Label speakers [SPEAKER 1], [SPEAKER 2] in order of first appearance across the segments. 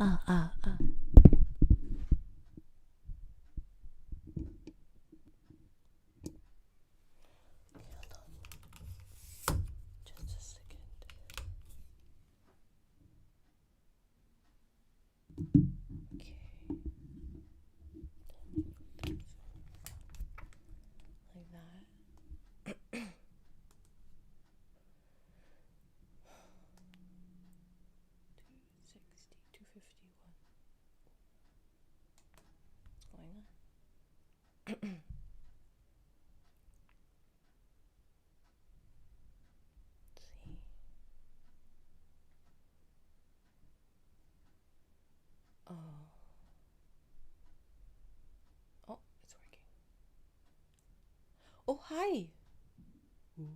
[SPEAKER 1] Just a second. Okay. Like that. 260, 251. What's going on? Let's see. Oh. Oh, it's working. Oh, hi. Ooh.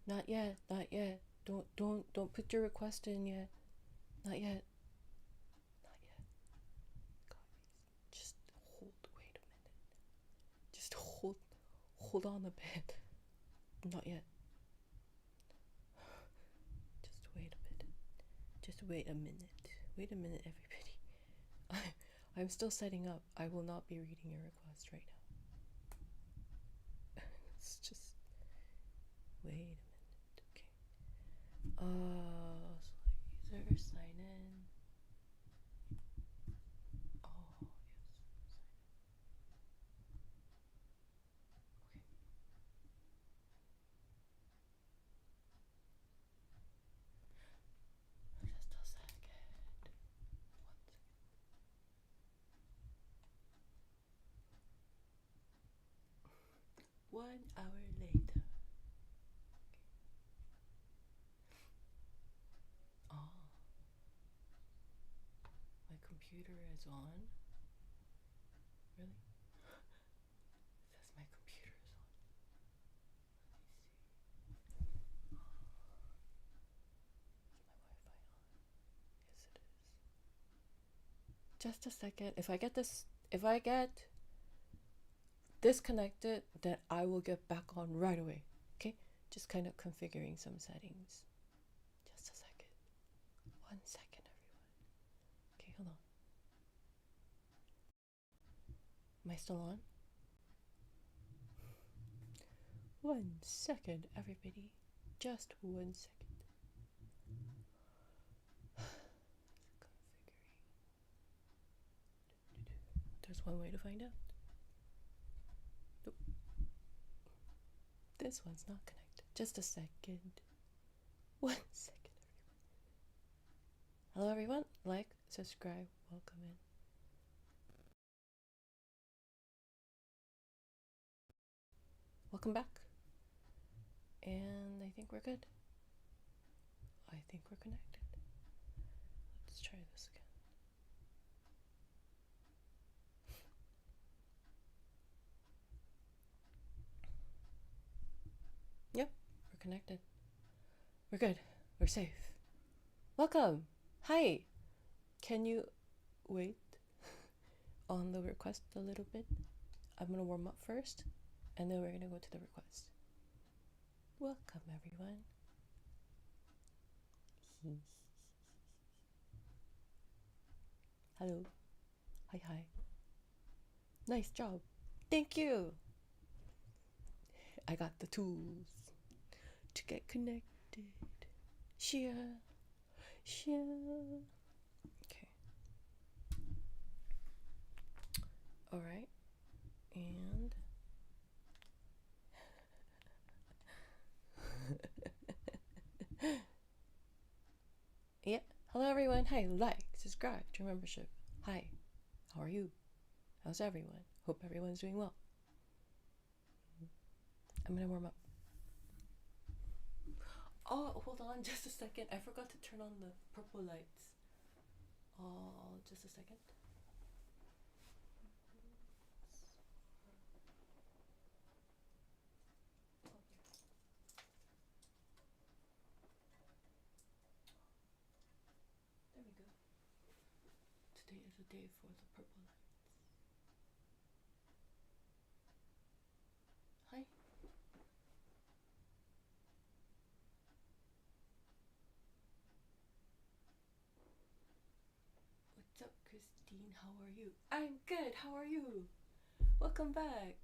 [SPEAKER 1] Not yet, not yet. Don't put your request in yet. Not yet. Not yet. God, just hold. Wait a minute. Just hold on a bit. Not yet. Just wait a bit. Just wait a minute. Wait a minute, everybody. I'm still setting up. I will not be reading your request right now. It's just wait a minute. So user sign in. Oh, yes. Okay. Just a second. 1 hour later. Oh, my computer is on. Really? It says my computer is on. Let me see. Is my Wi-Fi on? Yes, it is. Just a second. If I get disconnected, then I will get back on right away. Okay? Just kind of configuring some settings. Just a second. 1 second, everyone. Okay, hold on. Am I still on? 1 second, everybody. Just 1 second. Configuring. There's one way to find out. Nope. This one's not connected. Just a second. 1 second, everyone. Hello, everyone. Like, subscribe, welcome in. Welcome back. And I think we're good. I think we're connected. Let's try this again. Yep, we're connected. We're good. We're safe. Welcome. Hi. Can you wait on the request a little bit? I'm going to warm up first, and then we're going to go to the request. Welcome, everyone. Hello. Hi, hi. Nice job. Thank you. I got the tools to get connected. Share. Okay. All right. And yeah. Hello, everyone. Hi. Like, subscribe, join membership. Hi. How are you? How's everyone? Hope everyone's doing well. I'm gonna warm up. Oh, hold on just a second. I forgot to turn on the purple lights. Oh, just a second. There we go. Today is a day for the purple lights. Hi. how are you? I'm good, how are you? Welcome back.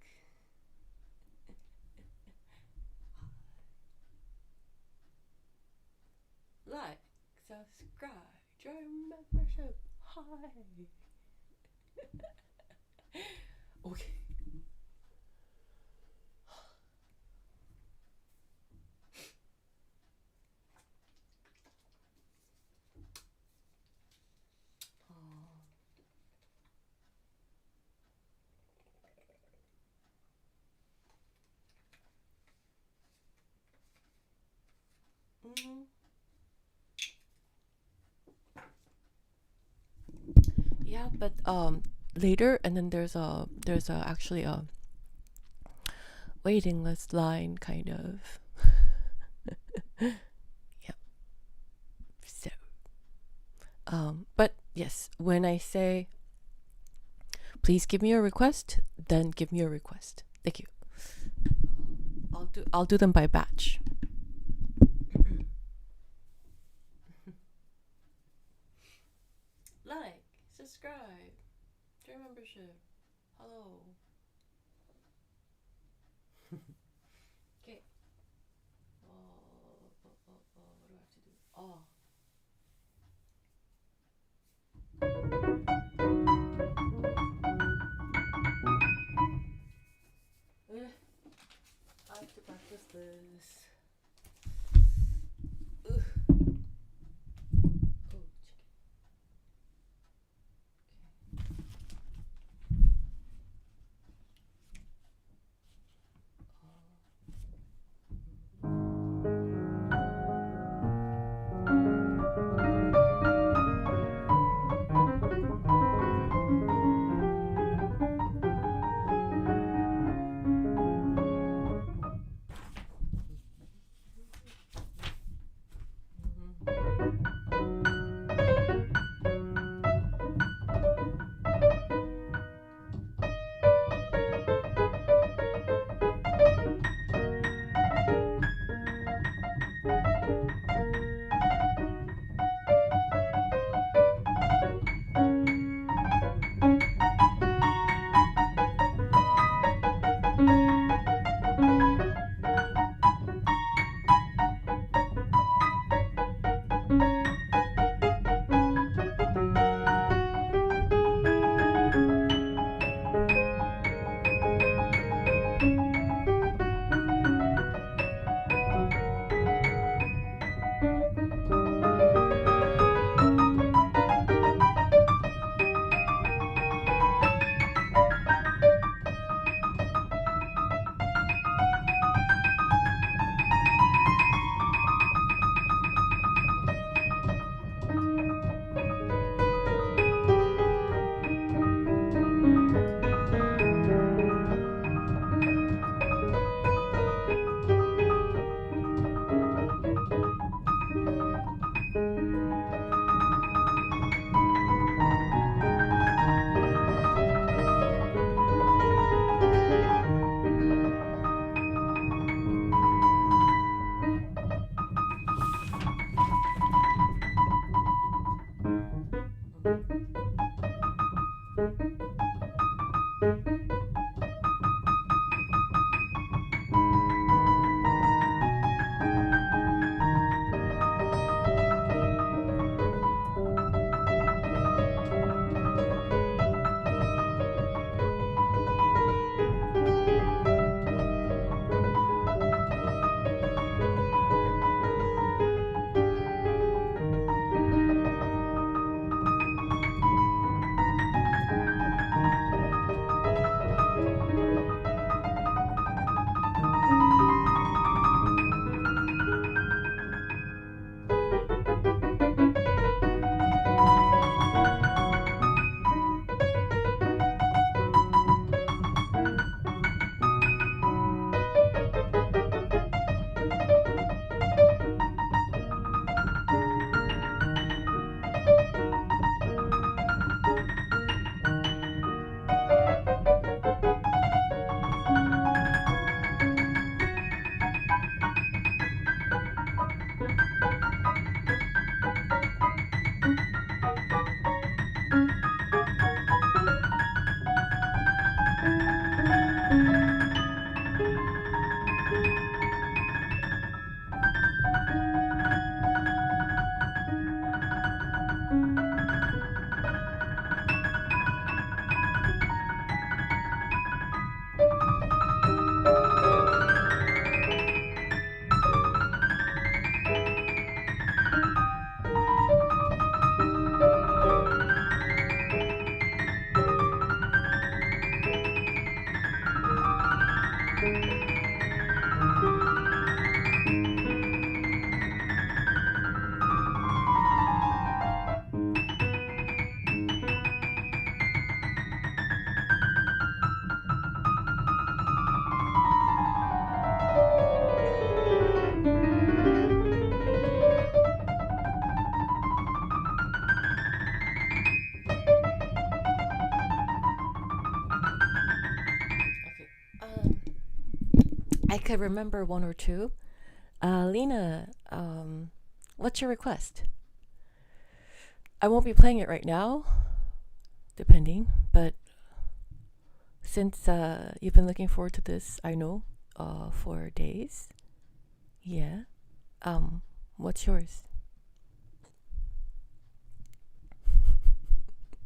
[SPEAKER 1] Like, subscribe, join membership. Hi. Okay. Yeah, but later, and then there's actually a waiting list line kind of. Yeah. So but yes, when I say please give me a request, then give me a request. Thank you. I'll do them by batch. Like, subscribe, join membership. Hello. Okay. What do I have to do? Oh. I have to practice this. I could remember one or two. Lena, what's your request? I won't be playing it right now, depending, but since you've been looking forward to this, I know, for days. Yeah. What's yours?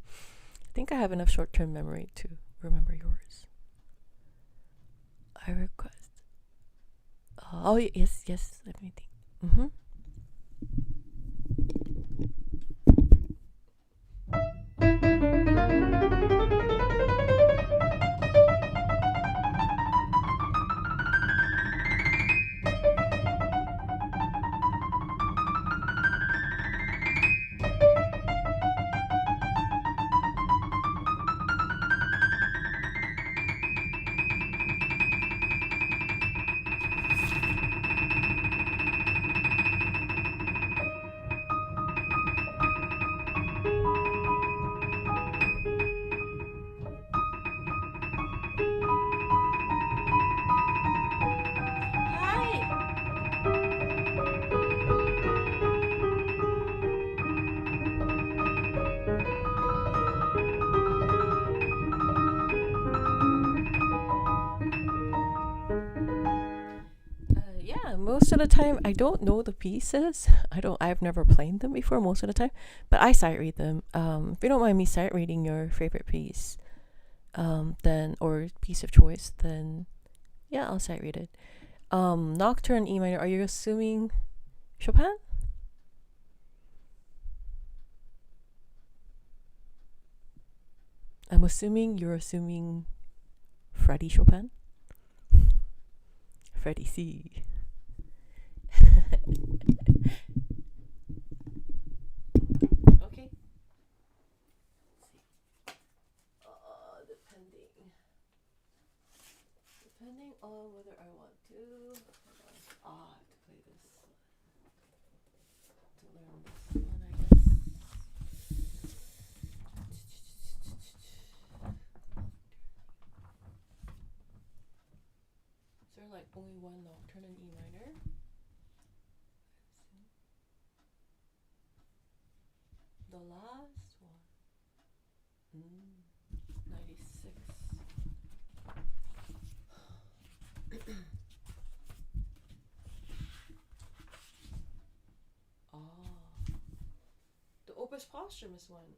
[SPEAKER 1] I think I have enough short-term memory to remember yours. I request. Oh, yes. Let me think. Yeah, most of the time I don't know the pieces. I've never played them before most of the time, but I sight read them. If you don't mind me sight reading your favorite piece, then or piece of choice, then yeah, I'll sight read it. Nocturne E minor. Are you assuming Chopin? I'm assuming you're assuming Freddie Chopin. Freddie C. Okay. Depending on whether I want to. I have to play this to learn this one, I guess. Is there like only one nocturne in E minor? The last one. 96. The opus posthumous one.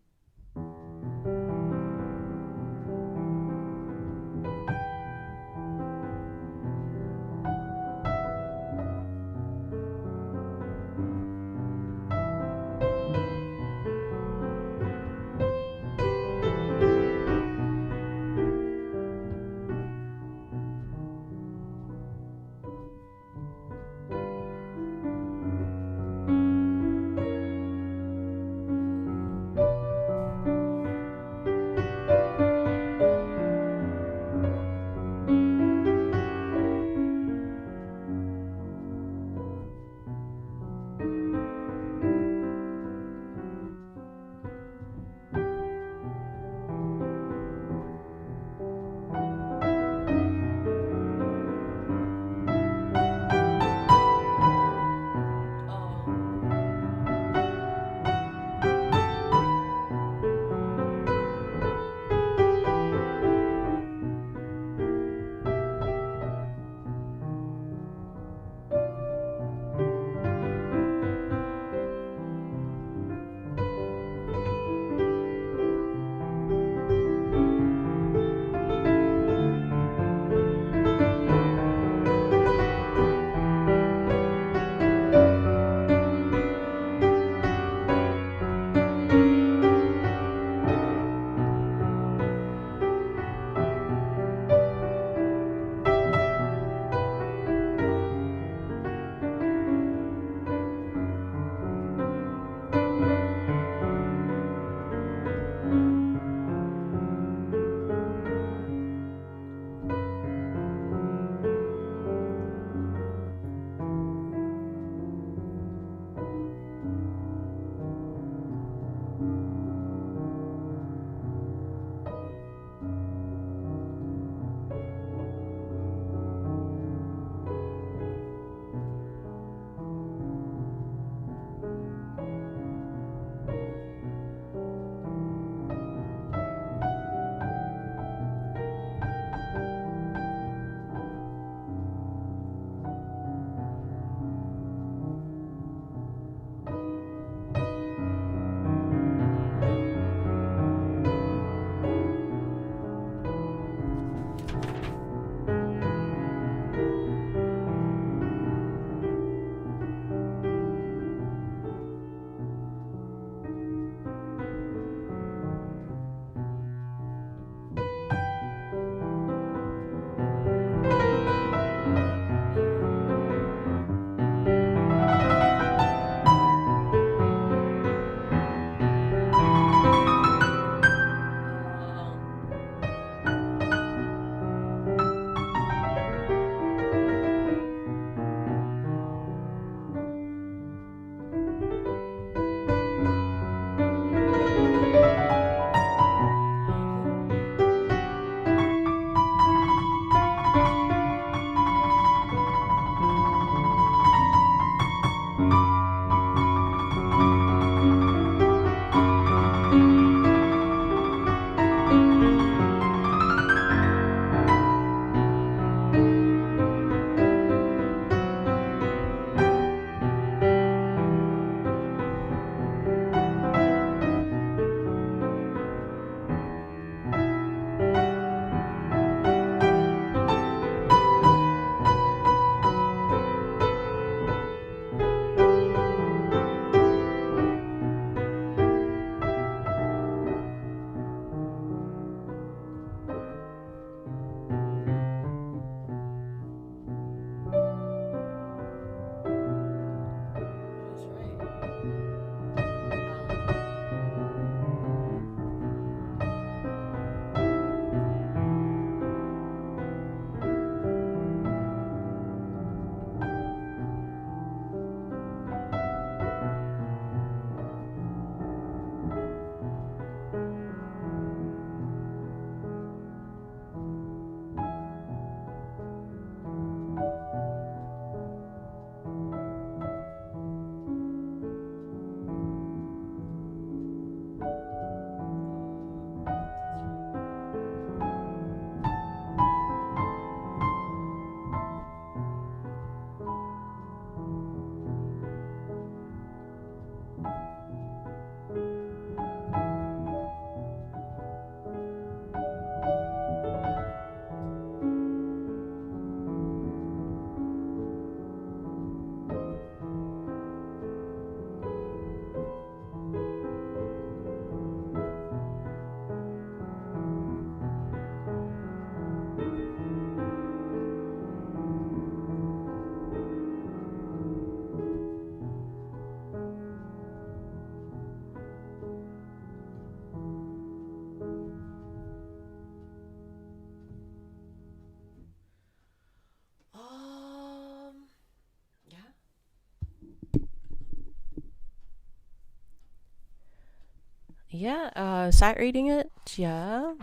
[SPEAKER 1] Yeah, sight reading it. Yeah.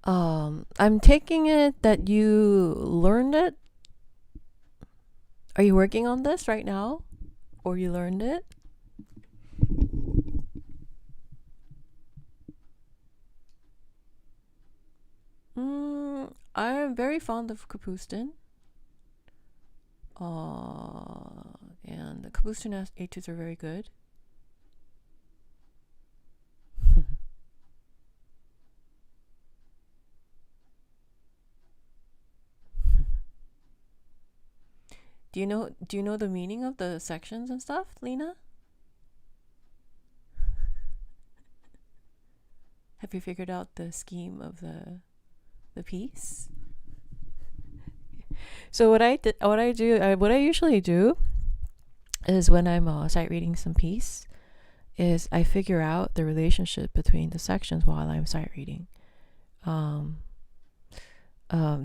[SPEAKER 1] I'm taking it that you learned it. Are you working on this right now? Or you learned it? I'm very fond of Kapustin. And the Kapustin etudes are very good. Do you know the meaning of the sections and stuff, Lena? Have you figured out the scheme of the piece? So what I usually do is when I'm sight reading some piece, is I figure out the relationship between the sections while I'm sight reading. Do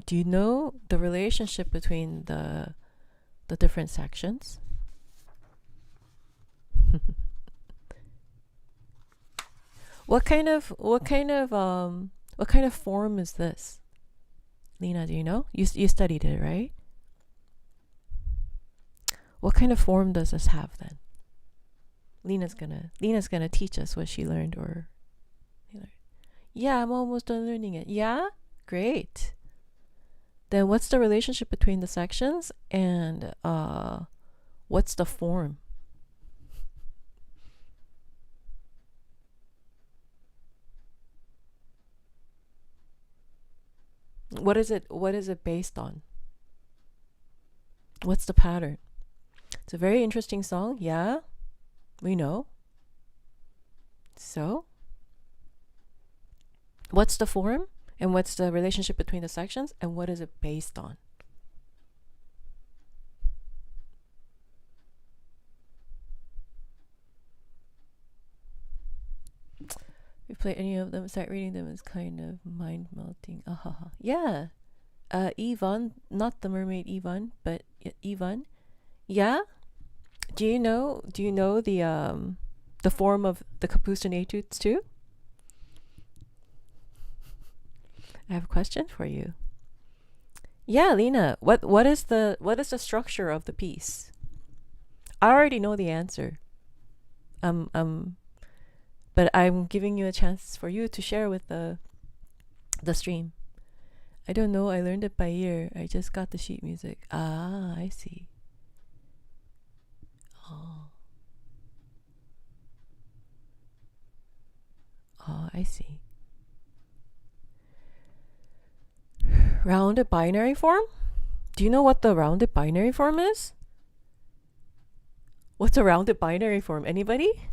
[SPEAKER 1] you know the relationship between the different sections? What kind of form is this? Lena, do you know? You studied it, right? What kind of form does this have then? Lena's gonna teach us what she learned or yeah, I'm almost done learning it. Yeah? Great. Then what's the relationship between the sections and what's the form? What is it based on? What's the pattern? It's a very interesting song. Yeah, we know. So, what's the form? And what's the relationship between the sections? And what is it based on? If you play any of them, start reading them is kind of mind melting. Yeah. Yvonne, not the mermaid Yvonne, but Yvonne. Yeah. Do you know the form of the Kapustin etudes too? I have a question for you. Yeah, Lena, what is the structure of the piece? I already know the answer. But I'm giving you a chance for you to share with the stream. I don't know, I learned it by ear. I just got the sheet music. Ah, I see. Oh, I see. Rounded binary form? Do you know what the rounded binary form is? What's a rounded binary form? Anybody?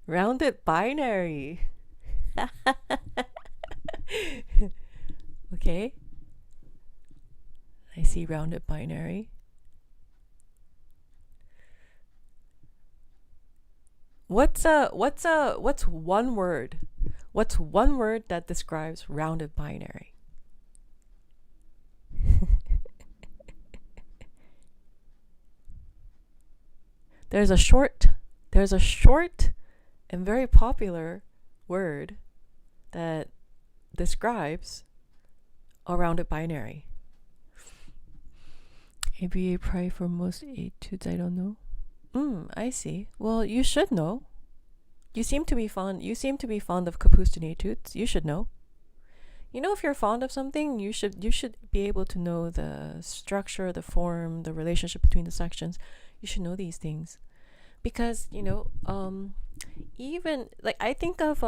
[SPEAKER 1] Rounded binary. Okay. I see rounded binary. What's one word? What's one word that describes rounded binary? There's a short and very popular word that describes a rounded binary. ABA probably for most etudes, I don't know. I see. Well, you should know. You seem to be fond of Kapustin etudes. You should know. You know, if you're fond of something, you should be able to know the structure, the form, the relationship between the sections. You should know these things. Because, even like I think of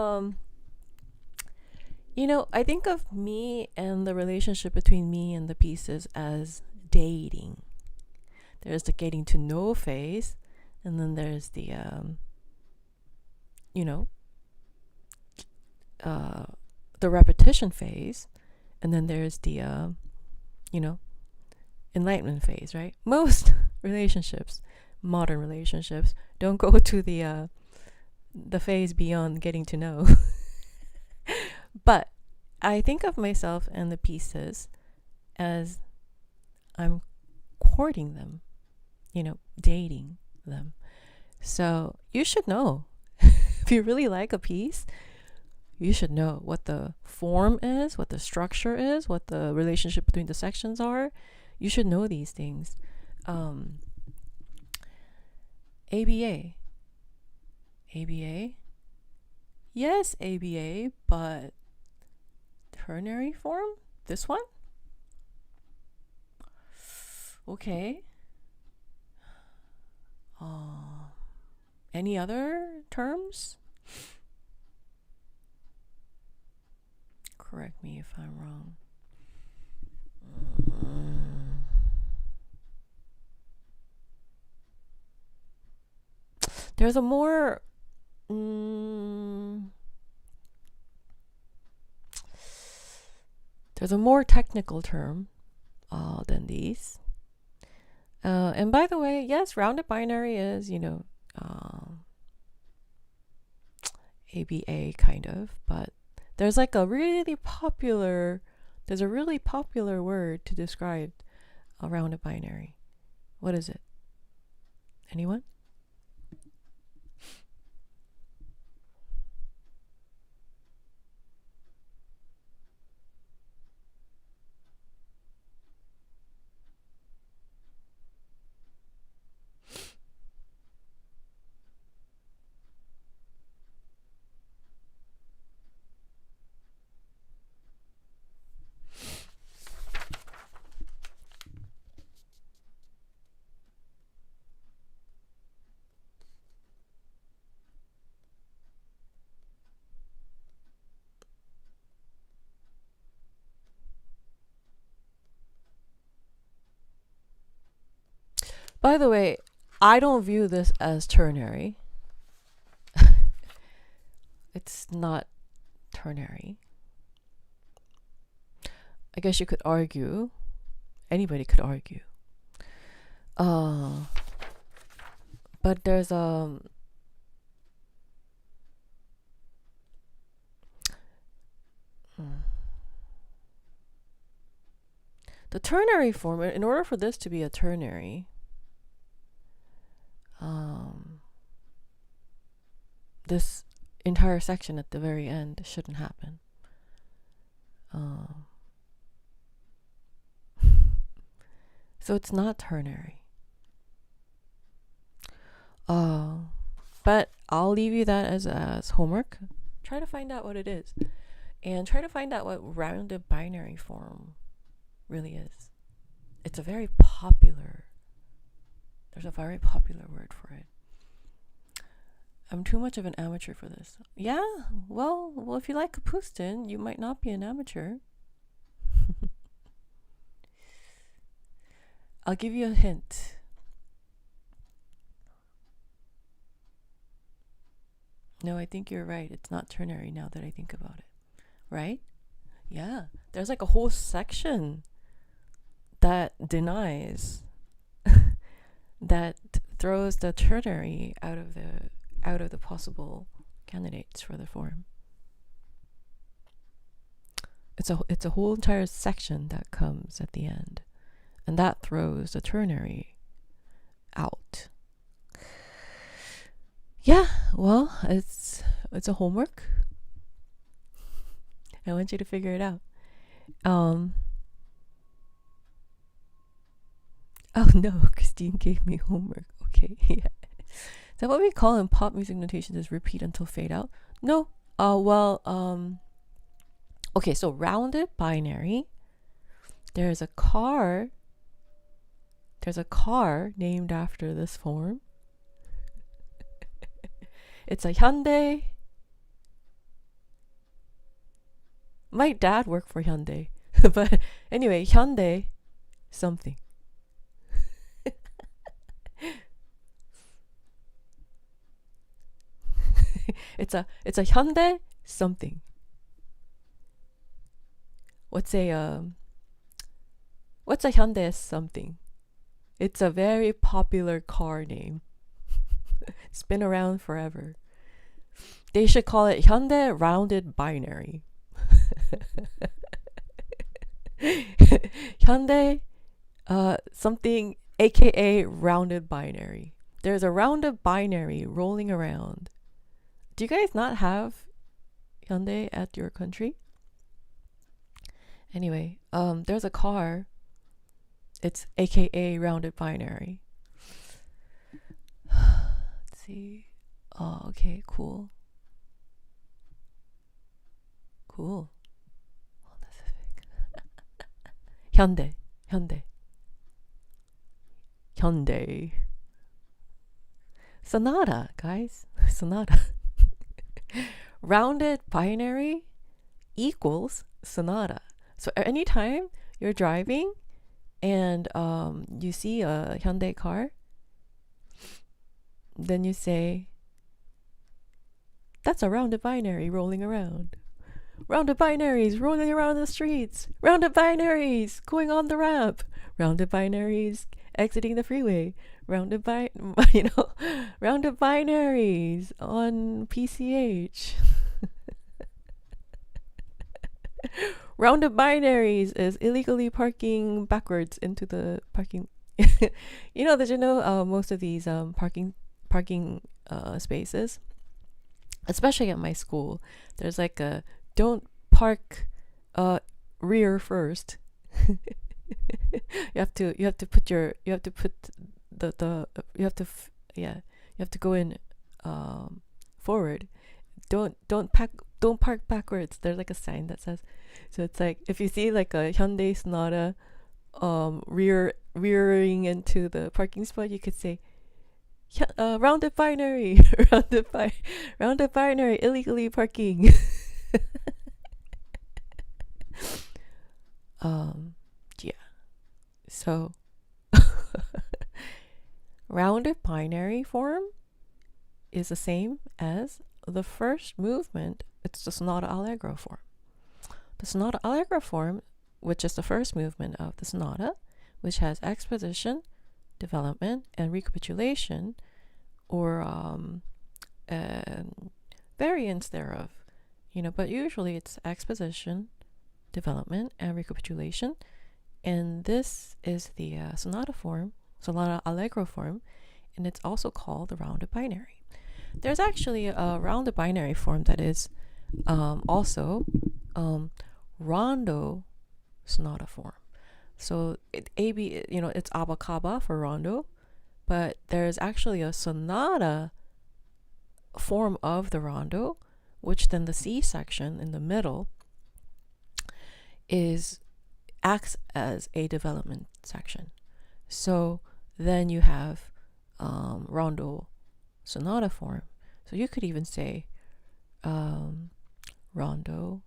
[SPEAKER 1] me and the relationship between me and the pieces as dating. There's the getting to know phase, and then there's the the repetition phase, and then there's the enlightenment phase, right? Most relationships, modern relationships, don't go to the phase beyond getting to know. But I think of myself and the pieces as I'm courting them, dating them. So you should know. If you really like a piece, you should know what the form is, what the structure is, what the relationship between the sections are. You should know these things. ABA. ABA? Yes, ABA, but ternary form? This one? Okay. Any other terms? Correct me if I'm wrong. There's a more technical term than these. And by the way, yes, rounded binary is, ABA kind of, but there's like a really popular word to describe a rounded binary. What is it? Anyone? By the way, I don't view this as ternary. It's not ternary. I guess you could argue. Anybody could argue. But there's the ternary form. In order for this to be a ternary, this entire section at the very end shouldn't happen. So it's not ternary. But I'll leave you that as homework. Try to find out what it is. And try to find out what rounded binary form really is. It's a very popular, there's a very popular word for it. I'm too much of an amateur for this. Yeah, well, if you like Kapustin, you might not be an amateur. I'll give you a hint. No, I think you're right. It's not ternary now that I think about it. Right? Yeah. There's like a whole section that denies, that throws the ternary out of the possible candidates for the form. It's a whole entire section that comes at the end, and that throws the ternary out. Yeah, well, it's a homework. I want you to figure it out. Oh no, Christine gave me homework. Okay, yeah. Is that what we call in pop music notation is repeat until fade out? No. Okay, so rounded binary. There's a car named after this form. It's a Hyundai. My dad worked for Hyundai. But anyway, Hyundai something. It's a Hyundai something. What's a Hyundai something? It's a very popular car name. It's been around forever. They should call it Hyundai rounded binary. Hyundai something aka rounded binary. there's a rounded binary rolling around. Do you guys not have Hyundai at your country? Anyway, there's a car. It's AKA rounded binary. Let's see. Oh, okay, cool. Cool. Honda Civic. Hyundai. Sonata, guys. Sonata. Rounded binary equals Sonata. So anytime you're driving and you see a Hyundai car, then you say, that's a rounded binary rolling around. Rounded binaries rolling around the streets. Rounded binaries going on the ramp. Rounded binaries exiting the freeway. Rounded binaries on PCH. Rounded binaries is illegally parking backwards into the parking. Did you know most of these parking spaces, especially at my school, there's like a don't park rear first. you have to put go in forward. Don't park backwards. There's like a sign that says, so it's like if you see like a Hyundai Sonata rearing into the parking spot, you could say rounded binary. rounded binary illegally parking. Yeah. So rounded binary form is the same as the first movement. It's the sonata allegro form. The sonata allegro form, which is the first movement of the sonata, which has exposition, development, and recapitulation, or variants thereof. But usually it's exposition, development, and recapitulation. And this is the sonata allegro form, and it's also called the rounded binary. There's actually a rounded binary form that is also rondo sonata form. So it's abacaba for rondo, but there's actually a sonata form of the rondo, which then the C section in the middle acts as a development section. So then you have rondo sonata form. So you could even say rondo.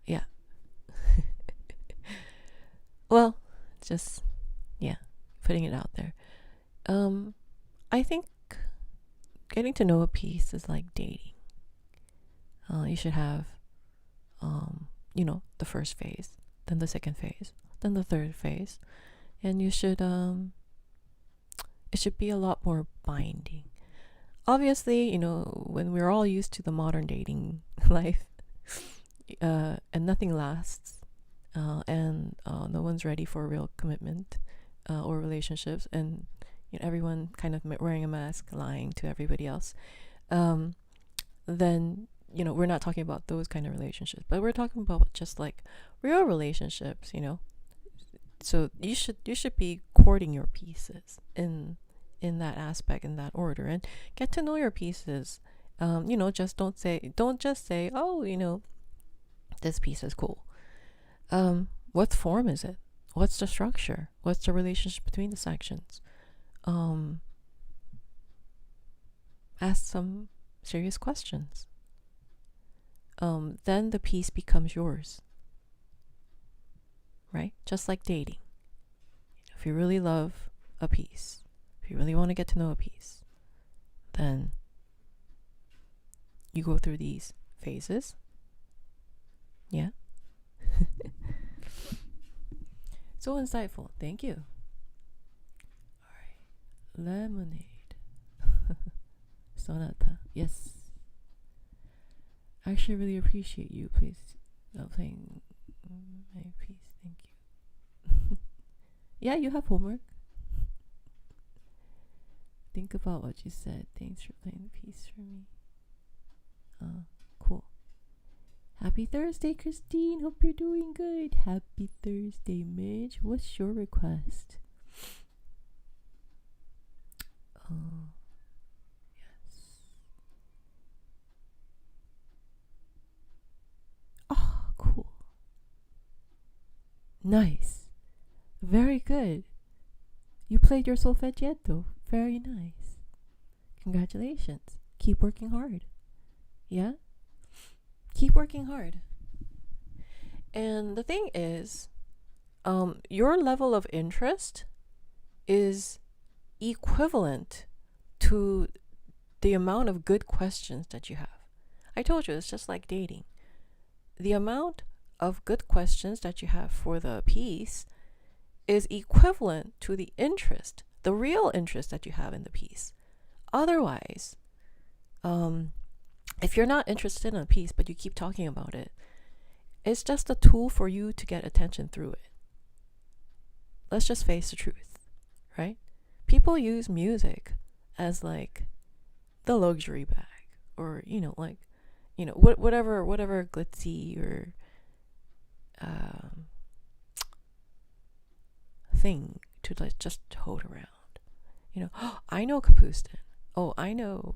[SPEAKER 1] Yeah. Well, just putting it out there. I think getting to know a piece is like dating. You should have the first phase, then the second phase, then the third phase, and you should it should be a lot more binding. Obviously, when we're all used to the modern dating life, and nothing lasts, and no one's ready for a real commitment or relationships, and everyone kind of wearing a mask, lying to everybody else, then we're not talking about those kind of relationships, but we're talking about just like real relationships. So you should be courting your pieces in that aspect, in that order, and get to know your pieces. Just don't just say, oh, this piece is cool. What form is it? What's the structure? What's the relationship between the sections? Ask some serious questions. Then the piece becomes yours, right? Just like dating. If you really love a piece, if you really want to get to know a piece, then you go through these phases. Yeah. So insightful. Thank you. All right. Lemonade. Sonata. Yes. I actually really appreciate you, please, playing my piece. Thank you. Yeah, you have homework. think about what you said. Thanks for playing the piece for me. Cool. Happy Thursday, Christine. Hope you're doing good. Happy Thursday, Midge. What's your request? Yes. Oh, cool. Nice. Very good. You played your solfeggietto. Very nice. Congratulations. Keep working hard. Yeah? Keep working hard. And the thing is, your level of interest is equivalent to the amount of good questions that you have. I told you, it's just like dating. The amount of good questions that you have for the piece is equivalent to the interest, the real interest that you have in the piece. Otherwise, if you're not interested in a piece but you keep talking about it, it's just a tool for you to get attention through it. Let's just face the truth, right? People use music as like the luxury bag, or whatever glitzy or thing to like just hold around. I know Kapustin. Oh, I know,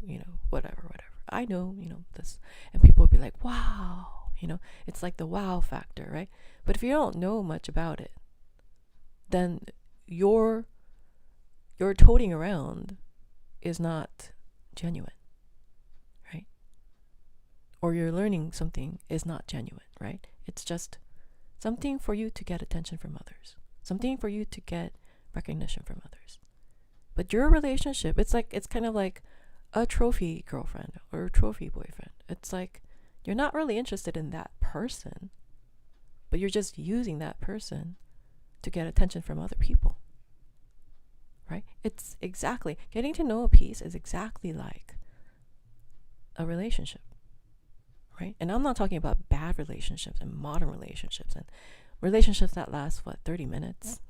[SPEAKER 1] whatever. I know, this. And people would be like, wow, it's like the wow factor, right? But if you don't know much about it, then your toting around is not genuine, right? Or your learning something is not genuine, right? It's just something for you to get attention from others, something for you to get recognition from others. But your relationship, it's kind of like a trophy girlfriend or a trophy boyfriend. It's like you're not really interested in that person, but you're just using that person to get attention from other people, right? It's exactly, getting to know a piece is exactly like a relationship, right? And I'm not talking about bad relationships and modern relationships and relationships that last 30 minutes.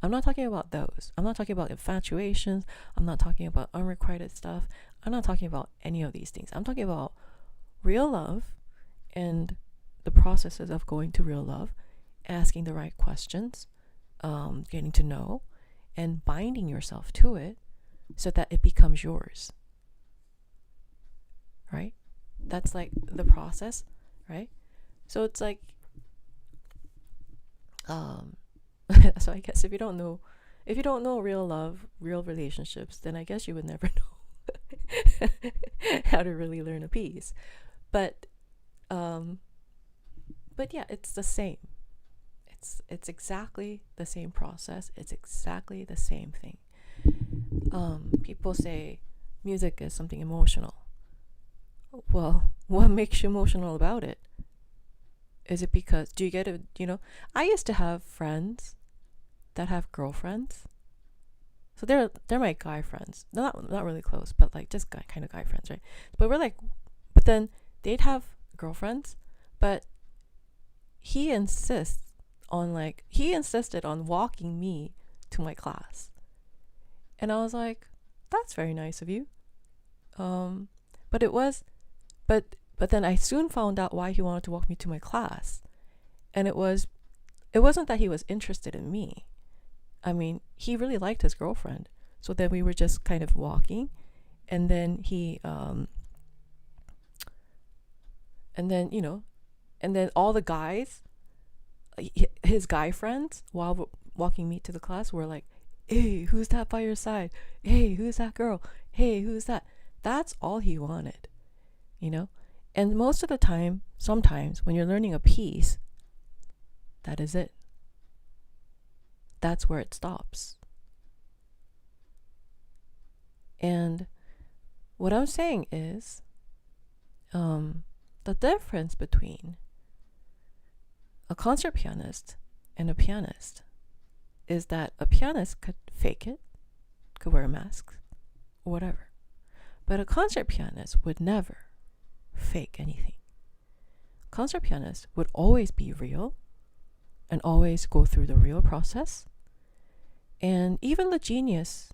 [SPEAKER 1] I'm not talking about those. I'm not talking about infatuations. I'm not talking about unrequited stuff. I'm not talking about any of these things. I'm talking about real love and the processes of going to real love, asking the right questions, getting to know, and binding yourself to it so that it becomes yours, right? That's like the process, right? So it's like, so I guess if you don't know real love, real relationships, then I guess you would never know how to really learn a piece. But yeah, it's the same. It's exactly the same process. It's exactly the same thing. People say music is something emotional. Well, what makes you emotional about it? Is it because, do you get it? I used to have friends that have girlfriends. So they're my guy friends. They're not really close, but like just kind of guy friends, right? But then they'd have girlfriends, but he insisted on walking me to my class. And I was like, that's very nice of you. But then I soon found out why he wanted to walk me to my class. And it wasn't that he was interested in me. I mean, he really liked his girlfriend. So then we were just kind of walking, and then and then all the guys, his guy friends, while walking me to the class, were like, hey, who's that by your side? Hey, who's that girl? Hey, who's that? That's all he wanted, And most of the time, sometimes when you're learning a piece, that is it. That's where it stops. And what I'm saying is, the difference between a concert pianist and a pianist is that a pianist could fake it, could wear a mask, whatever. But a concert pianist would never fake anything. Concert pianist would always be real and always go through the real process. And even the genius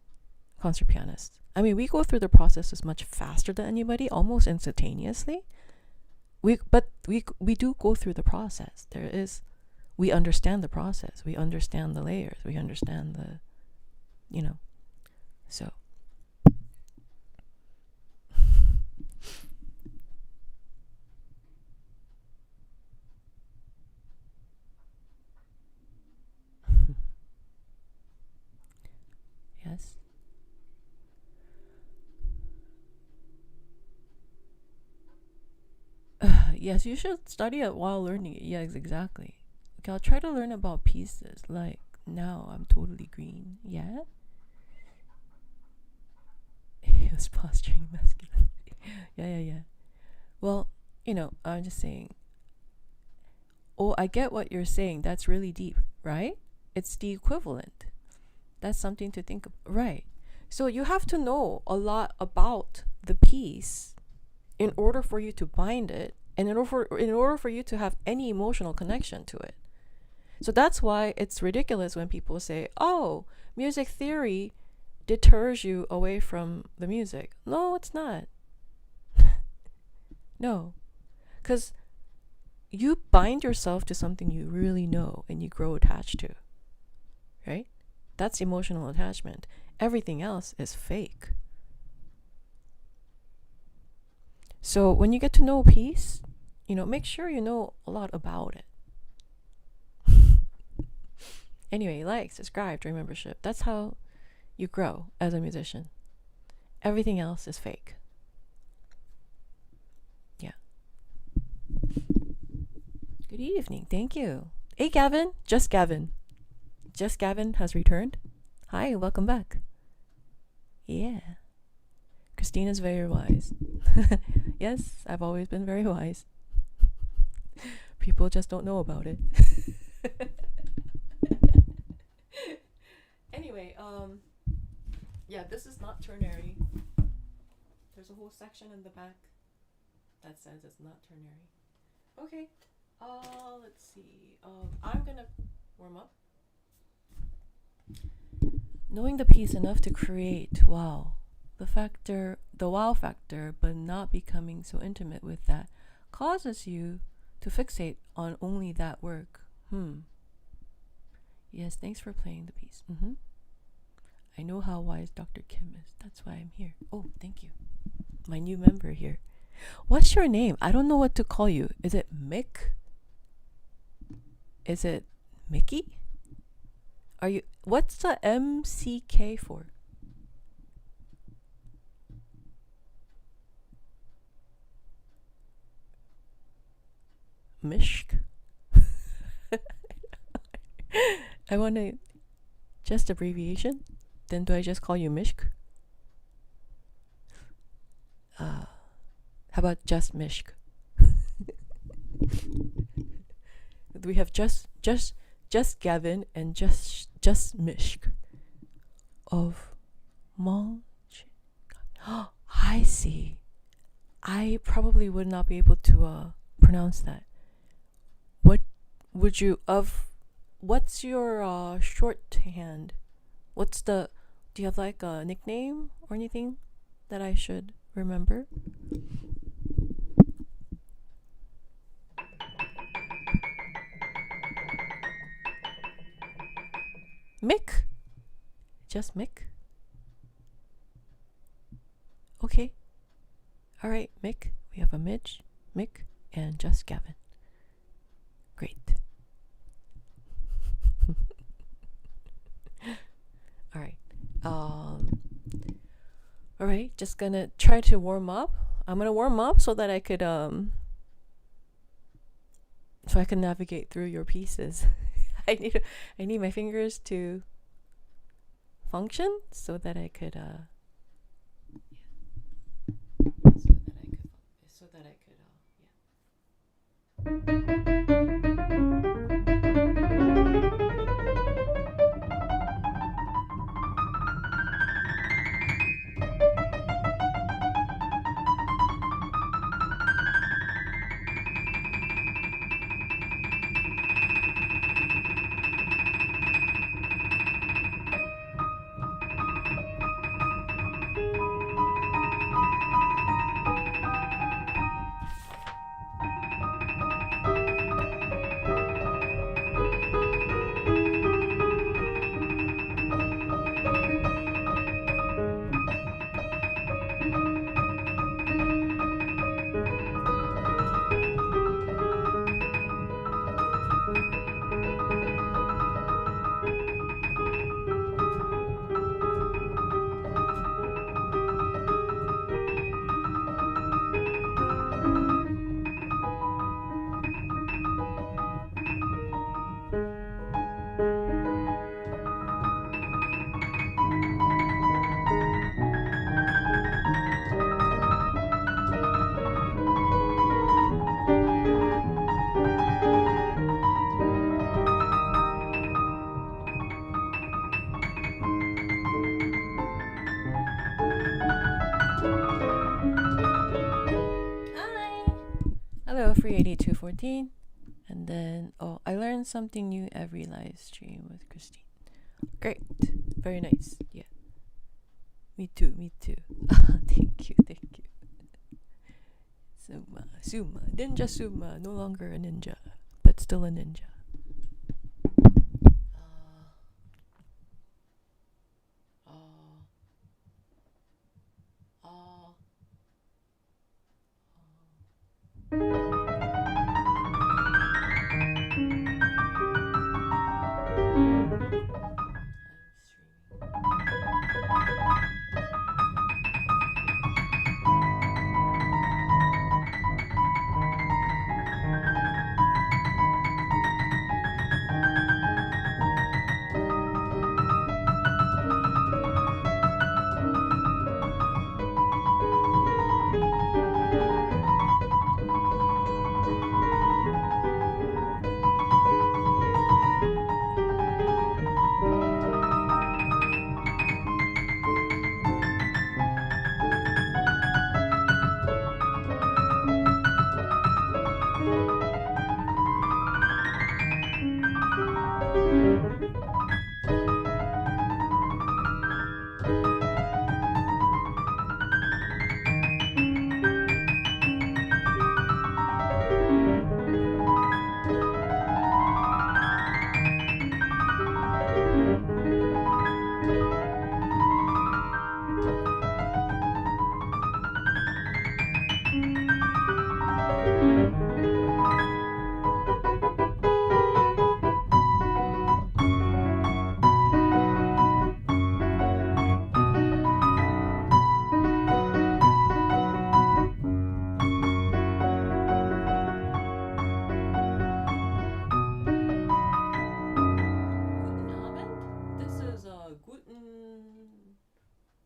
[SPEAKER 1] concert pianists I mean, we go through the processes much faster than anybody, almost instantaneously. But we do go through the process. We understand the process. We understand the layers. We understand the, so. Yes. Yes, you should study it while learning it. Yes, exactly. Okay, I'll try to learn about pieces. Like, now I'm totally green. Yeah? He was posturing masculinity. Yeah. Well, I'm just saying. Oh, I get what you're saying. That's really deep, right? It's the equivalent. That's something to think of. Right. So you have to know a lot about the piece in order for you to bind it, and in order for you to have any emotional connection to it. So that's why it's ridiculous when people say, oh, music theory deters you away from the music. No, it's not. No. Because you bind yourself to something you really know and you grow attached to. Right? That's emotional attachment. Everything else is fake. So when you get to know a piece, make sure you know a lot about it. Anyway, like, subscribe, join membership. That's how you grow as a musician. Everything else is fake. Yeah. Good evening. Thank you. Hey, Gavin. Just Gavin. Just Gavin has returned. Hi, welcome back. Yeah. Christina's very wise. Yes, I've always been very wise. People just don't know about it. Anyway, yeah, this is not ternary. There's a whole section in the back that says it's not ternary. Okay, let's see. I'm gonna warm up. Knowing the piece enough to create wow. The wow factor, but not becoming so intimate with that causes you to fixate on only that work. Yes, thanks for playing the piece. I know how wise Dr. Kim is. That's why I'm here. Oh, thank you. My new member here. What's your name? I don't know what to call you. Is it Mick? Is it Mickey? What's the MCK for? Mishk? I want to just abbreviation. Then do I just call you Mishk? How about just Mishk? We have just Gavin and just Mishk of Monch. I see. I probably would not be able to pronounce that. What's your shorthand? Do you have like a nickname or anything that I should remember? Mick? Just Mick? Okay. Alright, Mick. We have a Midge, Mick, and just Gavin. Great. Alright. Alright, just gonna try to warm up. I'm gonna warm up so that I could navigate through your pieces. I need my fingers to function so that I could Hello, Free 8214. And then, oh, I learned something new every live stream with Christine. Great. Very nice. Yeah. Me too. Thank you. Suma. Ninja Suma. No longer a ninja, but still a ninja.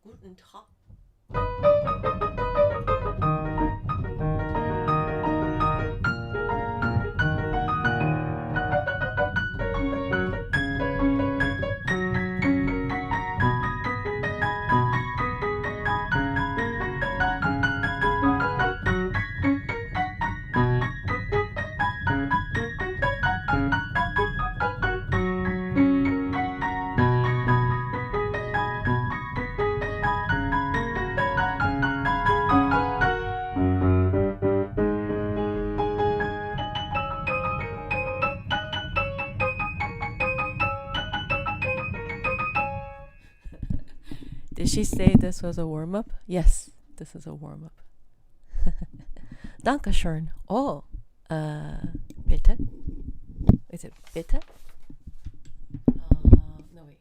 [SPEAKER 1] Guten Tag. Did she say this was a warm-up? Yes, this is a warm-up. Dankeschön. Oh, bitte? Is it bitte? No, wait.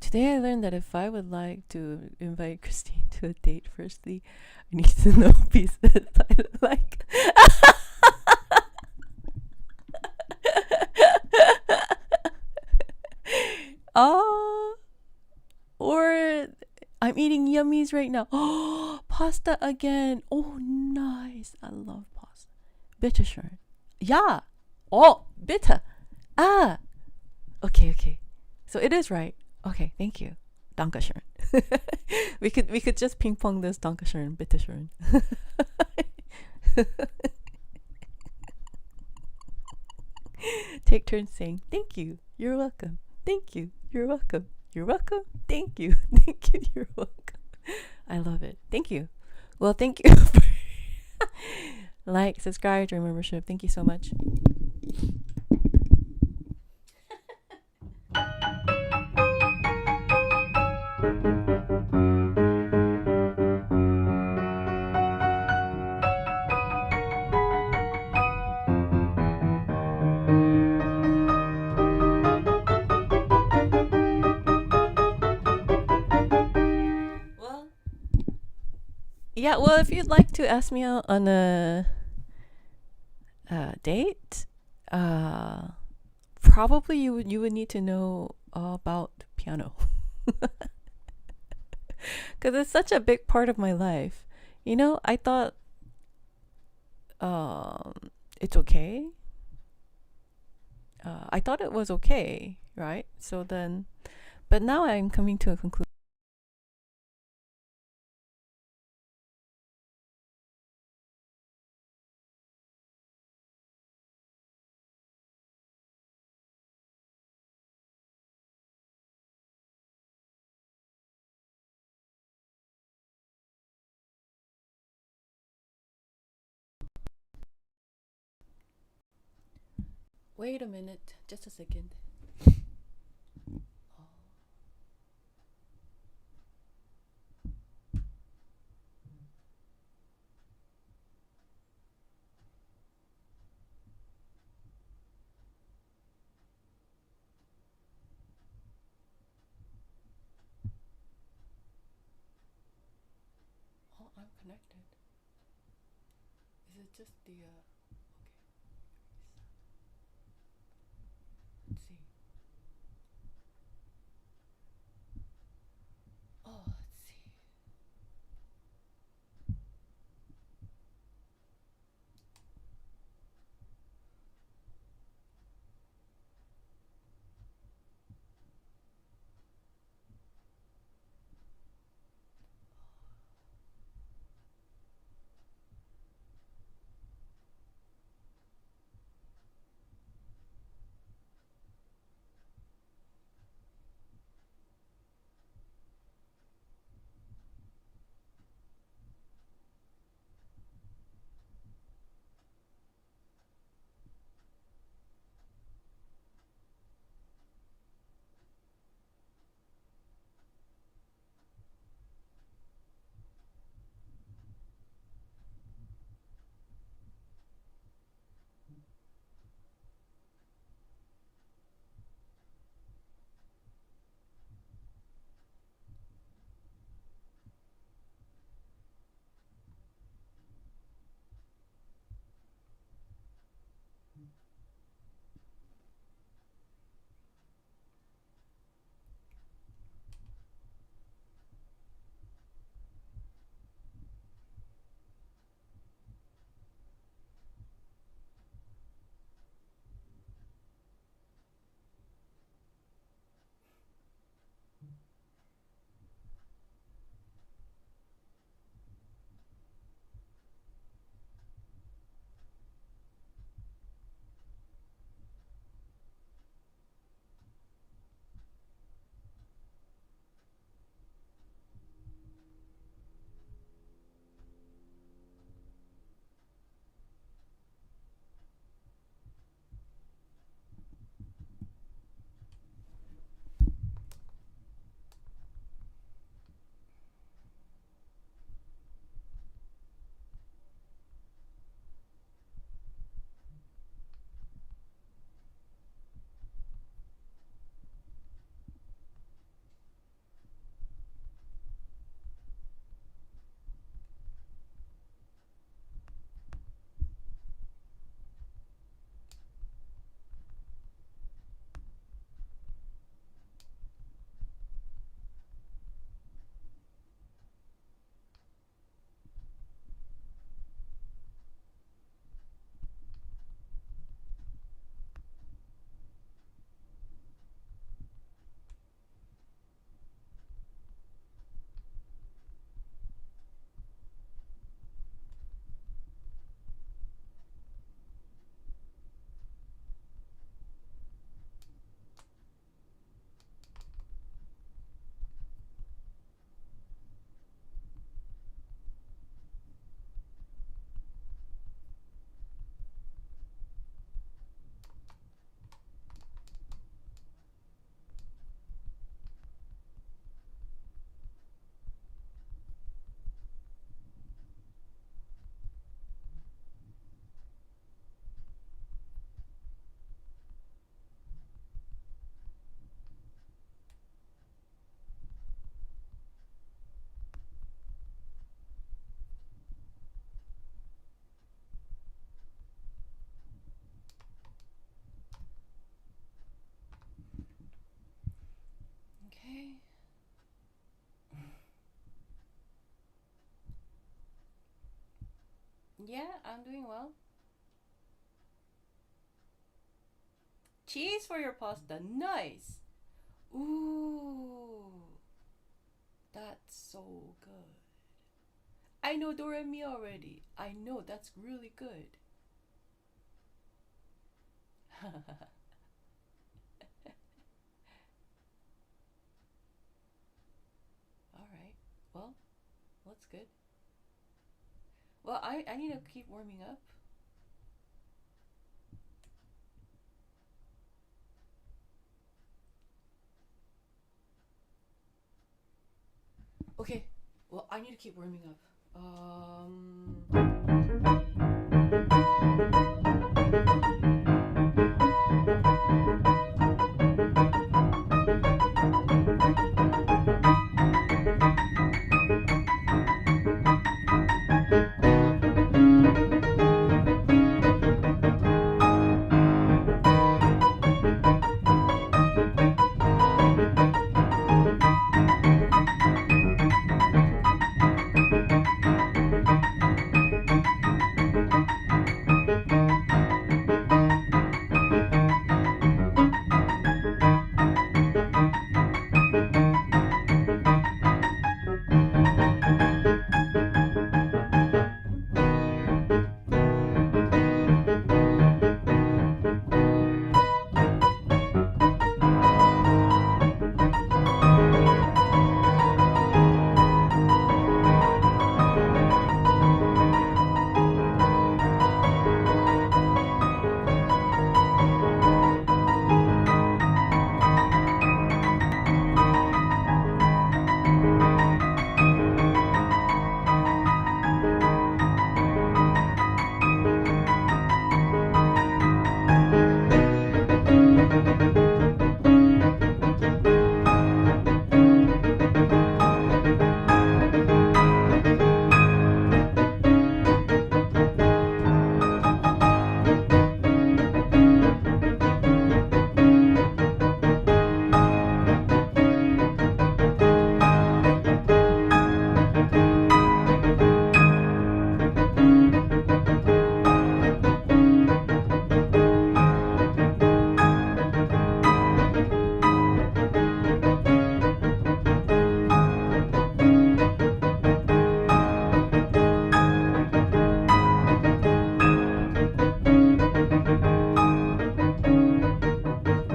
[SPEAKER 1] Today I learned that if I would like to invite Christine to a date, firstly, I need to know pieces I like. Or I'm eating yummies right now. Oh, pasta again. Oh, nice. I love pasta. Bitte schön. Ja. Oh, bitte. Ah. Okay. So it is right. Okay, thank you. Dankeschön. we could just ping pong this. Dankeschön, bitteschön. Take turns saying thank you. You're welcome. Thank you. You're welcome. You're welcome. Thank you. Thank you. You're welcome. I love it. Thank you. Well, thank you for like, subscribe, join membership. Thank you so much. Yeah, well, if you'd like to ask me out on a date, probably you would need to know about piano, because it's such a big part of my life. You know, I thought it's okay. I thought it was okay, right? So then, but now I'm coming to a conclusion. Wait a minute, just a second. Oh, I'm connected. Is it just the okay? Let's see. Oh, let's see. Yeah, I'm doing well. Cheese for your pasta. Nice. Ooh, that's so good. I know do re mi already. I know that's really good. All right. Well, that's good. Well, I need to keep warming up. Okay. Well, I need to keep warming up.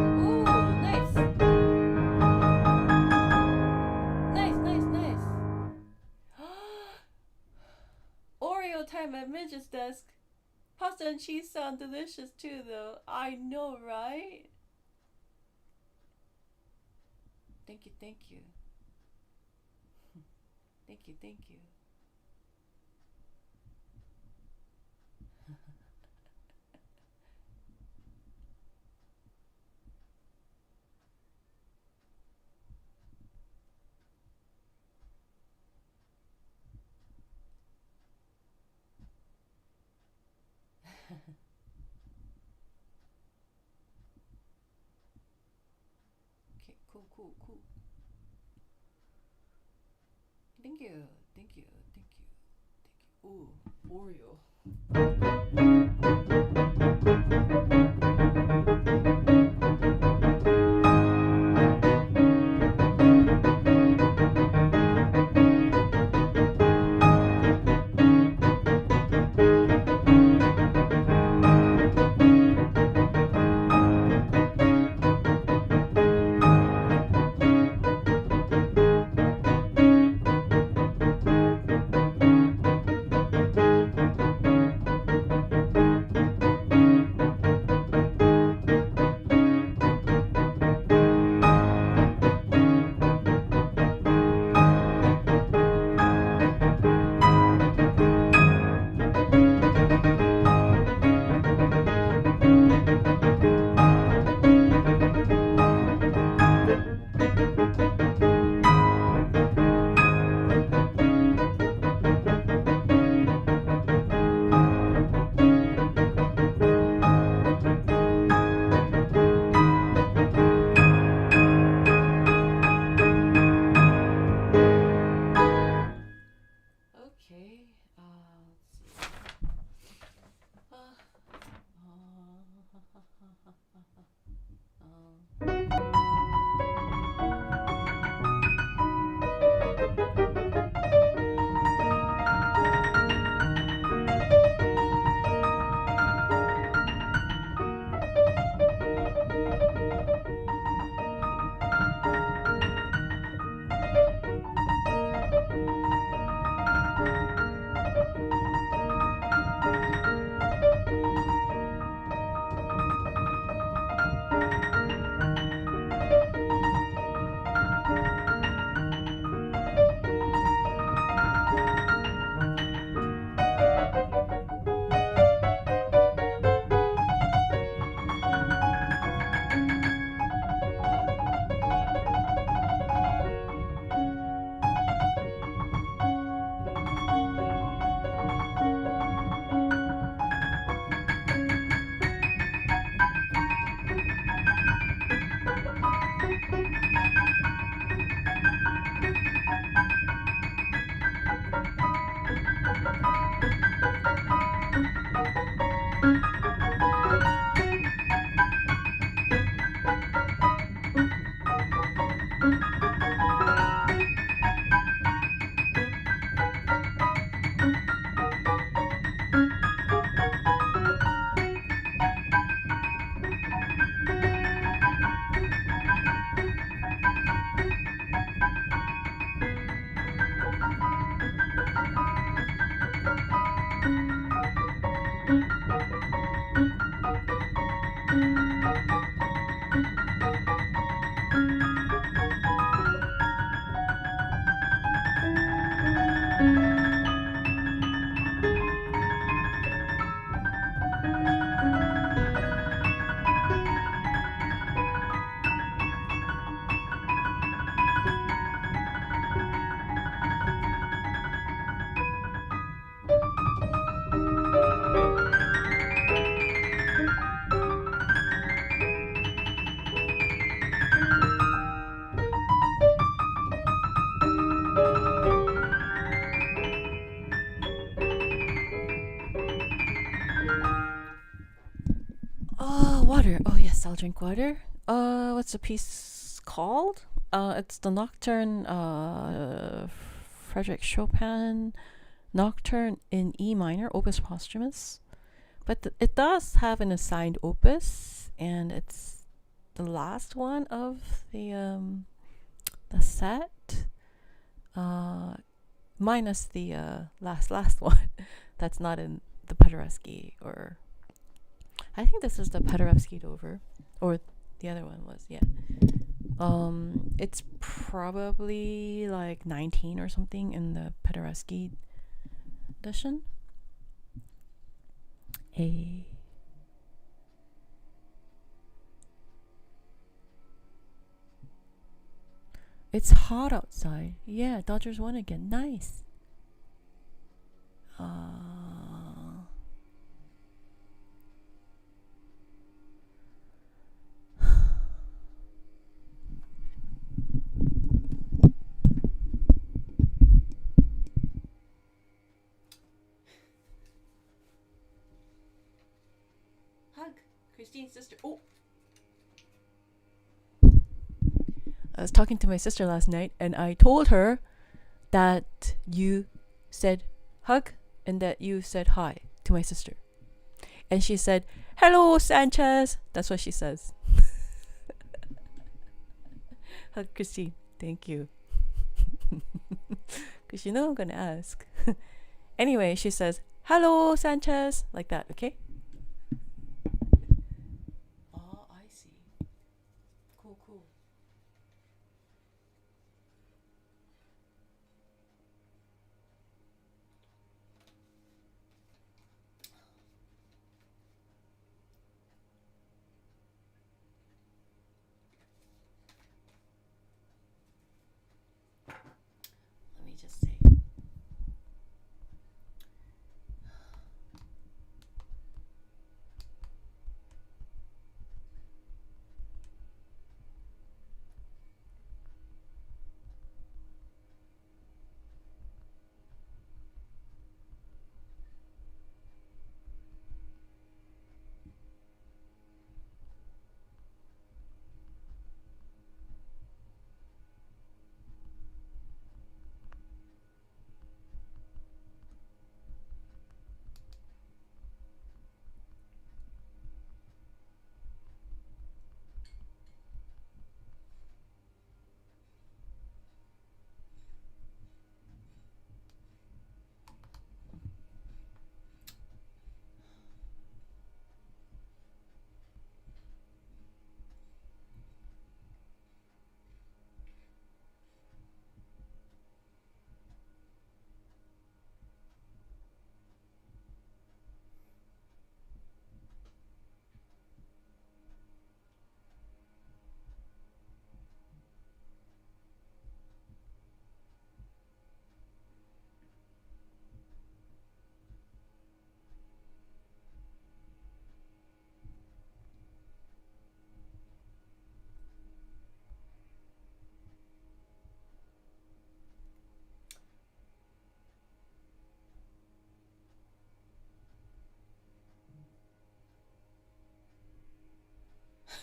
[SPEAKER 1] Ooh, nice. Nice, nice, nice. Oreo time at Midget's desk. Pasta and cheese sound delicious too, though. I know, right? Thank you, thank you. Thank you, thank you. Okay, cool, cool, cool. Thank you, thank you, thank you, thank you. Ooh, Oreo. Water. Oh yes, I'll drink water. What's the piece called? It's the Nocturne, Frederick Chopin Nocturne in E minor, Opus Posthumous. But it does have an assigned opus, and it's the last one of the set, minus the last one that's not in the Paderewski, or I think this is the Paderewski Dover, or the other one was, yeah. It's probably like 19 or something in the Paderewski edition. It's hot outside. Yeah, Dodgers won again. Nice. Hug, Christine's sister. Oh. I was talking to my sister last night, and I told her that you said hug and that you said hi to my sister. And she said, "Hello, Sanchez." That's what she says. Hug, Christine. Thank you. Because you know I'm going to ask. Anyway, she says, "Hello, Sanchez." Like that, okay? Oh, I see. Cool, cool. Let me just say.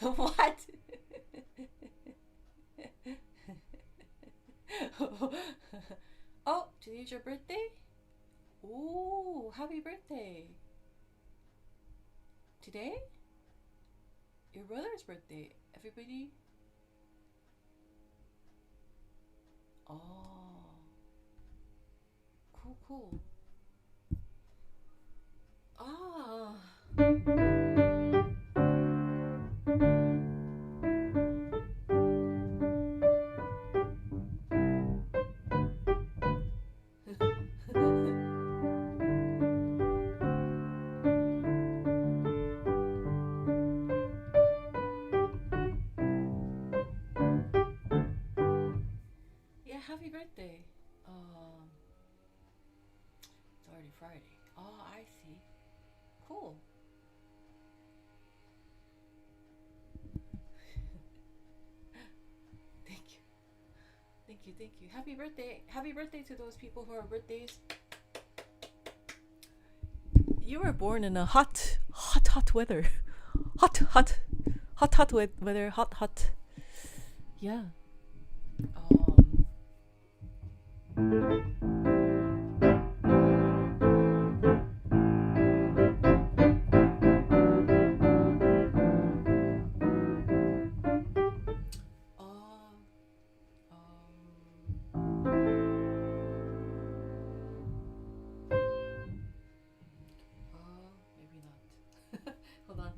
[SPEAKER 1] What? Oh, today's your birthday? Ooh, happy birthday. Today? Your brother's birthday. Everybody? Oh. Cool, cool. Ah. Yeah, happy birthday. It's already Friday. Oh, I see. Cool. Thank you. Thank you, thank you. Happy birthday. Happy birthday to those people who are birthdays. You were born in a hot weather. Hot weather. Hot. Yeah. Maybe not. Hold on.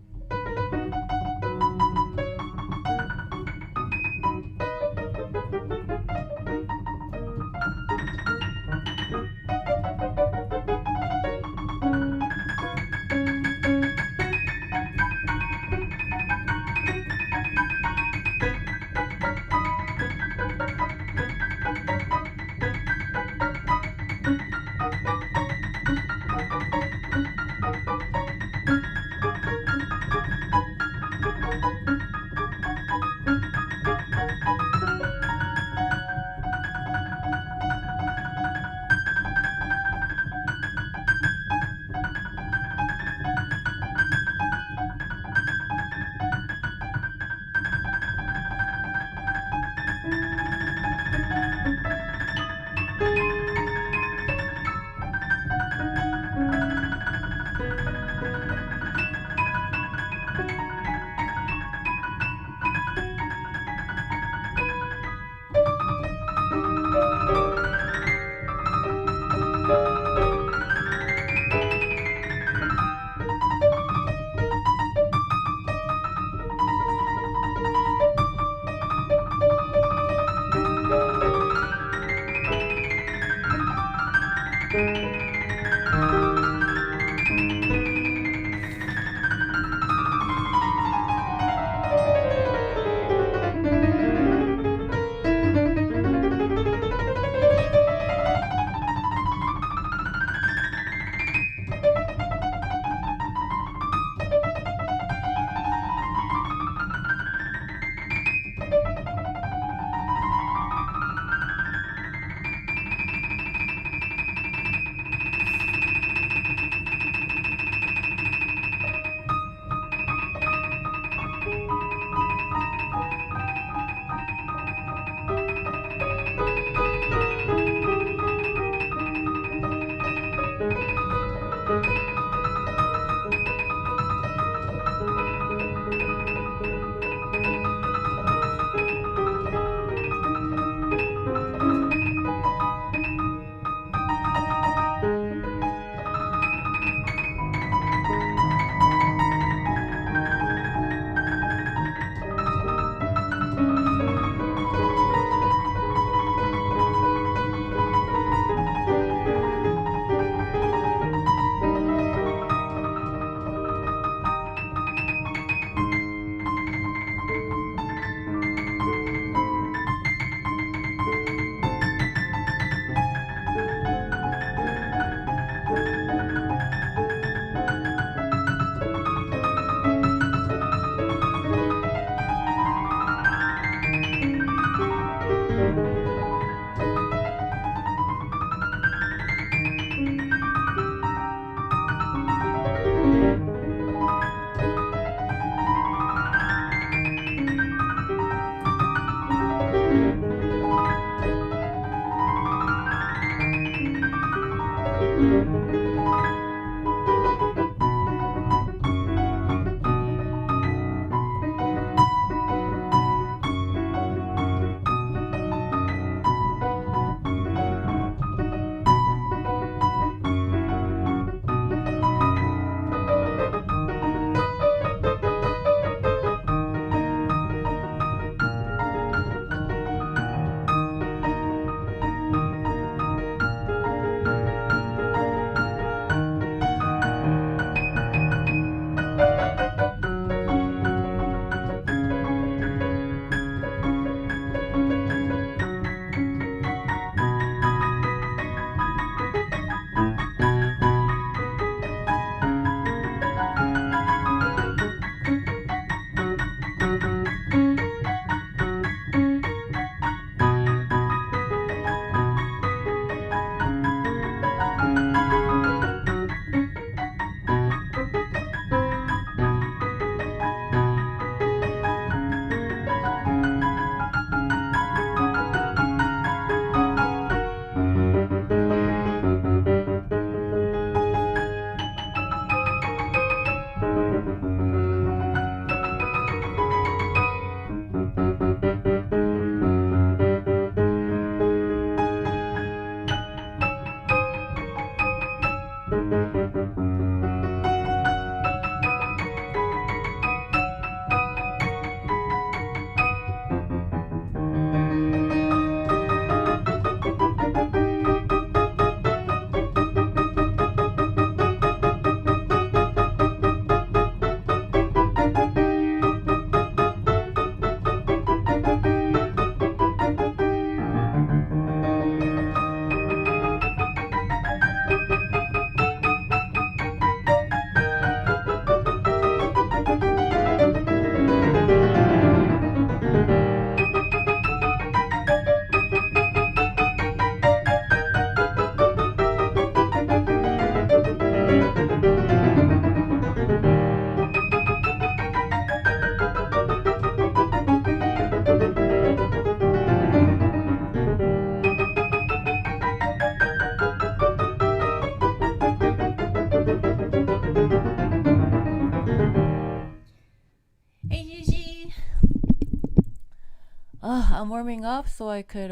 [SPEAKER 1] I'm warming up so I could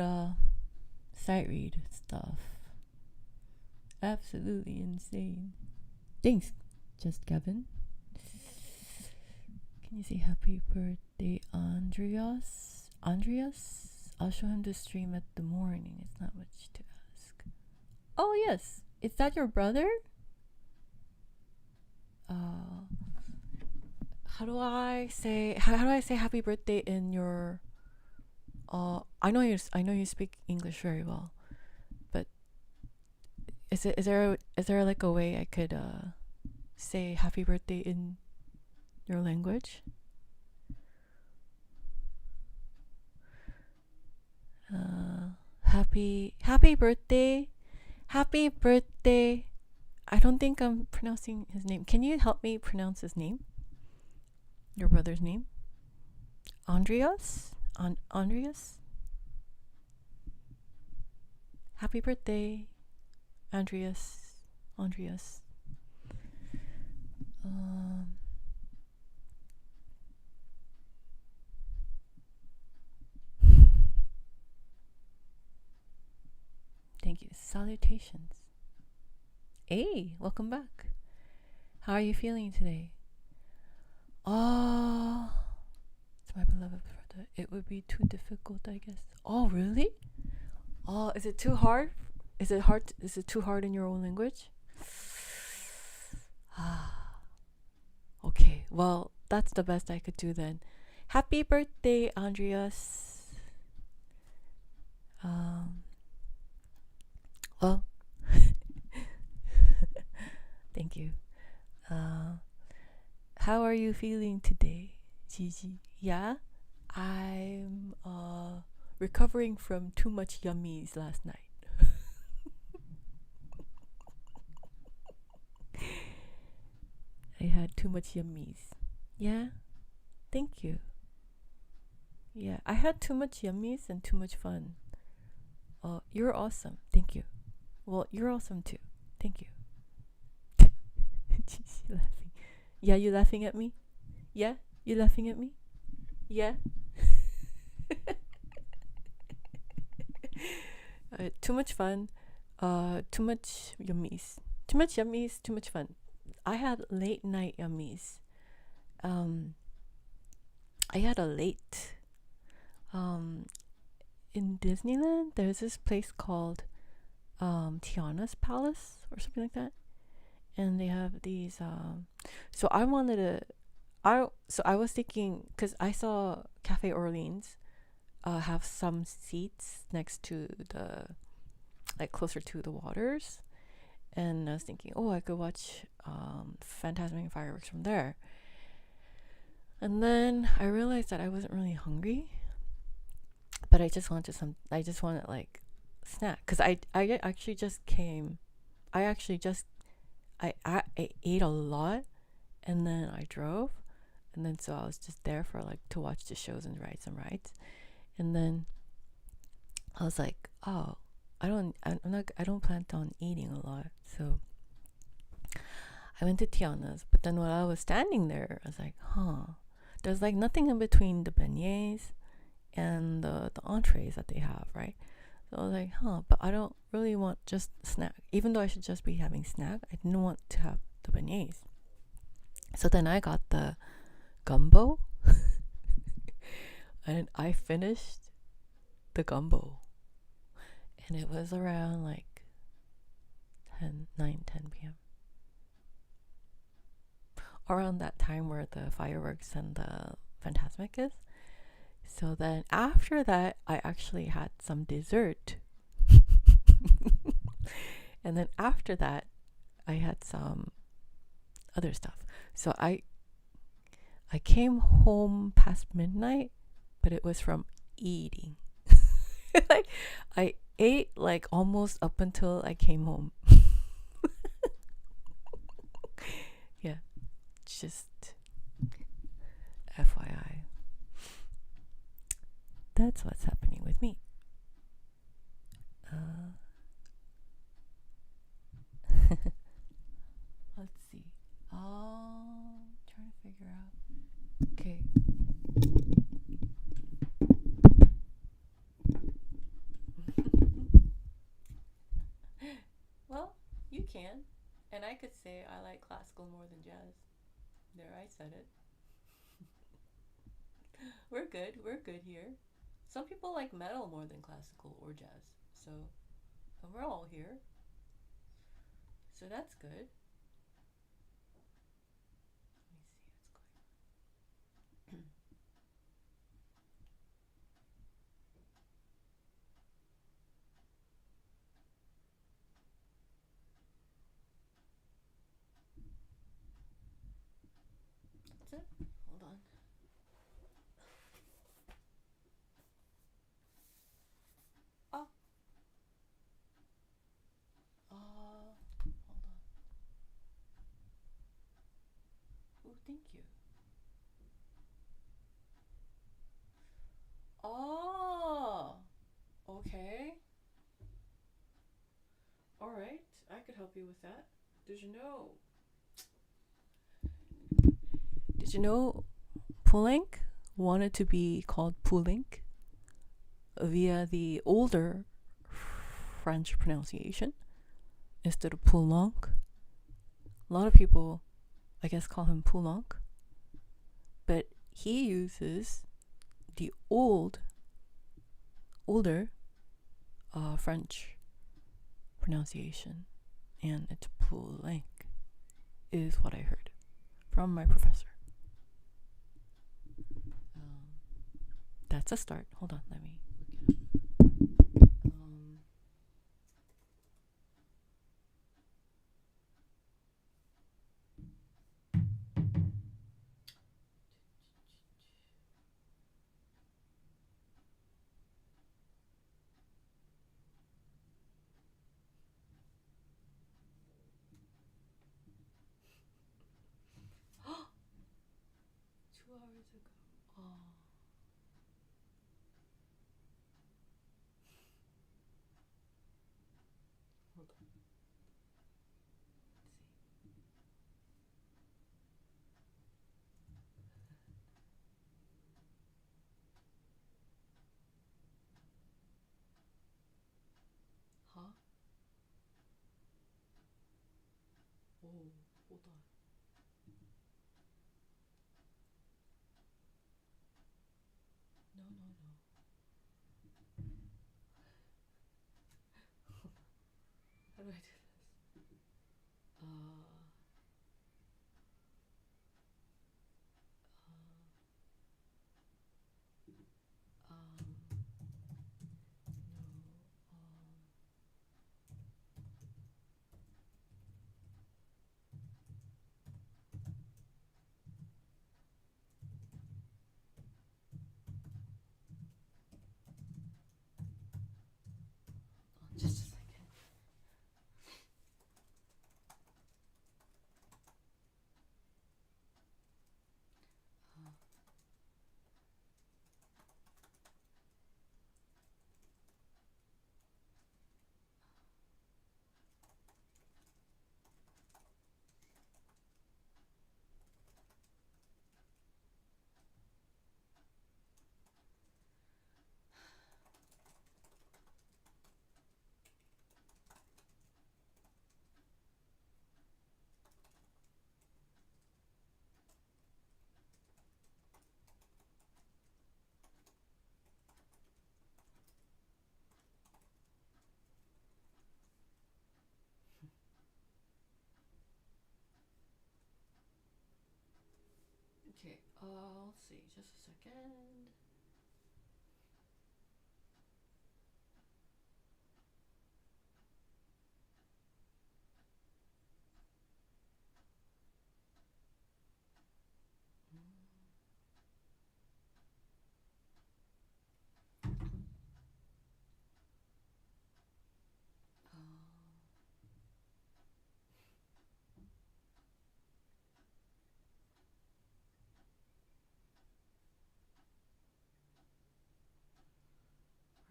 [SPEAKER 1] sight read stuff. Absolutely insane. Thanks, just Kevin. Can you say happy birthday, Andreas? I'll show him the stream at the morning. It's not much to ask. Oh yes, is that your brother? How do I say happy birthday in your? I know you speak English very well, but is there like a way I could say happy birthday in your language? Happy birthday. I don't think I'm pronouncing his name. Can you help me pronounce his name? Your brother's name? Andreas? Andreas? Happy birthday, Andreas. Thank you. Salutations. Hey, welcome back. How are you feeling today? It's my beloved brother. It would be too difficult, I guess. Oh, really? Is it too hard? Is it too hard in your own language? Okay, well, that's the best I could do then. Happy birthday, Andreas. Well, thank you. How are you feeling today, Gigi? Yeah, I'm recovering from too much yummies last night. I had too much yummies. Yeah, thank you. Yeah, I had too much yummies and too much fun. You're awesome. Thank you. Well, you're awesome too. Thank you. She's laughing. Yeah, you laughing at me? Yeah, you laughing at me? Yeah. Too much fun. Too much yummies. Too much yummies. Too much fun. I had late night yummies. I had a late. In Disneyland, there's this place called Tiana's Palace or something like that, and they have these. So I was thinking, because I saw Cafe Orleans have some seats next to the, like, closer to the waters, and I was thinking, oh, I could watch Phantasmic fireworks from there. And then I realized that I wasn't really hungry, but I just wanted like snack, because I actually just came. I ate a lot, and then I drove, and then so I was just there for like to watch the shows and ride some rides, and then I was like, oh, I don't plan on eating a lot, so I went to Tiana's. But then while I was standing there, I was like, there's like nothing in between the beignets and the entrees that they have, right? So I was like, but I don't really want just snack. Even though I should just be having snack, I didn't want to have the beignets. So then I got the gumbo, and I finished the gumbo, and it was around like 10 p.m. Around that time where the fireworks and the Phantasmic is. So then after that, I actually had some dessert. And then after that, I had some other stuff. So I came home past midnight, but it was from eating. Like, I ate like almost up until I came home. Yeah, just FYI. That's what's happening with me. Let's see. Trying to figure out. Okay. can. And I could say I like classical more than jazz. There, I said it. We're good. We're good here. Some people like metal more than classical or jazz. So, and we're all here. So that's good. Let me see what's going on. That's it. Hold on. Oh. Hold on. Oh, thank you. Oh. Okay. All right. I could help you with that. Did you know? Did you know Poulenc wanted to be called Poulenc via the older French pronunciation instead of Poulenc? A lot of people, I guess, call him Poulenc, but he uses the older French pronunciation, and it's Poulenc, is what I heard from my professor. That's a start. Hold on, let me look it up. Oh, 2 hours ago. Oh. Hold on. Let's see. Huh? Oh, hold on. No, no, no. How do I do this? Just a second. Okay, I'll see. Just a second.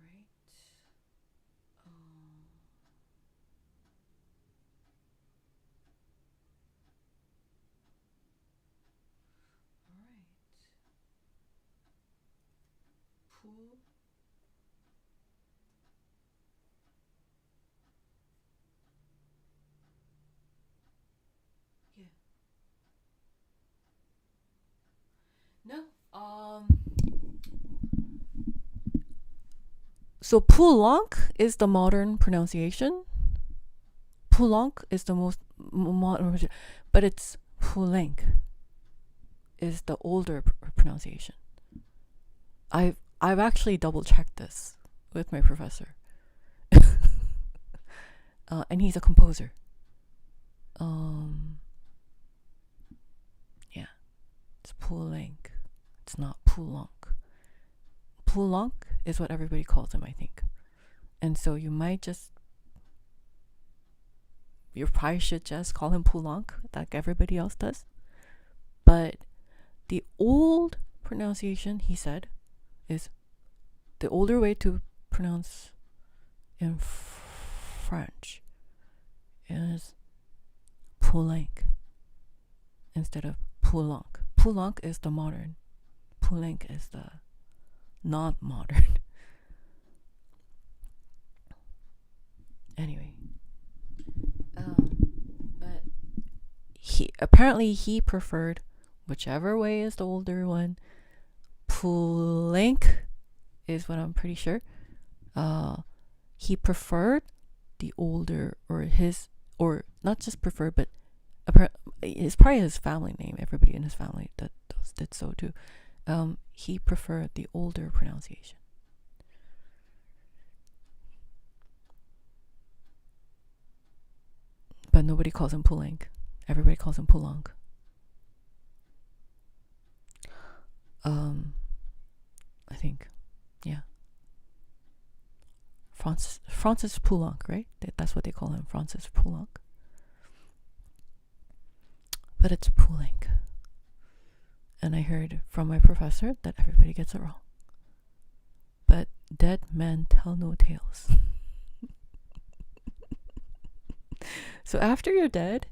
[SPEAKER 1] Right. All right. Pool. So Poulenc is the modern pronunciation. Poulenc is the most modern, but it's Poulenc is the older pronunciation. I've actually double checked this with my professor, and he's a composer. Yeah, it's Poulenc. It's not Poulenc. Poulenc is what everybody calls him, I think. And so you probably should just call him Poulenc, like everybody else does. But the old pronunciation, he said, is the older way to pronounce in French is Poulenc instead of Poulenc. Poulenc is the modern. Poulenc is the not modern. Anyway, but he preferred whichever way is the older one. Poulenc is what I'm pretty sure. He preferred the older, or not just preferred, but it's probably his family name. Everybody in his family did so too. He preferred the older pronunciation. But nobody calls him Poulenc. Everybody calls him Poulenc. I think, yeah. Francis Poulenc, right? That's what they call him, Francis Poulenc. But it's Poulenc. And I heard from my professor that everybody gets it wrong. But dead men tell no tales. So after you're dead,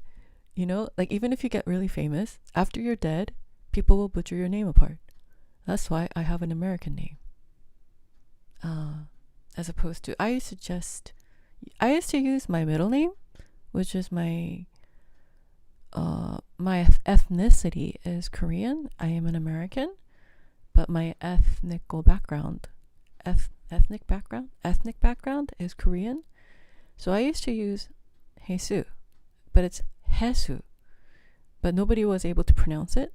[SPEAKER 1] like even if you get really famous, after you're dead, people will butcher your name apart. That's why I have an American name. As opposed to, I used to use my middle name, which is my ethnicity is Korean. I am an American, but my ethnic background is Korean. So I used to use Hye-Su, but it's Hye-Su. But nobody was able to pronounce it.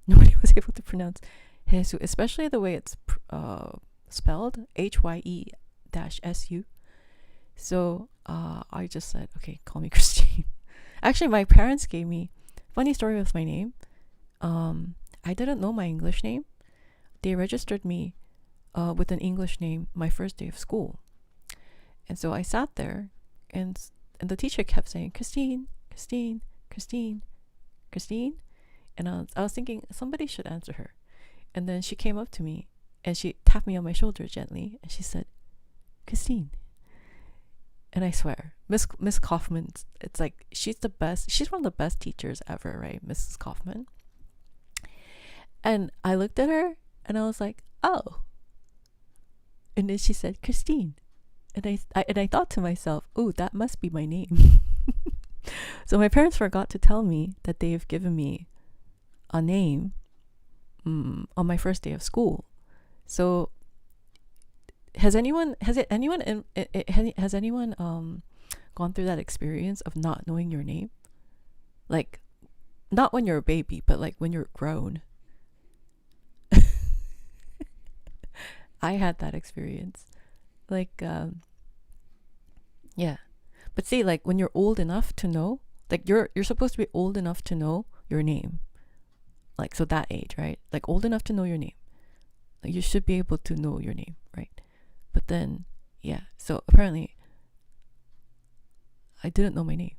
[SPEAKER 1] Nobody was able to pronounce Hye-Su, especially the way it's spelled, HYE-SU. So I just said, okay, call me Christine. Actually, my parents gave me, funny story with my name. I didn't know my English name. They registered me with an English name my first day of school. And so I sat there, and the teacher kept saying, Christine, Christine, Christine, Christine. And I was thinking somebody should answer her. And then she came up to me and she tapped me on my shoulder gently and she said, Christine. And I swear, Miss Kaufman, it's like she's the best. She's one of the best teachers ever, right? Mrs. Kaufman. And I looked at her and I was like, oh. And then she said, Christine. And I thought to myself, oh, that must be my name. So my parents forgot to tell me that they've given me a name on my first day of school. So has anyone gone through that experience of not knowing your name? Like, not when you're a baby, but like when you're grown. I had that experience. Like, yeah. But see, like when you're old enough to know, like you're supposed to be old enough to know your name. Like, so that age, right? Like old enough to know your name. Like you should be able to know your name, right? But then, yeah. So apparently, I didn't know my name.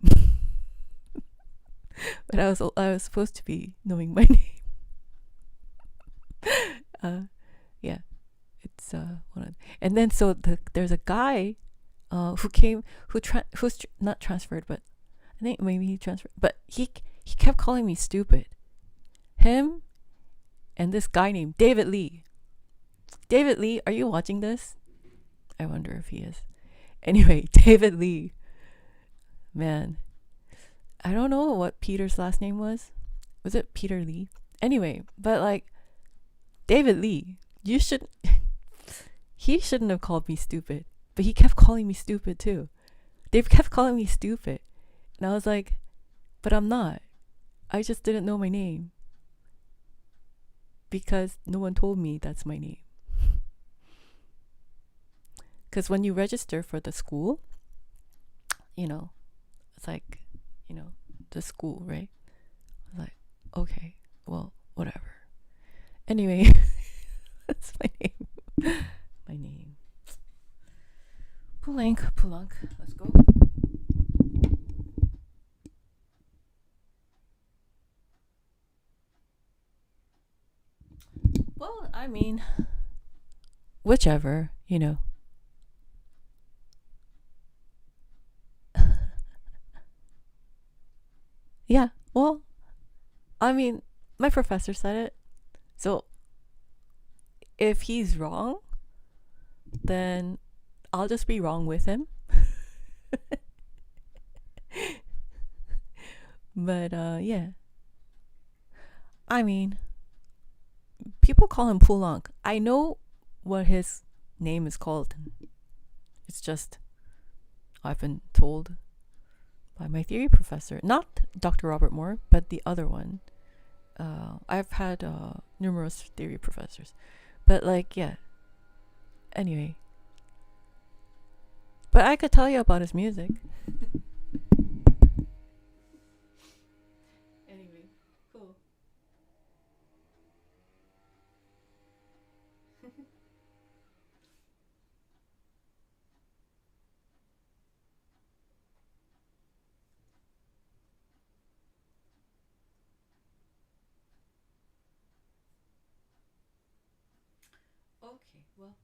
[SPEAKER 1] But I was supposed to be knowing my name. Yeah. It's and then so there's a guy who's not transferred, but I think maybe he transferred, but he kept calling me stupid. Him and this guy named David Lee. David Lee, are you watching this? I wonder if he is. Anyway, David Lee. Man, I don't know what Peter's last name was. Was it Peter Lee? Anyway, but like David Lee, you should. he shouldn't have called me stupid, but he kept calling me stupid too. They kept calling me stupid. And I was like, but I'm not. I just didn't know my name. Because no one told me that's my name. Because when you register for the school, it's like, the school, right? I was like, okay, well, whatever. Anyway, that's my name. My name. Pulank. Let's go. Well, I mean, whichever, Yeah, well, I mean, my professor said it. So if he's wrong, then I'll just be wrong with him. But yeah. I mean, people call him Pulank. I know what his name is called. It's just I've been told by my theory professor, not Dr. Robert Moore, but the other one. I've had numerous theory professors, but like, yeah. Anyway, but I could tell you about his music. Anyway, cool. Okay, well,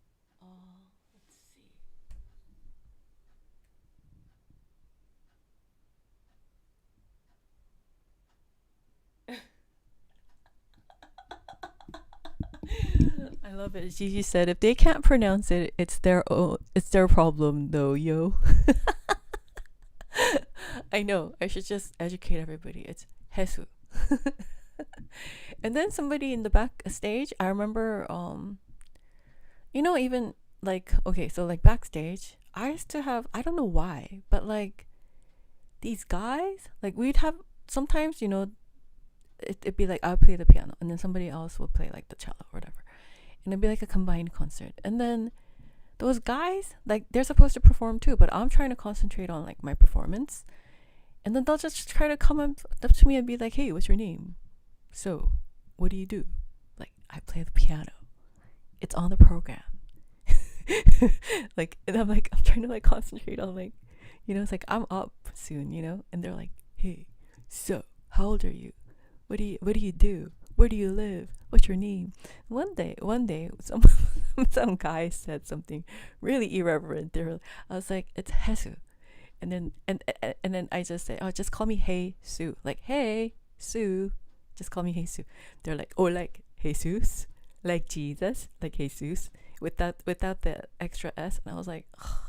[SPEAKER 1] let's see. I love it. Gigi said, if they can't pronounce it, it's their problem, though, yo. I know. I should just educate everybody. It's Hye-Su. And then somebody in the back stage, I remember, even like, okay, so like backstage, I used to have, I don't know why, but like these guys, like we'd have sometimes, it'd be like I would play the piano and then somebody else would play like the cello or whatever. And it'd be like a combined concert. And then those guys, like they're supposed to perform too, but I'm trying to concentrate on like my performance. And then they'll just try to come up to me and be like, hey, what's your name? So, what do you do? Like, I play the piano. It's on the program. Like, and I'm like, I'm trying to like concentrate on like, it's like I'm up soon, and they're like, hey, so how old are you? What do you do? Where do you live? What's your name? One day, some guy said something really irreverent. I was like, it's Hye-Su. And then I just say, oh, just call me Hye-Su. Like, hey, Sue. Just call me Hye-Su. They're like, oh, like Jesus, like Jesus, like Jesus, without the extra S. And I was like, oh,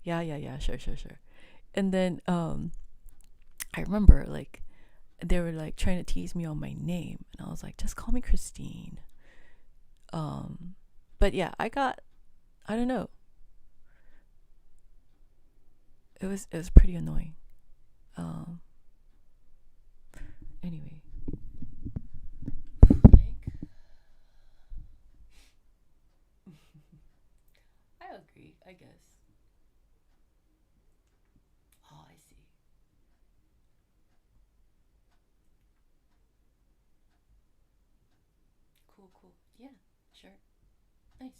[SPEAKER 1] yeah, sure. And then I remember like they were like trying to tease me on my name, and I was like, just call me Christine. But yeah, I don't know. It was pretty annoying. Anyway. I agree, I guess. Oh, I see. Cool. Yeah, sure. Nice.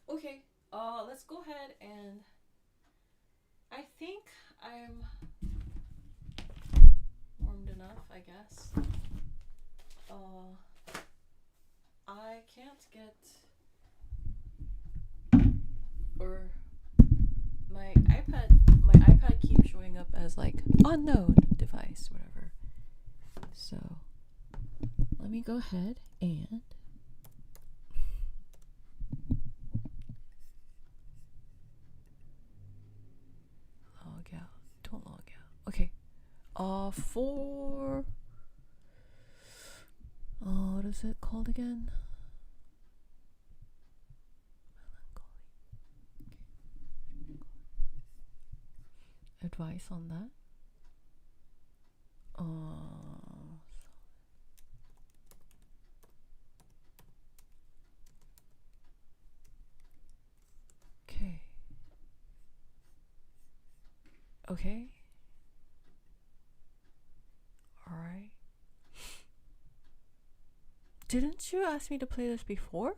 [SPEAKER 1] Okay, let's go ahead and I think I'm warmed enough, I guess. I can't get or my iPad keeps showing up as like unknown device, whatever. So let me go ahead and log out. Don't log out. Okay. For is it called again? Advice on that? Okay. Okay. Alright. Didn't you ask me to play this before?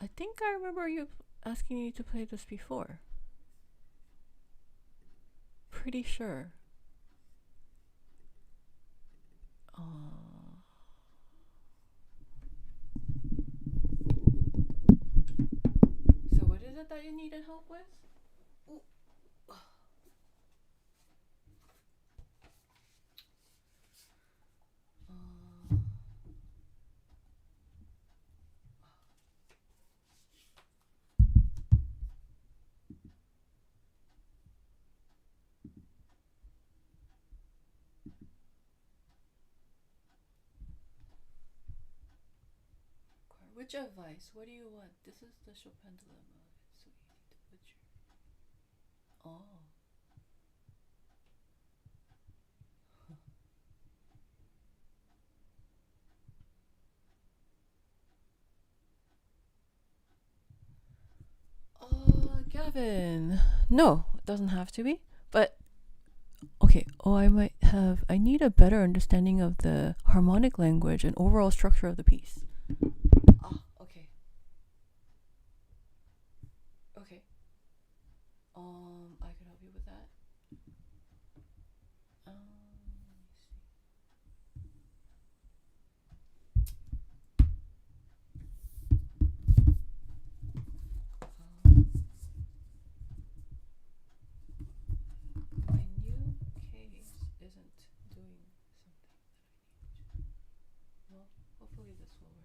[SPEAKER 1] I think I remember you asking me to play this before. Pretty sure. So what is it that you needed help with? Ooh. Which advice? What do you want? This is the Chopin dilemma. So you need to put your... Oh. Gavin. No, it doesn't have to be. But, okay. I need a better understanding of the harmonic language and overall structure of the piece. Okay. Okay. I could help you with that. Let me see. My new case isn't doing something that I need. Well, hopefully this will work.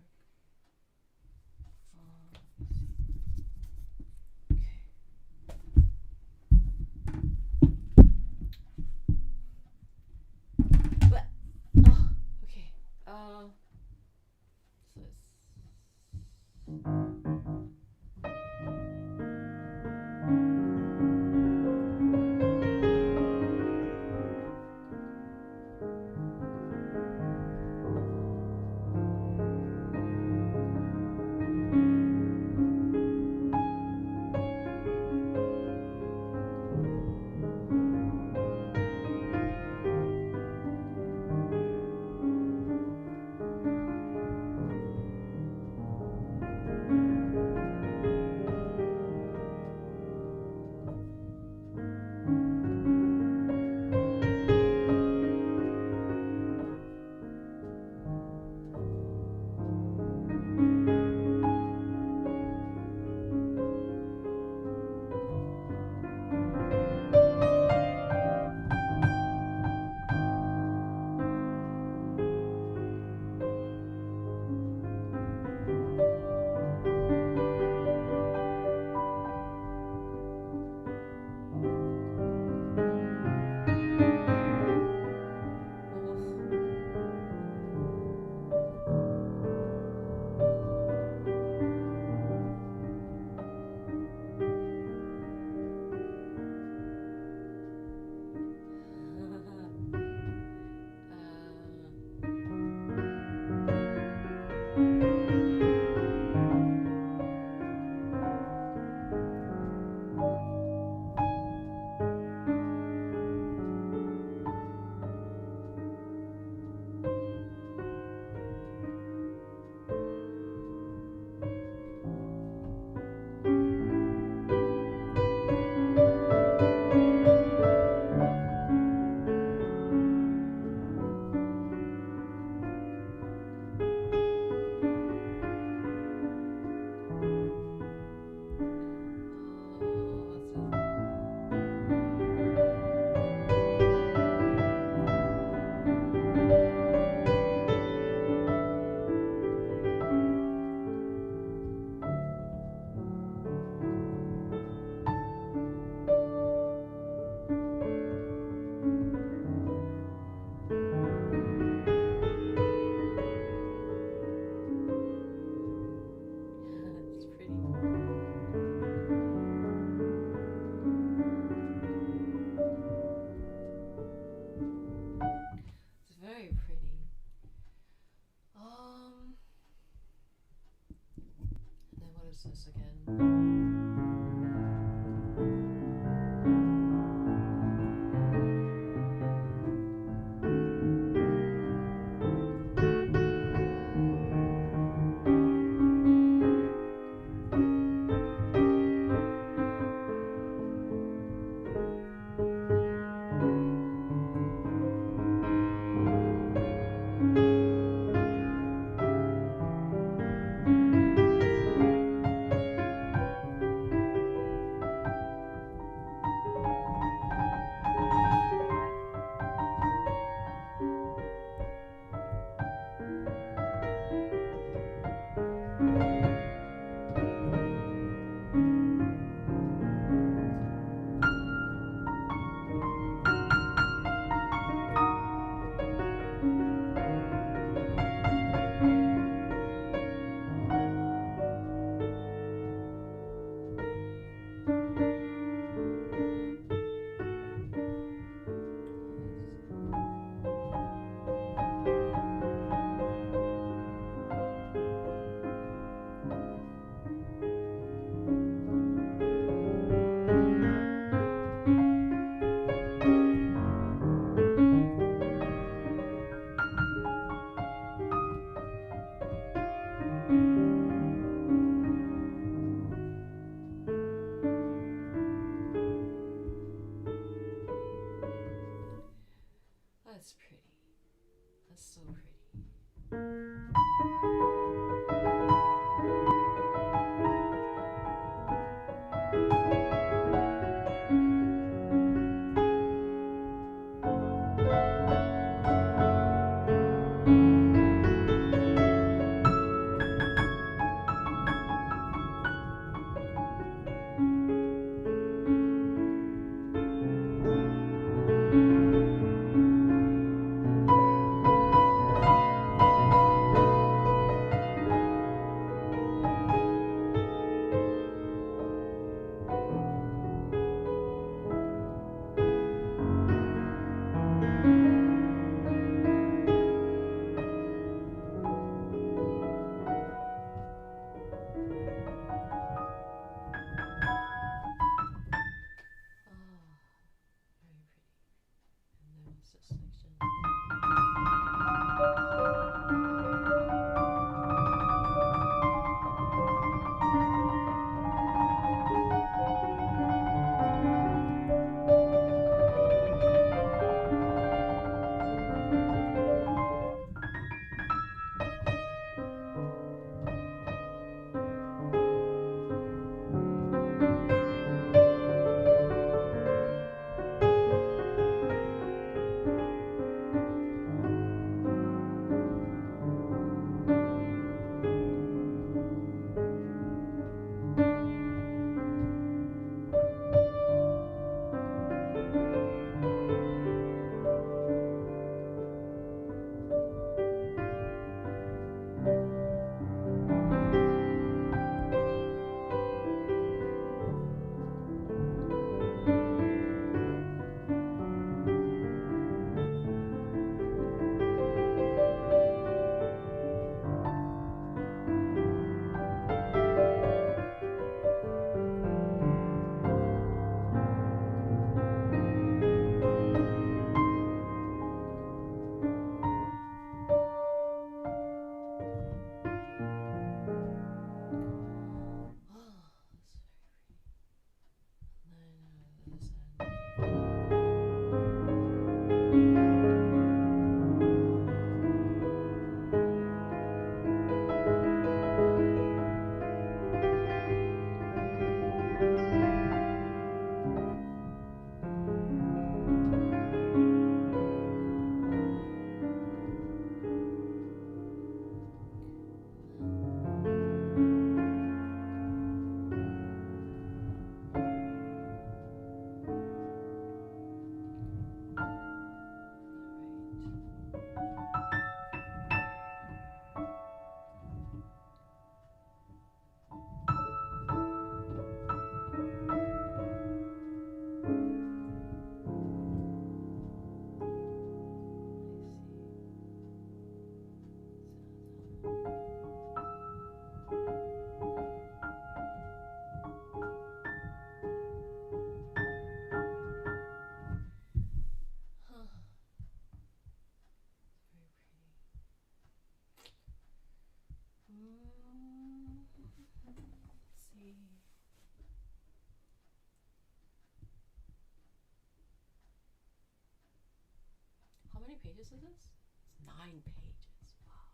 [SPEAKER 1] pages is this? It's 9 pages. Wow.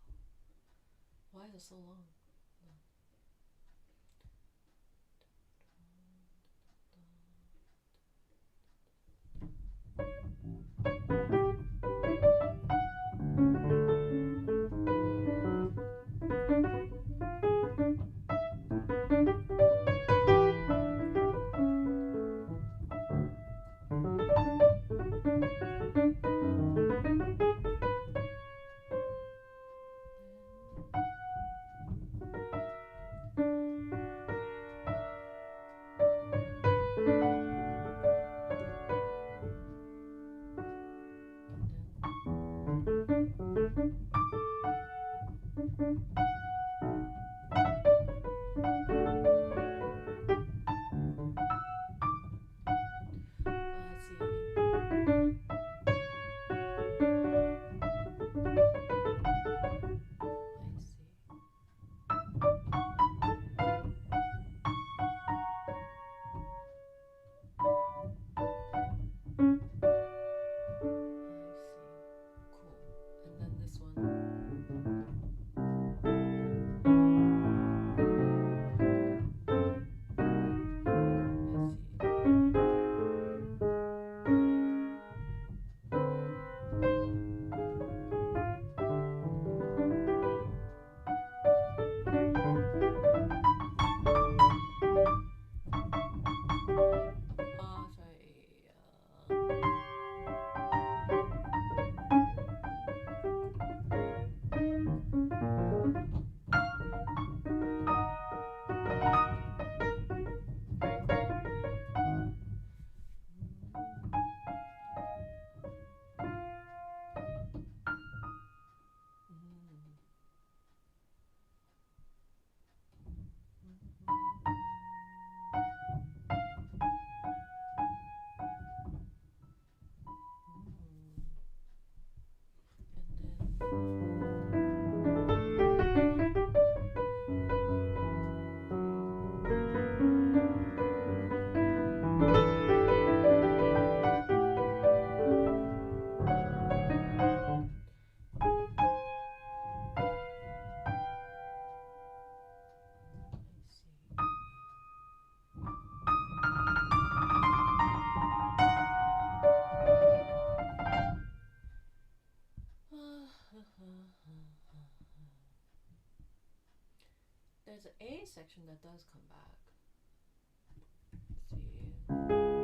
[SPEAKER 1] Why is it so long? There's an A section that does come back. Let's see.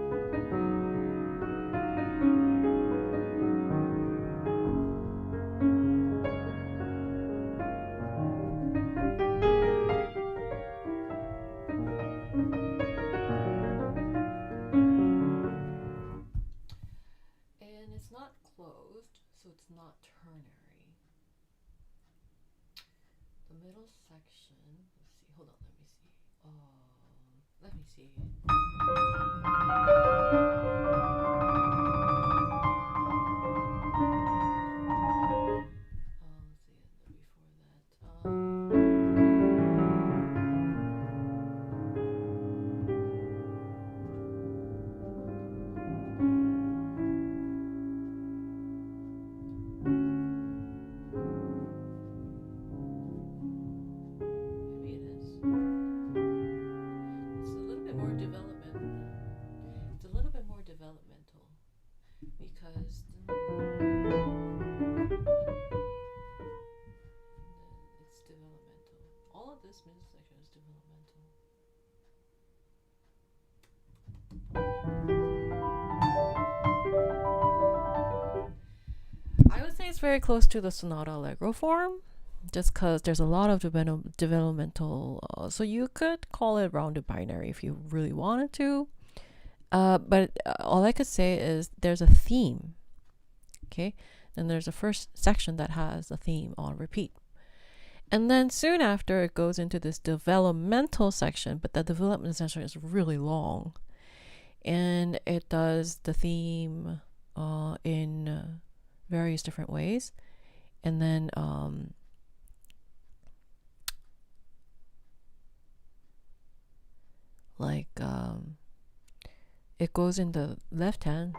[SPEAKER 1] And it's not closed, so it's not ternary. The middle section, let's see, hold on, let me see. Let me see. Developmental because it's developmental. All of this middle section is developmental. I would say it's very close to the sonata allegro form, just because there's a lot of developmental. So you could call it rounded binary if you really wanted to. But all I could say is there's a theme, okay? And there's a first section that has a theme on repeat. And then soon after it goes into this developmental section, but the development section is really long. And it does the theme in various different ways. And then it goes in the left hand.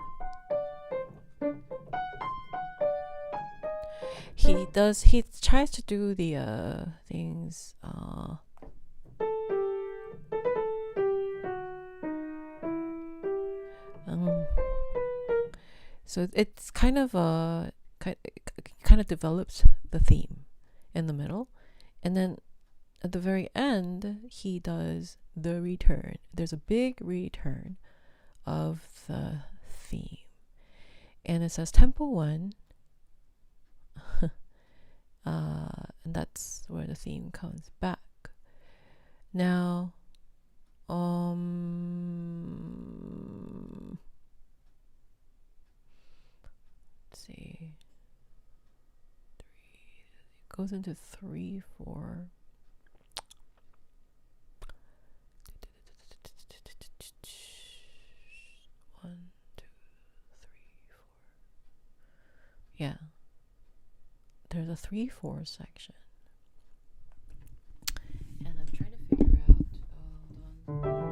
[SPEAKER 1] he tries to do the things so it's kind of develops the theme in the middle, and then at the very end he does the return. There's a big return of the theme, and it says tempo 1, and that's where the theme comes back. Now let's see, it goes into 3/4. Yeah, there's a 3/4 section, and I'm trying to figure out. Hold on.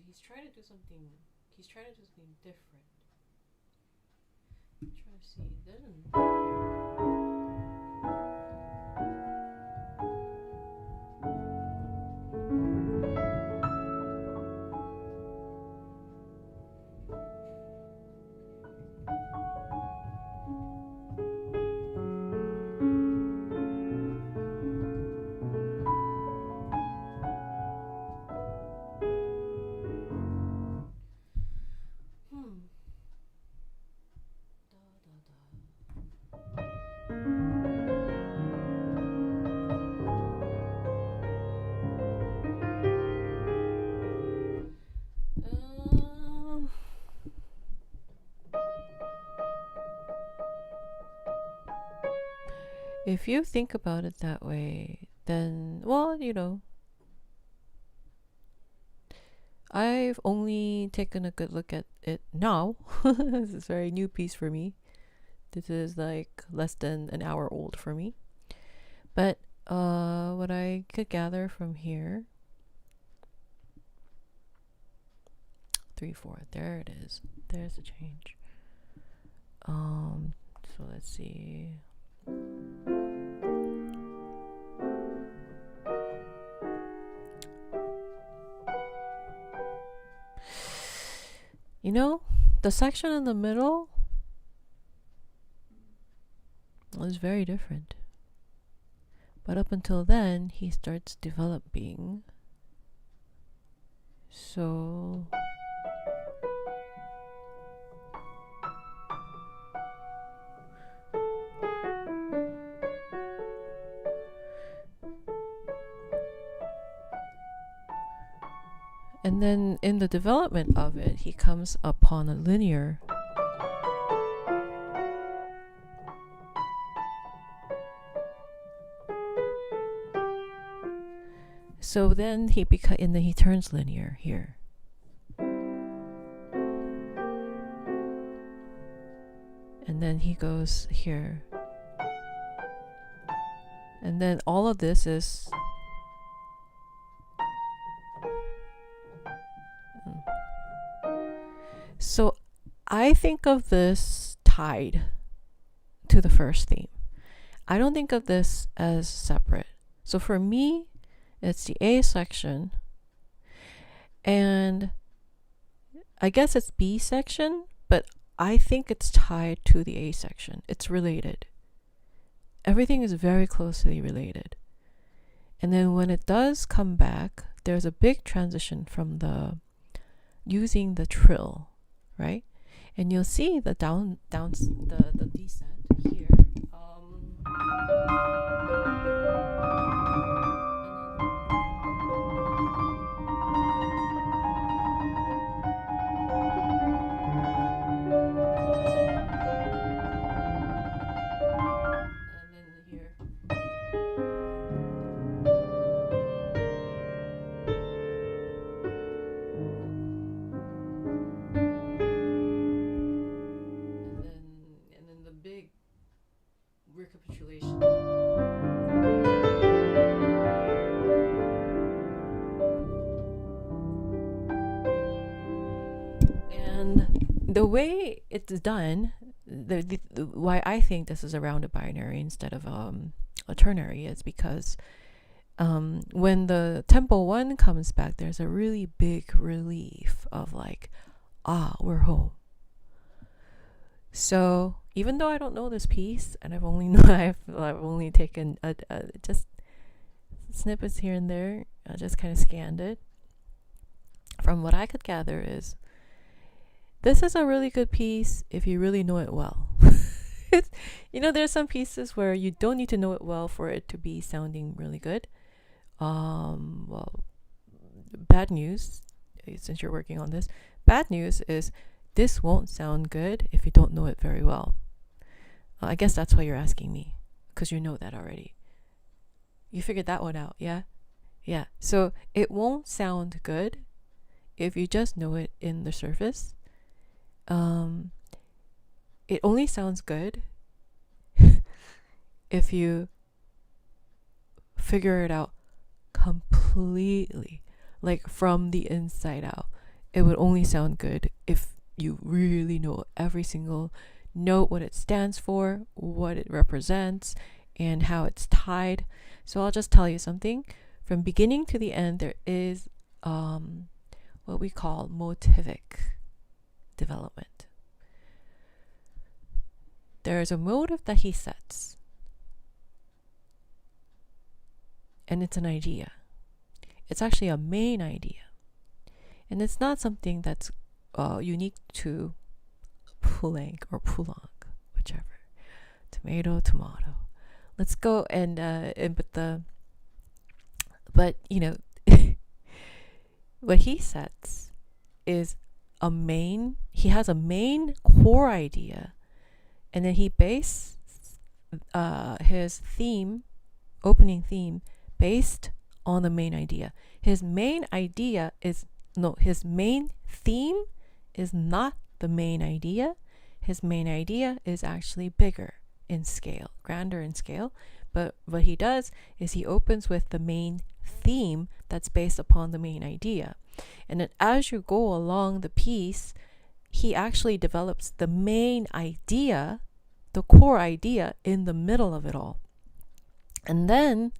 [SPEAKER 1] He's trying to do something different. I'm trying to see. If you think about it that way, then, well, I've only taken a good look at it now. This is a very new piece for me. This is like less than an hour old for me. But what I could gather from here, 3/4, there it is. There's the change. So let's see. The section in the middle was very different. But up until then, he starts developing. So and then in the development of it, he comes upon a linear. So then he turns linear here. And then he goes here. And then all of this is so I think of this tied to the first theme. I don't think of this as separate. So for me, it's the A section, and I guess it's B section, but I think it's tied to the A section. It's related. Everything is very closely related. And then when it does come back, there's a big transition from using the trill, right? and you'll see the the descent here. And then here. And then the big recapitulation. And the way it's done, the why I think this is a rounded binary instead of a ternary is because when the tempo 1 comes back, there's a really big relief of like, we're home. So even though I don't know this piece, and I've only taken just snippets here and there, I just kind of scanned it. From what I could gather is, this is a really good piece if you really know it well. There's some pieces where you don't need to know it well for it to be sounding really good. Well, bad news, since you're working on this, bad news is this won't sound good if you don't know it very well. I guess that's why you're asking me, because you know that already. You figured that one out, yeah? Yeah, so it won't sound good if you just know it in the surface. It only sounds good if you figure it out completely, like from the inside out. It would only sound good if you really know every single note, what it stands for, what it represents, and how it's tied. So I'll just tell you something. From beginning to the end, there is what we call motivic development. There is a motive that he sets, and it's an idea. It's actually a main idea, and it's not something that's unique to Pulang or Pulang, whichever. Tomato. Let's go and but what he sets is he has a main core idea, and then he bases his opening theme based on the main idea. His main theme is not the main idea. His main idea is actually bigger in scale, grander in scale. But what he does is he opens with the main theme that's based upon the main idea. And then as you go along the piece, he actually develops the main idea, the core idea, in the middle of it all. And then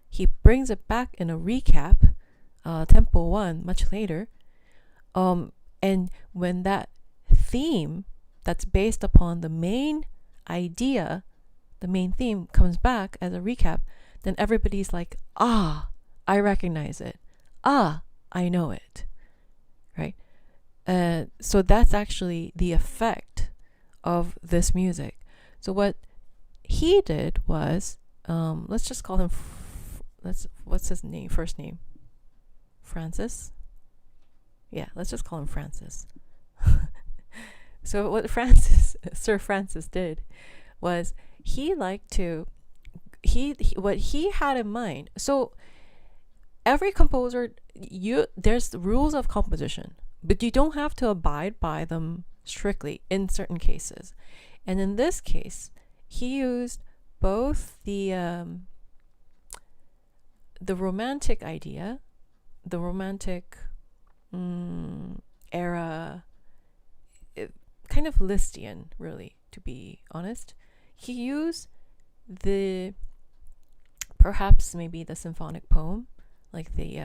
[SPEAKER 1] he brings it back in a recap, tempo 1, much later. And when that theme that's based upon the main idea, the main theme, comes back as a recap, then everybody's like, I recognize it. I know it. Right? So that's actually the effect of this music. So what he did was, let's just call him, what's his name, first name? Francis? Yeah, let's just call him Francis. So what Sir Francis did was what he had in mind. So every composer, there's rules of composition, but you don't have to abide by them strictly in certain cases. And in this case, he used both the romantic idea, the romantic era, kind of Lisztian, really, to be honest. He used perhaps maybe the symphonic poem, like the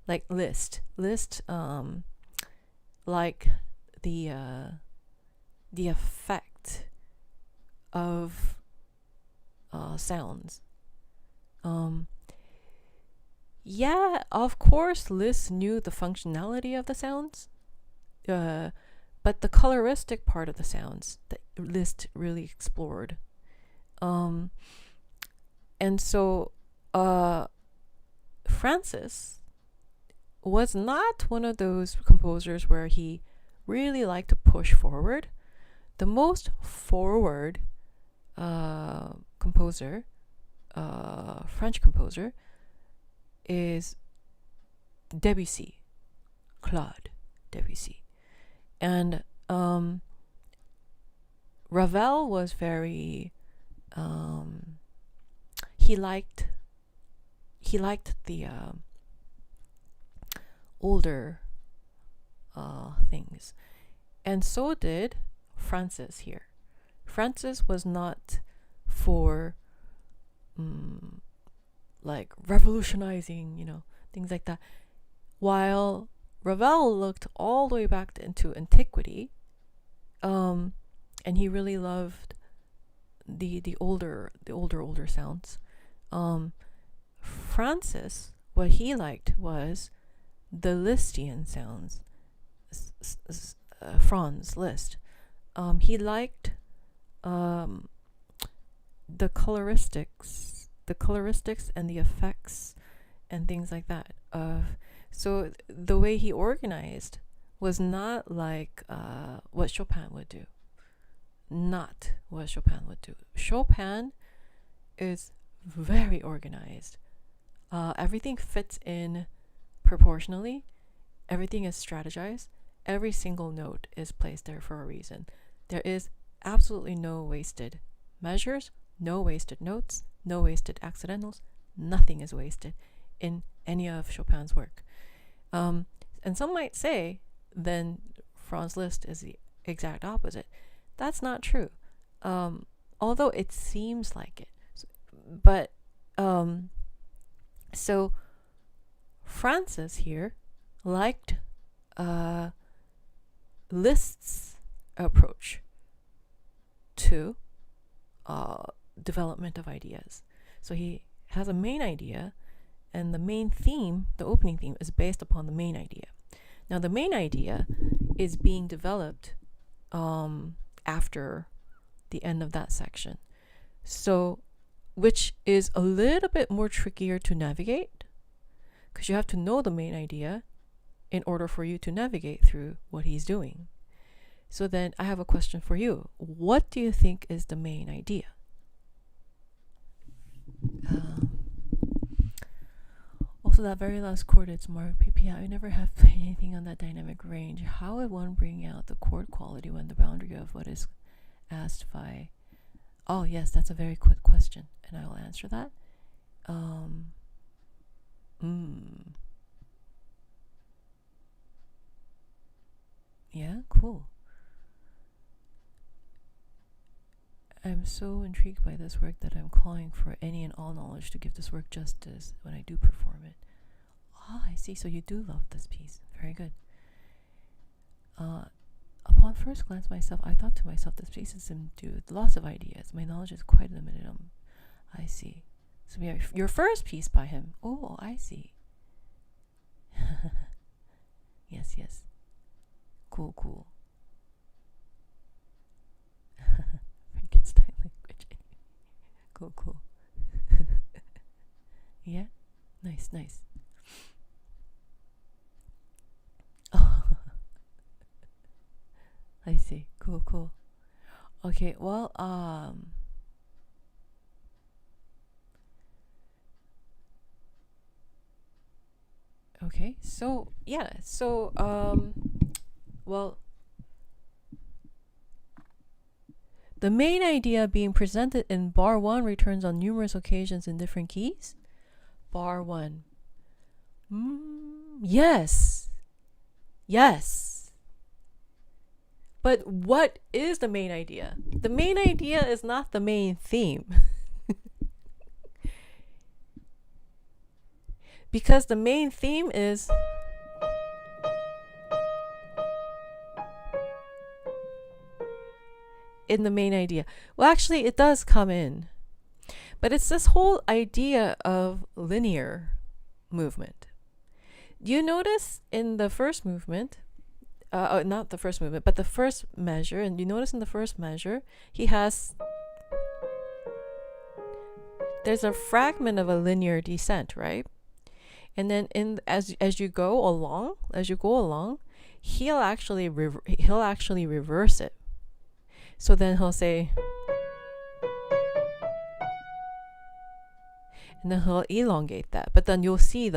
[SPEAKER 1] like Liszt, like the effect of sounds. Yeah, of course Liszt knew the functionality of the sounds, but the coloristic part of the sounds that Liszt really explored. And so Francis was not one of those composers where he really liked to push forward. The most forward composer, French composer, is Debussy, Claude Debussy. And Ravel was very he liked the older things, and so did Francis here. Francis was not for like revolutionizing, things like that, while Ravel looked all the way back into antiquity, and he really loved the older sounds. Francis, what he liked was the Lisztian sounds. Franz Liszt. He liked the coloristics and the effects and things like that. So the way he organized was not like what Chopin would do. Not what Chopin would do. Chopin is very organized. Everything fits in proportionally. Everything is strategized. Every single note is placed there for a reason. There is absolutely no wasted measures, no wasted notes, no wasted accidentals. Nothing is wasted in any of Chopin's work. And some might say, then Franz Liszt is the exact opposite. That's not true. Although it seems like it. But, so Francis here liked Liszt's approach to development of ideas. So he has a main idea, and the main theme, the opening theme, is based upon the main idea. Now the main idea is being developed after the end of that section. So, which is a little bit more trickier to navigate, because you have to know the main idea in order for you to navigate through what he's doing. So then I have a question for you. What do you think is the main idea? Also, that very last chord, it's marked PP. I never have played anything on that dynamic range. How would one bring out the chord quality when the boundary of what is asked by... Oh, yes, that's a very quick question, and I will answer that. Yeah, cool. I'm so intrigued by this work that I'm calling for any and all knowledge to give this work justice when I do perform it. Ah, I see. So you do love this piece. Very good. Upon first glance myself, I thought to myself, this piece is imbued with lots of ideas. My knowledge is quite limited. I see. So we have your first piece by him. Oh, I see. Yes. Cool. Frankenstein language. Cool. Yeah? Nice. Oh. I see. Cool. Okay, well, okay, so, yeah, so, well, the main idea being presented in bar 1 returns on numerous occasions in different keys. Bar 1. Yes. But what is the main idea? The main idea is not the main theme. Because the main theme is in the main idea. Well, actually, it does come in. But it's this whole idea of linear movement. Do you notice in the first movement, not the first movement, but the first measure. And you notice in the first measure, there's a fragment of a linear descent, right? And then as you go along, he'll actually reverse it. So then he'll say, and then he'll elongate that. But then you'll see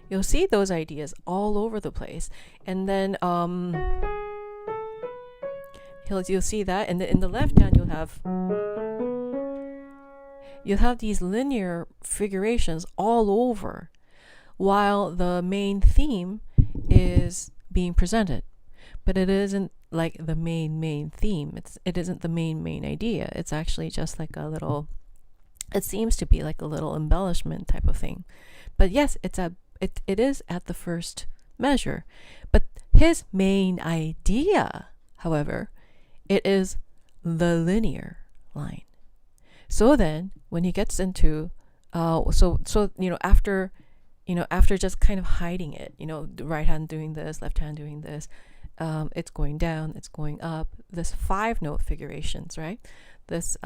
[SPEAKER 1] you'll see those ideas all over the place. And then you'll see that, and then in the left hand you'll have these linear figurations all over, while the main theme is being presented. But it isn't like the main theme. It isn't the main idea. It's actually just like a little, it seems to be like a little embellishment type of thing. But yes, it is at the first measure. But his main idea, however, it is the linear line. So then when he gets into after just kind of hiding it, the right hand doing this, left hand doing this, it's going down, it's going up, this 5-note figurations, right? This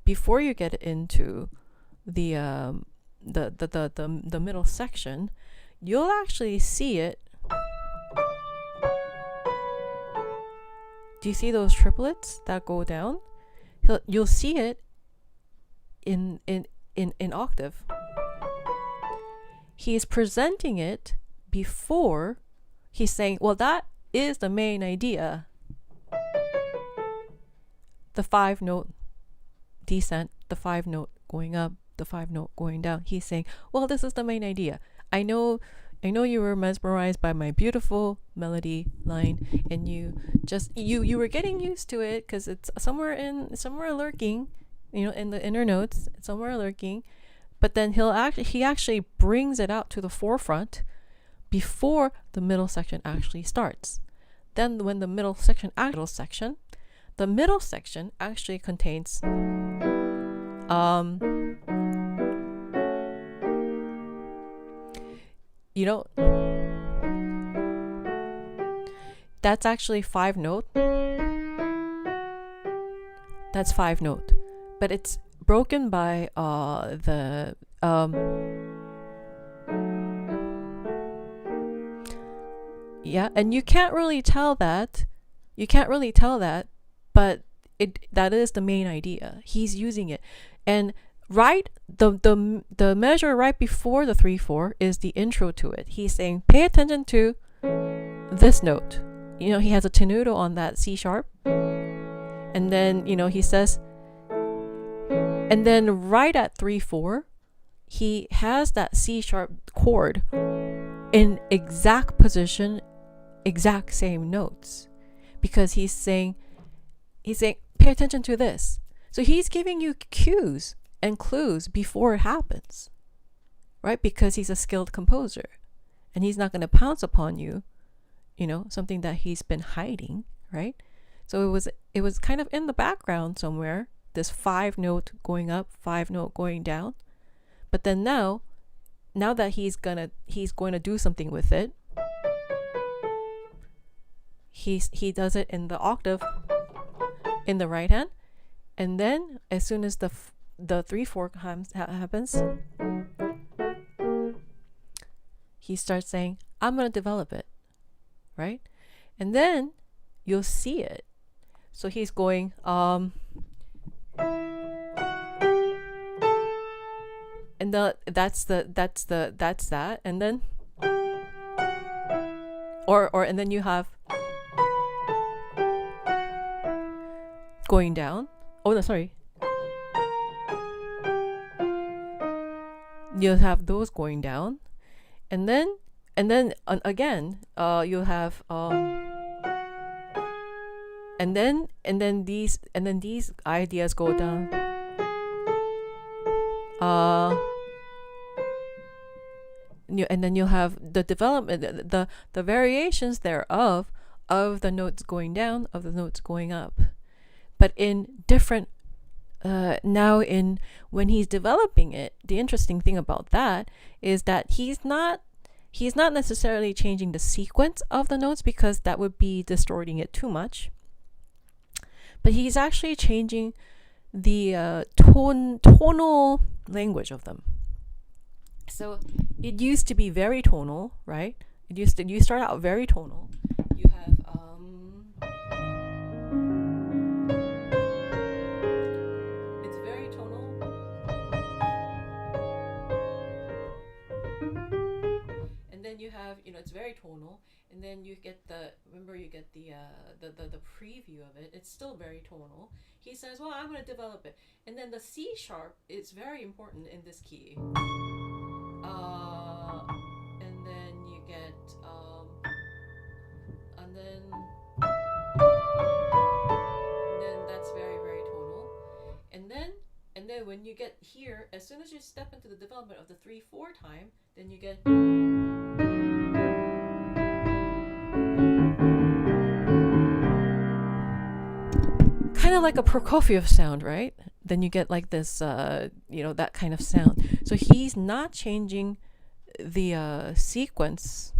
[SPEAKER 1] before you get into the middle section, you'll actually see it. Do you see those triplets that go down? You'll see it in octave. He's presenting it before he's saying, well, that is the main idea. The 5-note descent, the 5-note going up, the 5-note going down. He's saying, well, this is the main idea. I know you were mesmerized by my beautiful melody line, and you were getting used to it because it's somewhere lurking, in the inner notes, somewhere lurking. But then he actually brings it out to the forefront before the middle section actually starts. Then when the middle section actually contains that's actually 5-note. That's 5-note, but it's broken by and you can't really tell that, but that is the main idea. He's using it. And the measure right before the 3/4 is the intro to it. He's saying, pay attention to this note. He has a tenuto on that C sharp, and then he says, and then right at 3/4 he has that C sharp chord in exact position, exact same notes, because he's saying pay attention to this. So he's giving you cues and clues before it happens, right? Because he's a skilled composer, and he's not going to pounce upon you, something that he's been hiding, right? So it was kind of in the background somewhere, this 5-note going up, 5-note going down. But then now that he's going to do something with it, he does it in the octave in the right hand, and then as soon as the 3/4 happens, he starts saying, I'm going to develop it, right? And then you'll see it. So he's going and that's that, and then and then you have going down. Oh no, sorry. You'll have those going down, and then again you'll have and then these ideas go down. And then you'll have the development, the variations thereof, of the notes going down, of the notes going up. but in different now in when he's developing it, the interesting thing about that is that he's not necessarily changing the sequence of the notes, because that would be distorting it too much, but he's actually changing the tonal language of them. So it used to be very tonal, right? You start out very tonal. You have it's very tonal, and then you have, it's very tonal, and then you get the preview of it. It's still very tonal. He says, well, I'm going to develop it, and then the C sharp is very important in this key. And then you get and then that's very, very tonal, and then when you get here, as soon as you step into the development of the 3/4 time, then you get kind of like a Prokofiev sound, right? Then you get like this, that kind of sound. So he's not changing the sequence,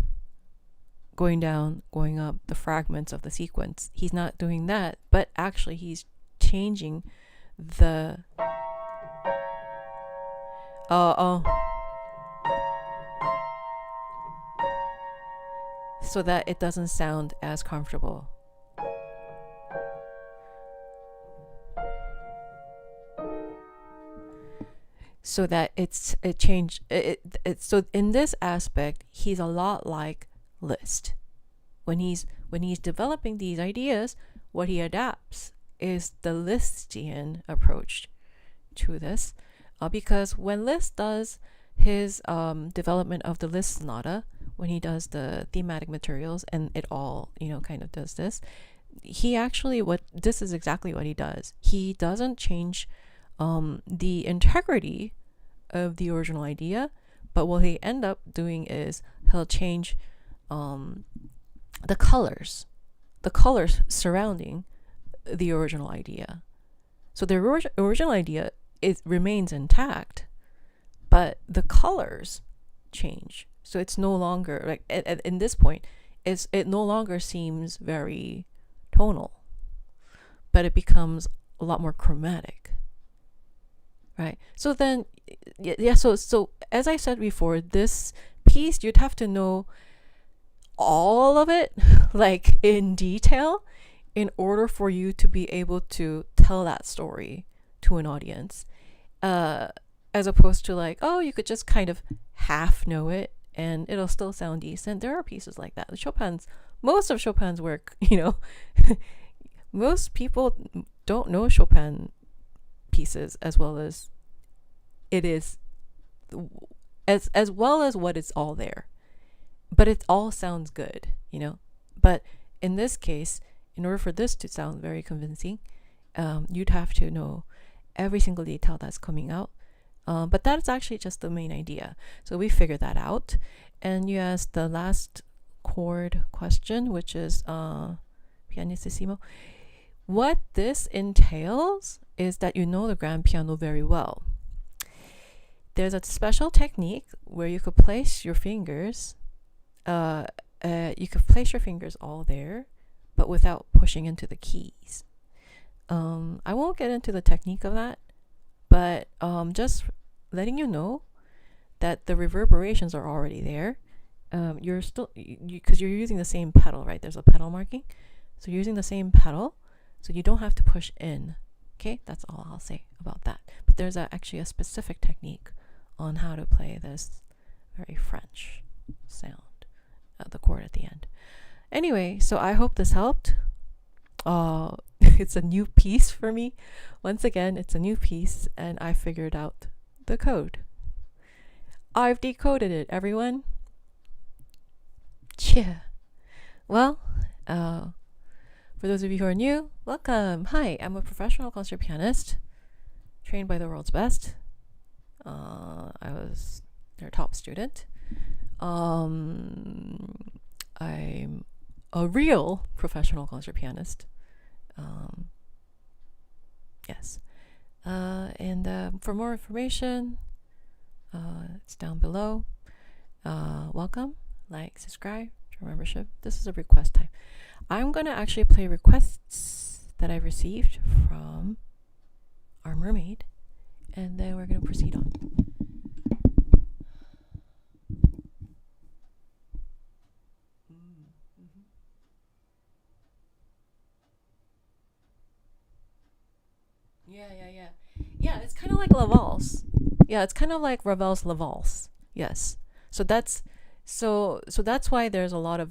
[SPEAKER 1] going down, going up, the fragments of the sequence. He's not doing that, but actually he's changing the so that it doesn't sound as comfortable. So that it changed. So in this aspect, he's a lot like Liszt. When he's developing these ideas, what he adapts is the Lisztian approach to this, because when Liszt does his development of the Liszt sonata, when he does the thematic materials, and it all kind of does this, this is exactly what he does. He doesn't change the integrity of the original idea, but what he end up doing is he'll change the colors surrounding the original idea. So the original idea remains intact, but the colors change. So it's no longer like in this point, it no longer seems very tonal, but it becomes a lot more chromatic. Right. So then, so as I said before, this piece, you'd have to know all of it, like in detail, in order for you to be able to tell that story to an audience, as opposed to like, oh, you could just kind of half know it and it'll still sound decent. There are pieces like that. Most of Chopin's work, most people don't know Chopin pieces as well as it is, as well as what is all there, but it all sounds good, but in this case, in order for this to sound very convincing, you'd have to know every single detail that's coming out, but that's actually just the main idea. So we figured that out, and you asked the last chord question, which is pianissimo. What this entails is that you know the grand piano very well. There's a special technique where you could place your fingers. You could place your fingers all there, but without pushing into the keys. I won't get into the technique of that, but just letting you know that the reverberations are already there. You're still, because you're using the same pedal, right? There's a pedal marking, so you're using the same pedal. So you don't have to push in. Okay, that's all I'll say about that. But there's actually a specific technique on how to play this very French sound, the chord at the end. Anyway, so I hope this helped. It's a new piece for me. Once again, it's a new piece, and I figured out the code. I've decoded it, everyone. Yeah. Well, for those of you who are new, welcome. Hi, I'm a professional concert pianist, trained by the world's best. I was their top student. I'm a real professional concert pianist. Yes. And for more information, it's down below. Welcome, like, subscribe, join membership. This is a request time. I'm going to actually play requests that I received from our mermaid, and then we're going to proceed on. Yeah, it's kind of like La Valse. Yeah, it's kind of like Ravel's La Valse. Yes. So that's why there's a lot of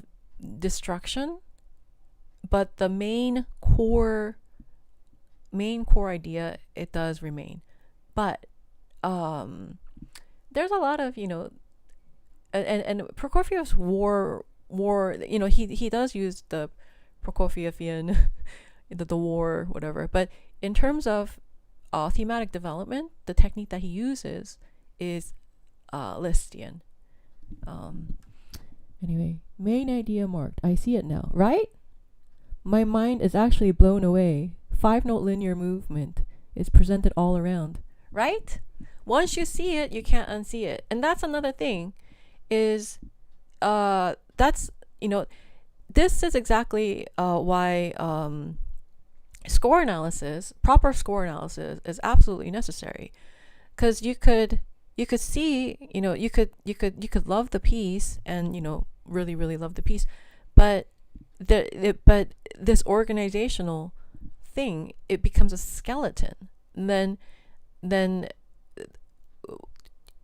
[SPEAKER 1] destruction, but the main core idea, it does remain. But there's a lot of, and Prokofiev's war, he does use the Prokofievian the war, whatever, but in terms of thematic development, the technique that he uses is Lisztian. Anyway, main idea marked. I see it now, right? My mind is actually blown away. 5-note linear movement is presented all around, right? Once you see it, you can't unsee it. And that's another thing, is that's, this is exactly why proper score analysis is absolutely necessary. Because you could see, you could love the piece and, really, really love the piece, but this organizational thing, it becomes a skeleton. And then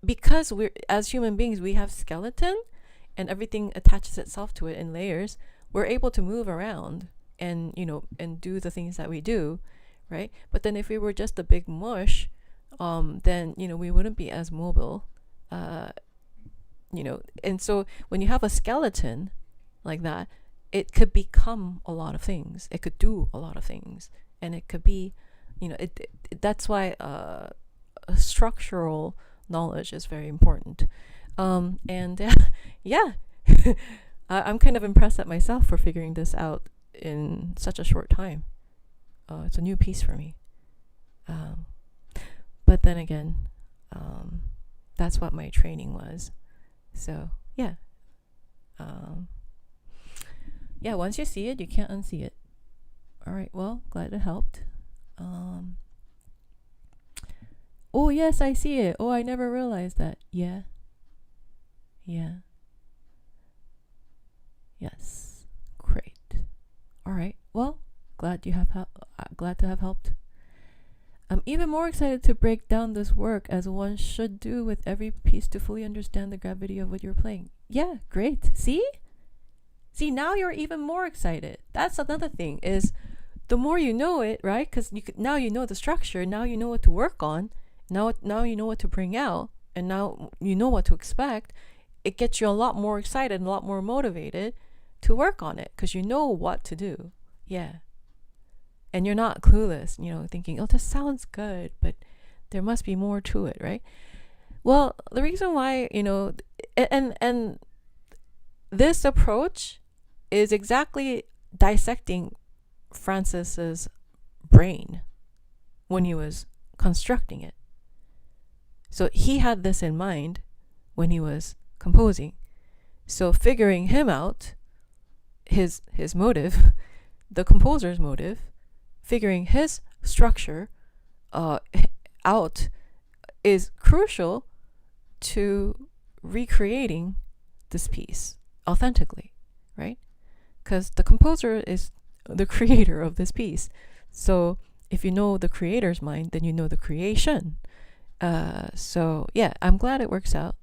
[SPEAKER 1] because we're, as human beings, we have skeleton and everything attaches itself to it in layers, we're able to move around and, and do the things that we do, right? But then if we were just a big mush, then, we wouldn't be as mobile, and so when you have a skeleton like that, it could become a lot of things. It could do a lot of things, and it could be, that's why structural knowledge is very important. And yeah, I'm kind of impressed at myself for figuring this out in such a short time. It's a new piece for me. But then again, that's what my training was. So yeah. Yeah, once you see it, you can't unsee it. All right, well, glad it helped. Oh, yes, I see it. Oh, I never realized that. Yeah. Yes. Great. All right. Well, glad to have helped. I'm even more excited to break down this work, as one should do with every piece, to fully understand the gravity of what you're playing. Yeah, great. See, now you're even more excited. That's another thing, is the more you know it, right? Because now you know the structure. Now you know what to work on. Now you know what to bring out, and now you know what to expect. It gets you a lot more excited and a lot more motivated to work on it, because you know what to do. Yeah. And you're not clueless, thinking, oh, this sounds good, but there must be more to it, right? Well, the reason why, and this approach is exactly dissecting Francis's brain when he was constructing it. So he had this in mind when he was composing. So figuring him out, his motive, the composer's motive, figuring his structure out is crucial to recreating this piece authentically, right? Because the composer is the creator of this piece. So if you know the creator's mind, then you know the creation. So yeah, I'm glad it works out.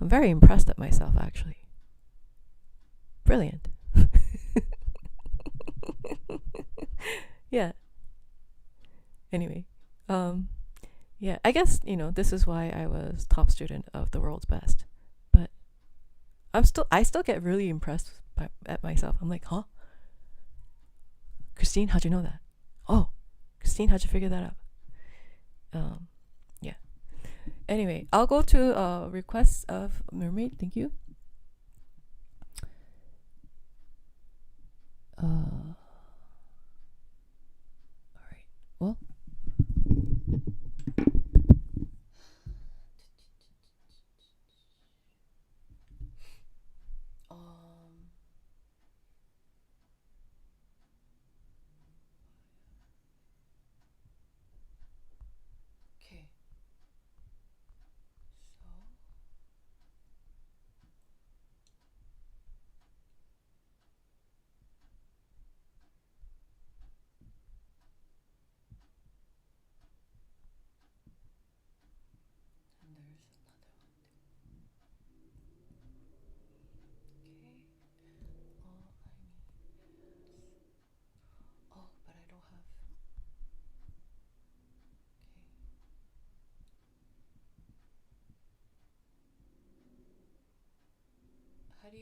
[SPEAKER 1] I'm very impressed at myself, actually. Brilliant. Yeah. Anyway, yeah, I guess, this is why I was top student of the world's best. But I still get really impressed at myself. I'm like, huh? Christine, how'd you know that? Oh, Christine, how'd you figure that out? Yeah. Anyway, I'll go to requests of Mermaid. Thank you. All right. Well,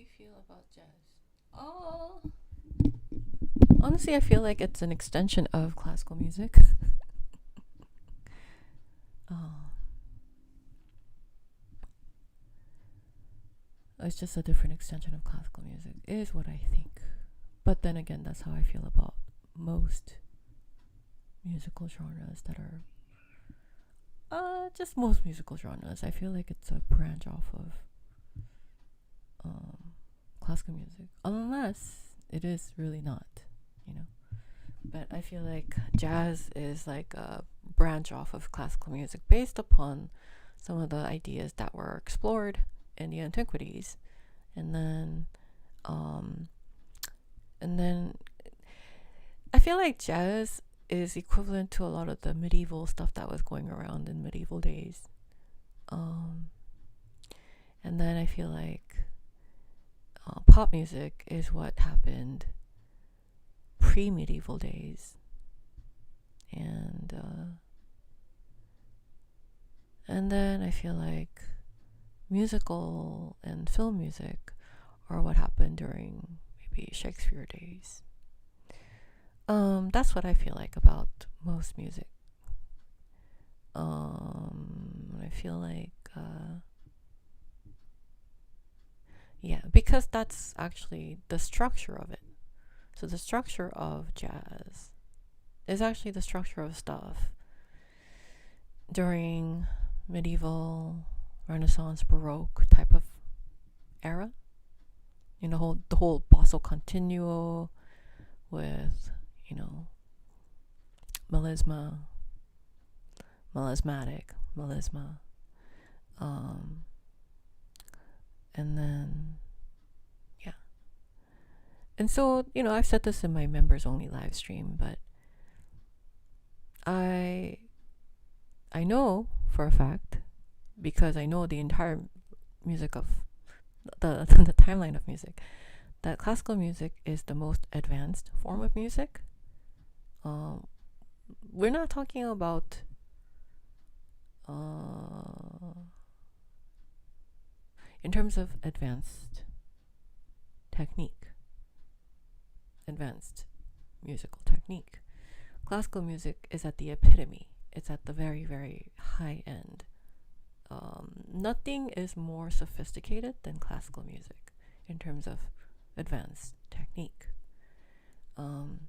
[SPEAKER 1] you feel about jazz? Oh, honestly, I feel like it's an extension of classical music. uh, it's just a different extension of classical music, is what I think. But then again, that's how I feel about most musical genres that are just most musical genres. I feel like it's a branch off of classical music, unless it is really not, you know. But I feel like jazz is like a branch off of classical music based upon some of the ideas that were explored in the antiquities, and then I feel like jazz is equivalent to a lot of the medieval stuff that was going around in medieval days. And then I feel like pop music is what happened pre-medieval days. And then I feel like musical and film music are what happened during maybe Shakespeare days. That's what I feel like about most music. I feel like because that's actually the structure of it. So the structure of jazz is actually the structure of stuff during medieval, Renaissance, Baroque type of era. You know, the whole basso continuo with, you know, melisma, melismatic, melisma, and then and so, you know, I've said this in my members only live stream, but I know for a fact, because I know the entire music of the timeline of music, that classical music is the most advanced form of music. We're not talking about in terms of advanced technique, advanced musical technique. Classical music is at the epitome. It's at the very, very high end. Nothing is more sophisticated than classical music in terms of advanced technique. And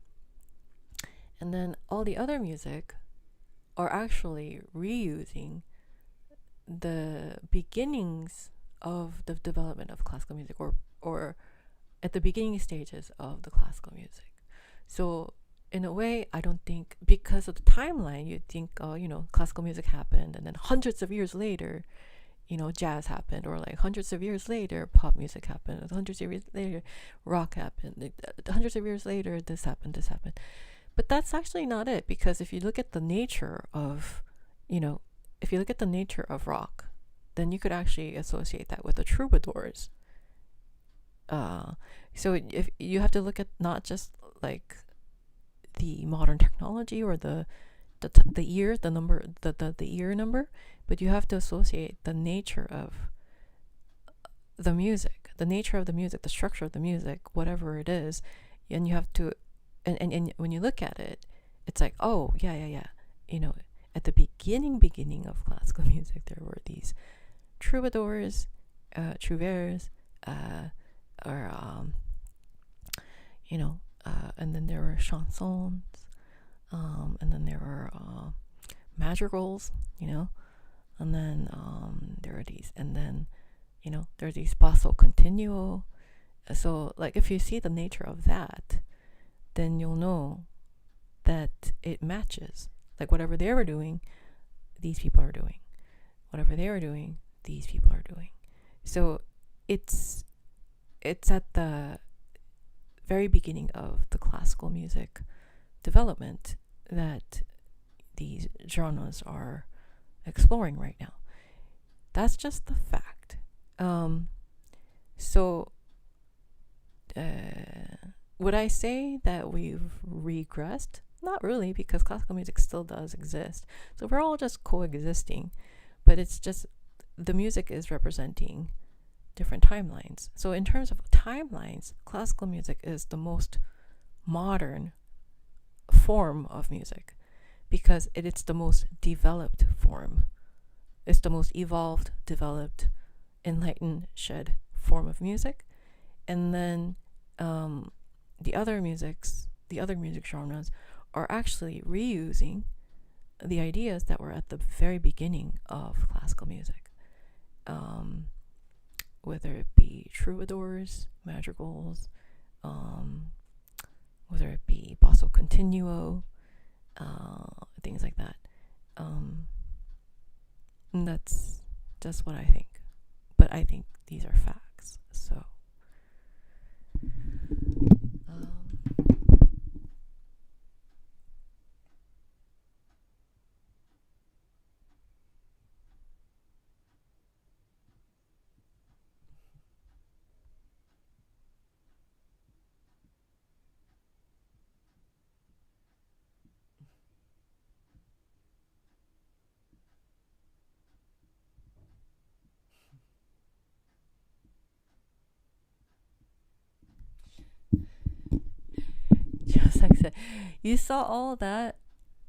[SPEAKER 1] then all the other music are actually reusing the beginnings of the development of classical music, or at the beginning stages of the classical music. So in a way, I don't think, because of the timeline, you'd think, oh, you know, classical music happened, and then hundreds of years later, you know, jazz happened, or like hundreds of years later, pop music happened, hundreds of years later, rock happened, hundreds of years later, this happened. But that's actually not it, because if you look at the nature of, you know, if you look at the nature of rock, then you could actually associate that with the troubadours. So if you have to look at not just like the modern technology or the year, the number, the year number, but you have to associate the nature of the music, the structure of the music, whatever it is, and you have to, and when you look at it, it's like, oh yeah, you know, at the beginning of classical music, there were these troubadours, trouvères, or you know, and then there were chansons, and then there were madrigals, you know, and then there are these, and then, you know, there are these basso continuo. So like, if you see the nature of that, then you'll know that it matches. Like, whatever they were doing, these people are doing. Whatever they were doing, these people are doing. So it's at the very beginning of the classical music development that these genres are exploring right now. That's just the fact. So would I say that we've regressed? Not really, because classical music still does exist. So we're all just coexisting, but it's just the music is representing different timelines. So in terms of timelines, classical music is the most modern form of music because it's the most developed form. It's the most evolved, developed, enlightened, shed form of music. And then the other music genres are actually reusing the ideas that were at the very beginning of classical music. Whether it be troubadours, madrigals, whether it be basso continuo, things like that. And that's just what I think. But I think these are facts. So just like I said, you saw all that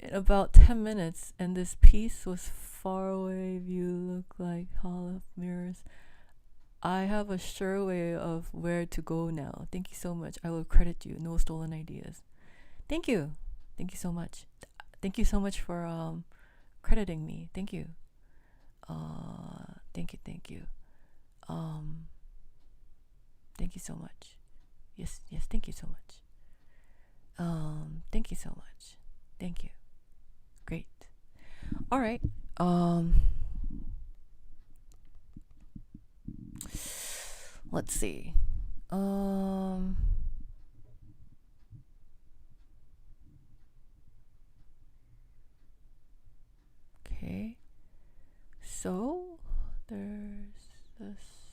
[SPEAKER 1] in about 10 minutes, and this piece was far away. You look like Hall of Mirrors. I have a sure way of where to go now. Thank you so much. I will credit you. No stolen ideas. Thank you. Thank you so much. Thank you so much for crediting me. Thank you. Thank you. Thank you. Thank you so much. Yes. Thank you so much. Thank you so much. Thank you. Great. All right. Let's see. Okay. So there's this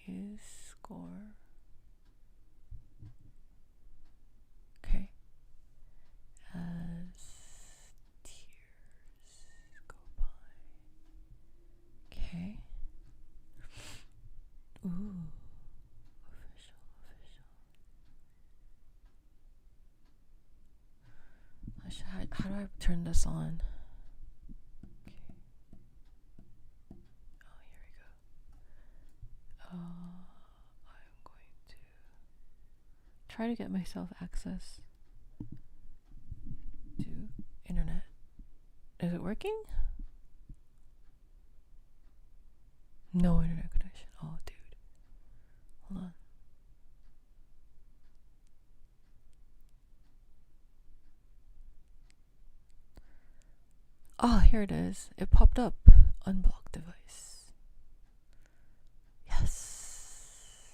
[SPEAKER 1] is score. Okay. As tears go by. Okay. Ooh. Official. How do I turn this on? Okay. Oh, here we go. I'm going to try to get myself access to internet. Is it working? No internet connection. Oh, dude. Hold on. Oh, here it is. It popped up. Unblock device. Yes.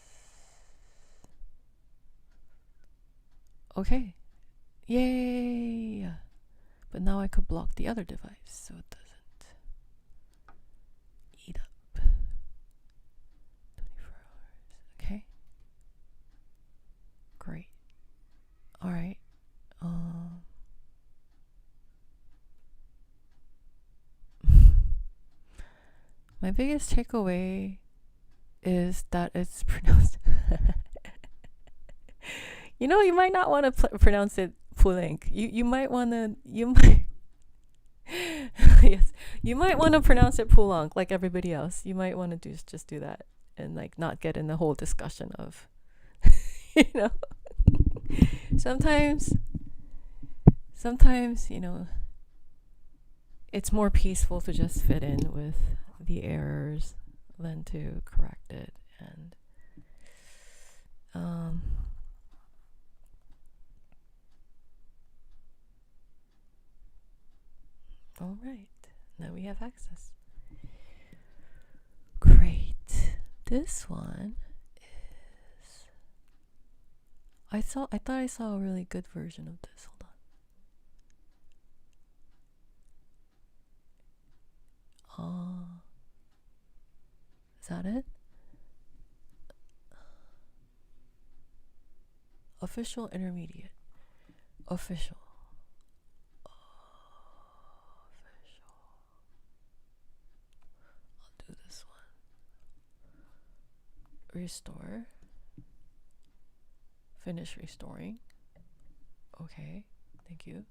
[SPEAKER 1] Okay. Yay. But now I could block the other device so it doesn't eat up. 24 hours. Okay. Great. All right. My biggest takeaway is that it's pronounced. You might not want to pronounce it Pulenk. You might want to. Yes, you might want to pronounce it Pulonk like everybody else. You might want to just do that and like not get in the whole discussion of, sometimes, it's more peaceful to just fit in with the errors than to correct it. And all right, now we have access. Great. This one is I thought I saw a really good version of this. Hold on. Is that it? Official, intermediate. Official. I'll do this Restore. Finish restoring. Okay, thank you.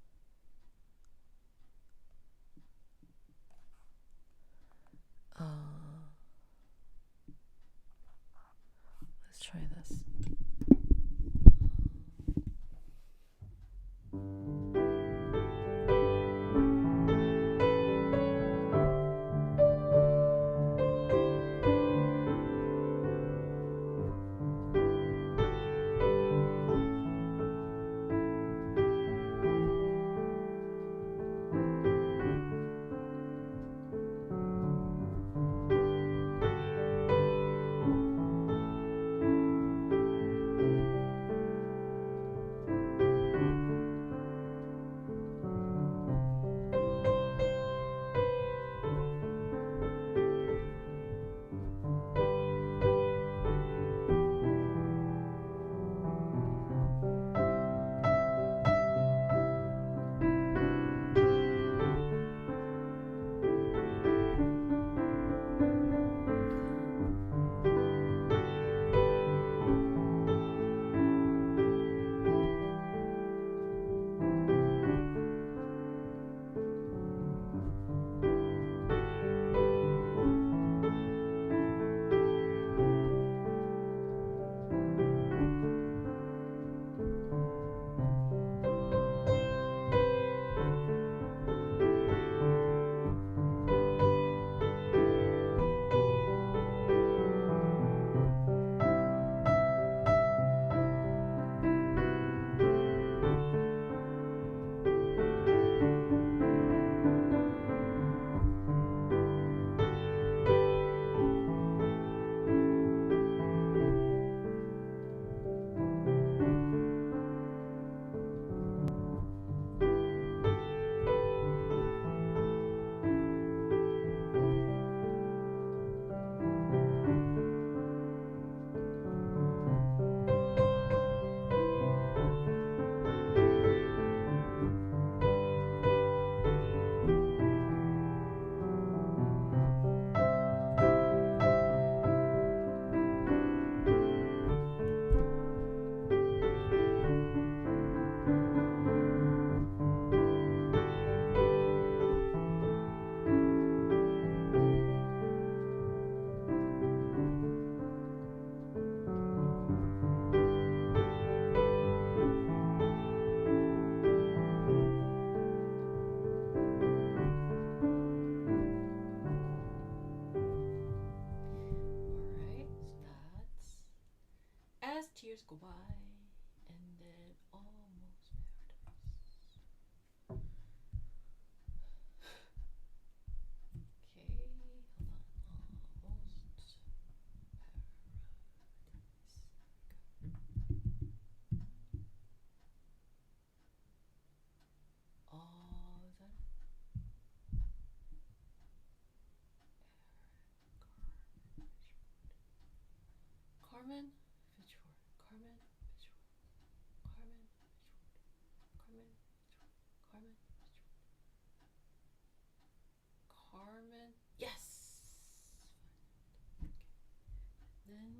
[SPEAKER 1] Let's try this. Tears go by, and then almost paradise. Okay, hold on. Almost paradise. Oh, is that Carmen? Carmen, Carmen, Carmen, Carmen, Carmen. Yes. Okay. Then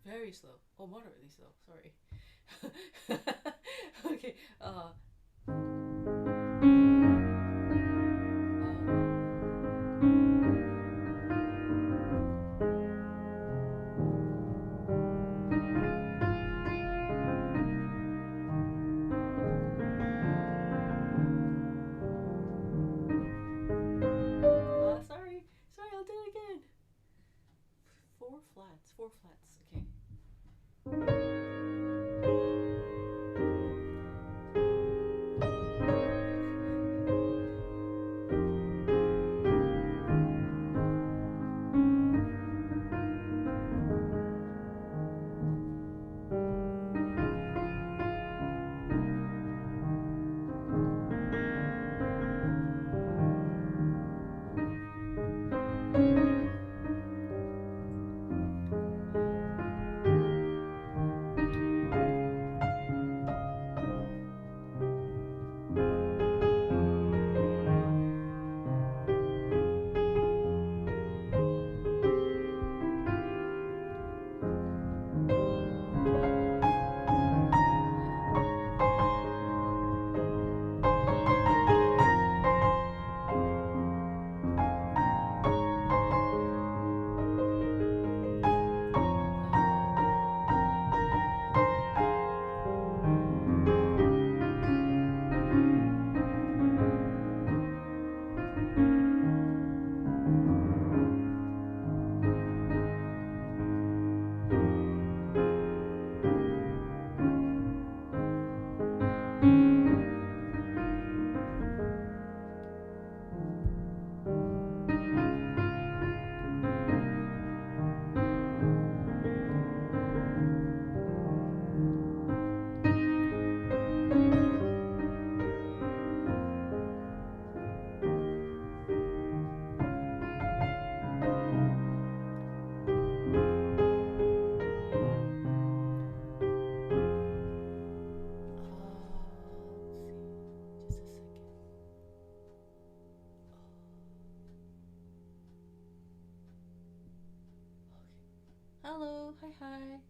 [SPEAKER 1] very slow. Oh, moderately slow. Sorry. Okay. Sorry, I'll do it again. Four flats. Okay. hi.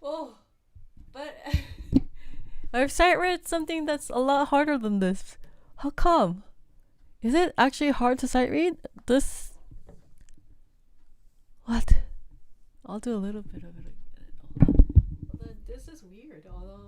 [SPEAKER 1] Oh, but I've sight read something that's a lot harder than this. How come? Is it actually hard to sight read? This. What? I'll do a little bit of it again. Hold on. This is weird. Hold on.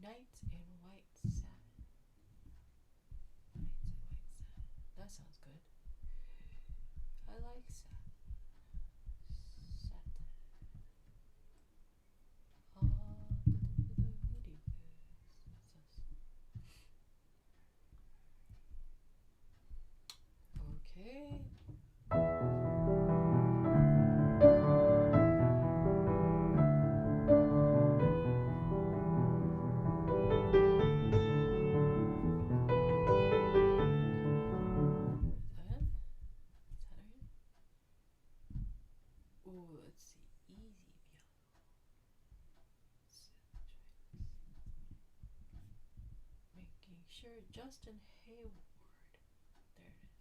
[SPEAKER 1] Knights in white satin. Knights in white satin. That sounds good. I like satin. Satin. Okay. Ooh, let's see. Easy piano. Making sure Justin Hayward. There it is.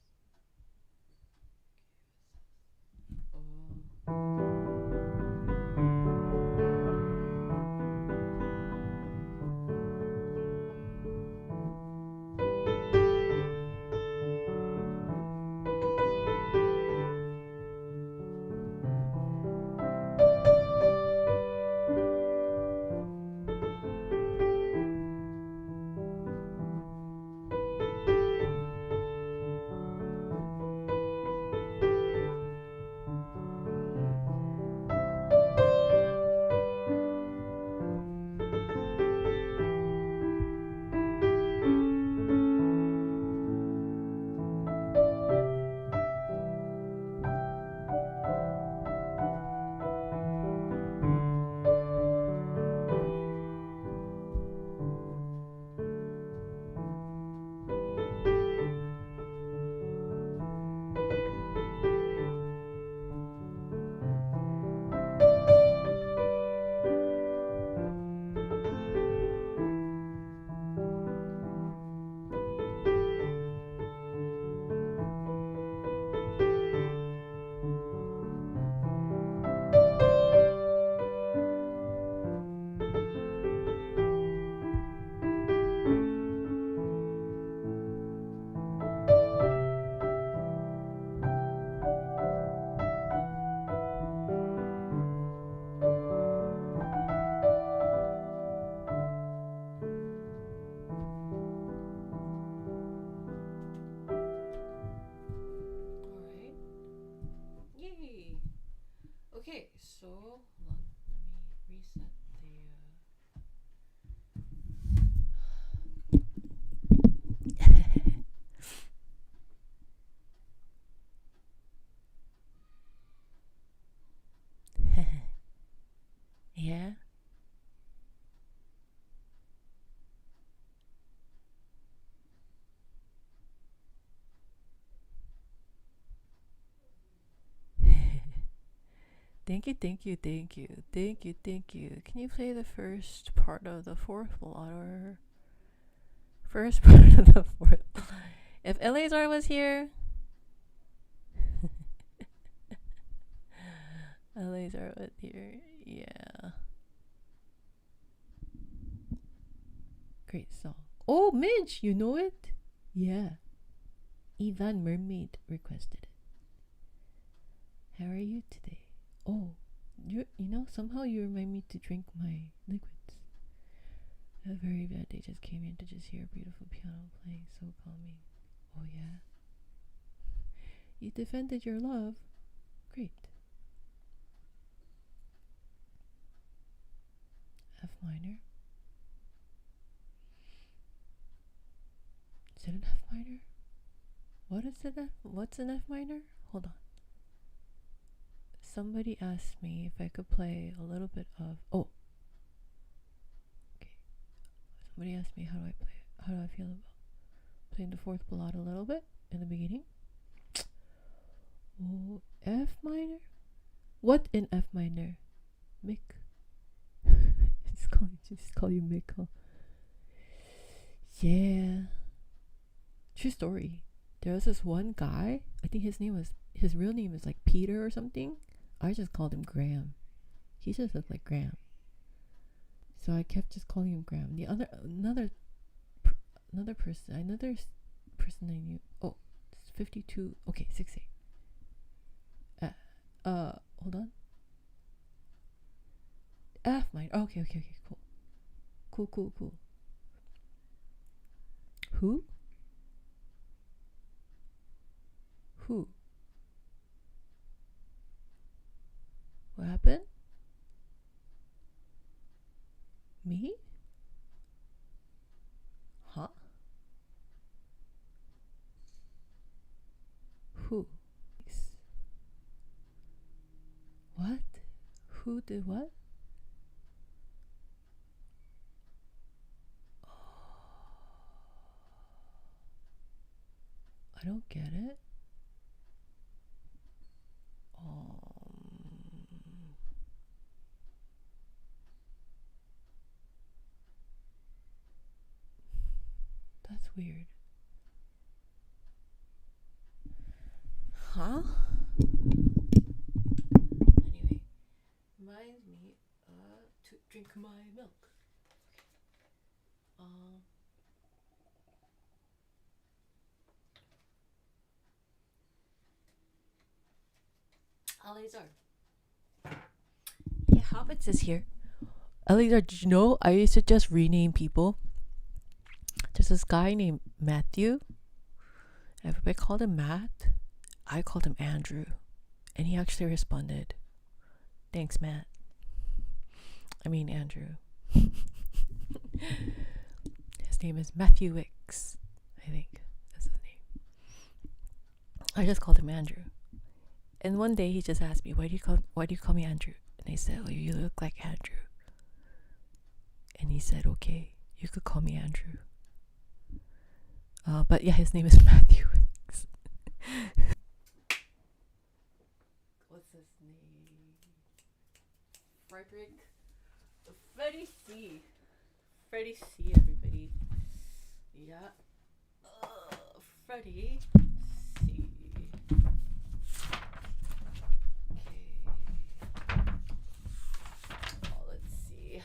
[SPEAKER 1] Okay, so hold on. Let me reset the. Yeah. Thank you, thank you, thank you, thank you, thank you. Can you play the first part of the fourth blotter? First part of the fourth. If Eleazar was here. Eleazar was here. Yeah. Great song. Oh, Midge, you know it? Yeah. Ivan Mermaid requested it. How are you today? Oh, you know, somehow you remind me to drink my liquids. A very bad day just came in to just hear a beautiful piano playing, so calming. Oh yeah? You defended your love. Great. F minor. Is it an F minor? What is it? What's an F minor? Hold on. Somebody asked me if I could play a little bit of. Oh. Okay. Somebody asked me how do I play it? How do I feel about playing the fourth ballade a little bit in the beginning? Oh, F minor? What in F minor? Mick. just call you Mick, huh? Yeah. True story. There was this one guy, I think his real name is like Peter or something. I just called him Graham. He just looked like Graham. So I kept just calling him Graham. Another person I knew. Oh, it's 52. Okay, 6-8. Hold on. F minor. Okay, cool. Who? Who? What happened? Me? Huh? Who? What? Who did what? I don't get it. That's weird. Huh? Anyway, reminds me to drink my milk. Elazar. Yeah, Hobbits is here. Elazar, did you know I used to just rename people? There's this guy named Matthew. Everybody called him Matt. I called him Andrew. And he actually responded, "Thanks, Matt." I mean, Andrew. His name is Matthew Wicks, I think. That's his name. I just called him Andrew. And one day he just asked me, why do you call me Andrew? And I said, "Oh, you look like Andrew." And he said, "Okay, you could call me Andrew." But yeah, his name is Matthew Wicks. What's his name? Freddie C. Freddie C, everybody. Yeah. Freddie C. Let's see.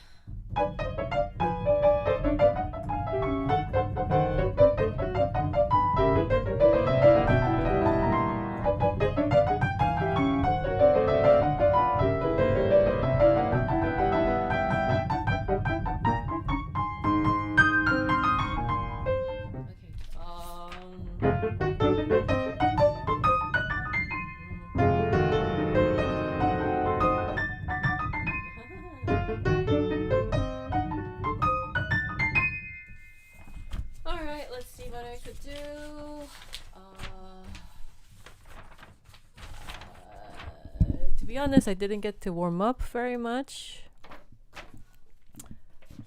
[SPEAKER 1] Alright, let's see what I could do. To be honest, I didn't get to warm up very much.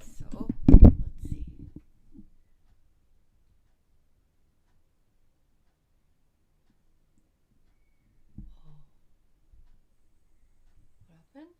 [SPEAKER 1] So, let's see. What happened?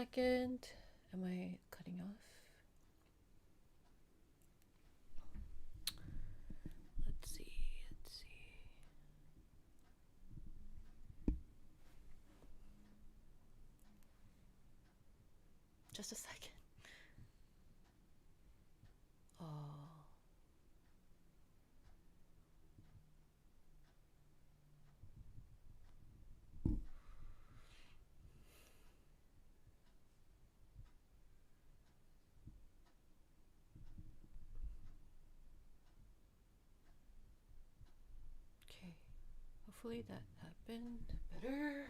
[SPEAKER 1] second. Am I cutting off? Let's see. Just a second. Oh. Okay. Hopefully that happened better.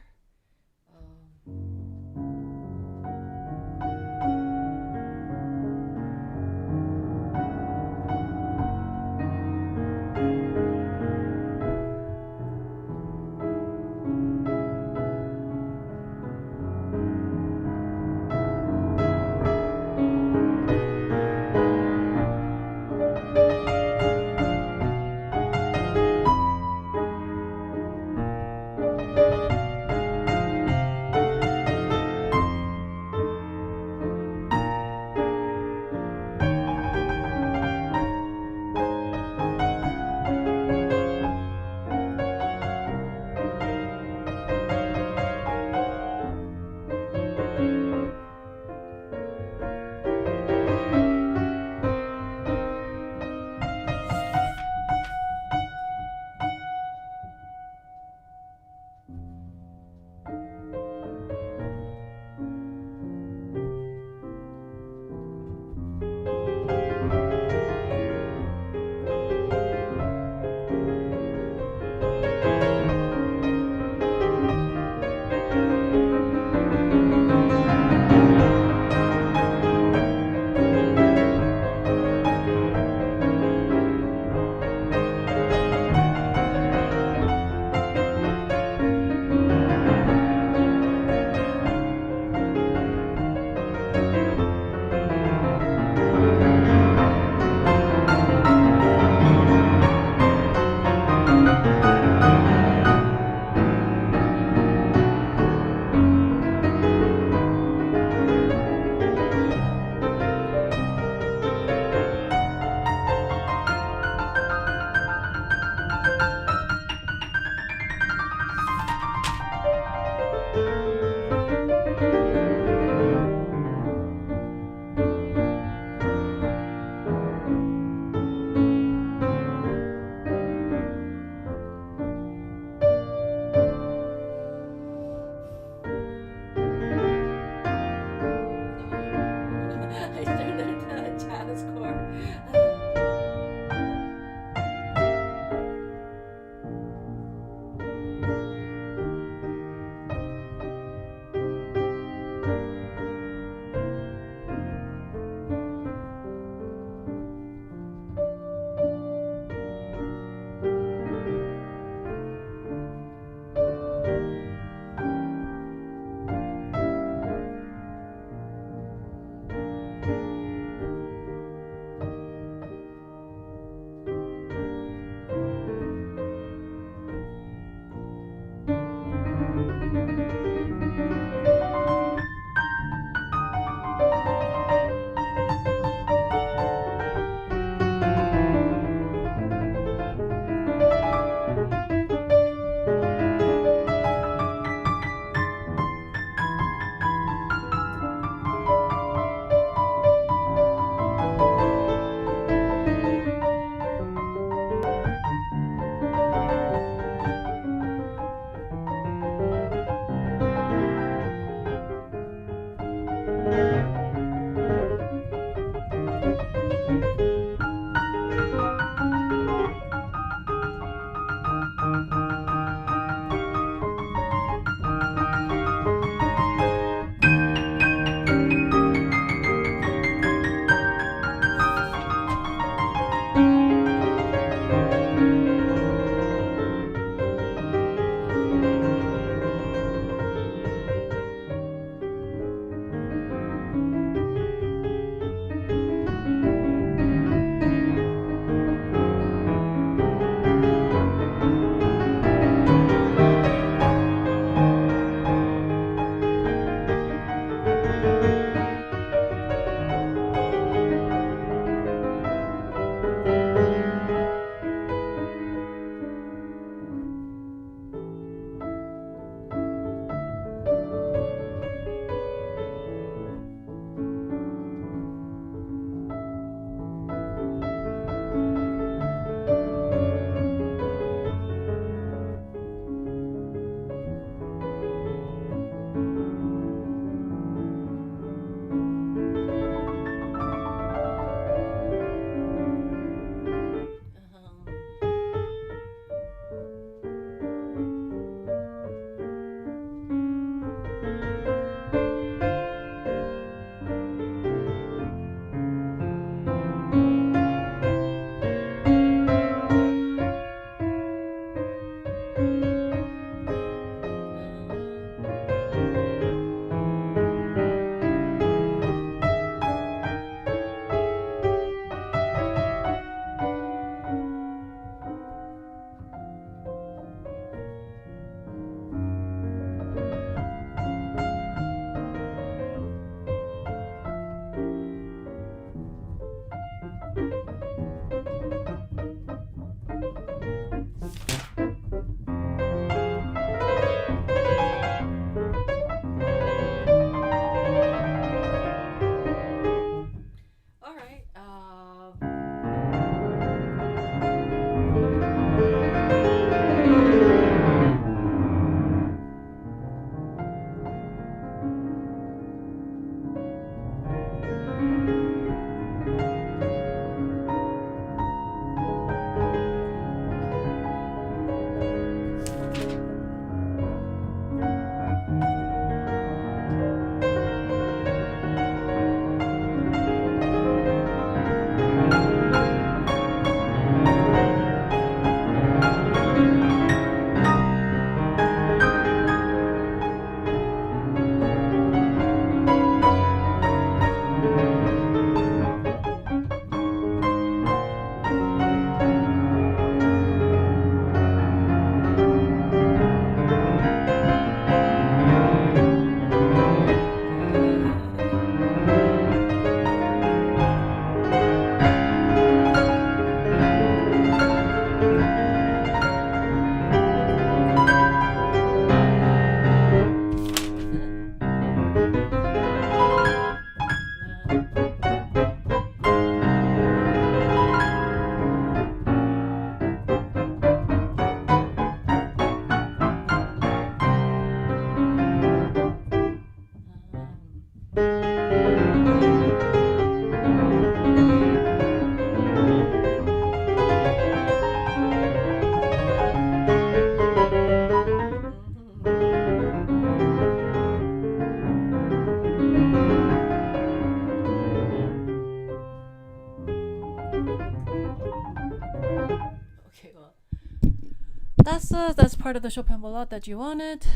[SPEAKER 1] That's part of the Chopin ballade that you wanted.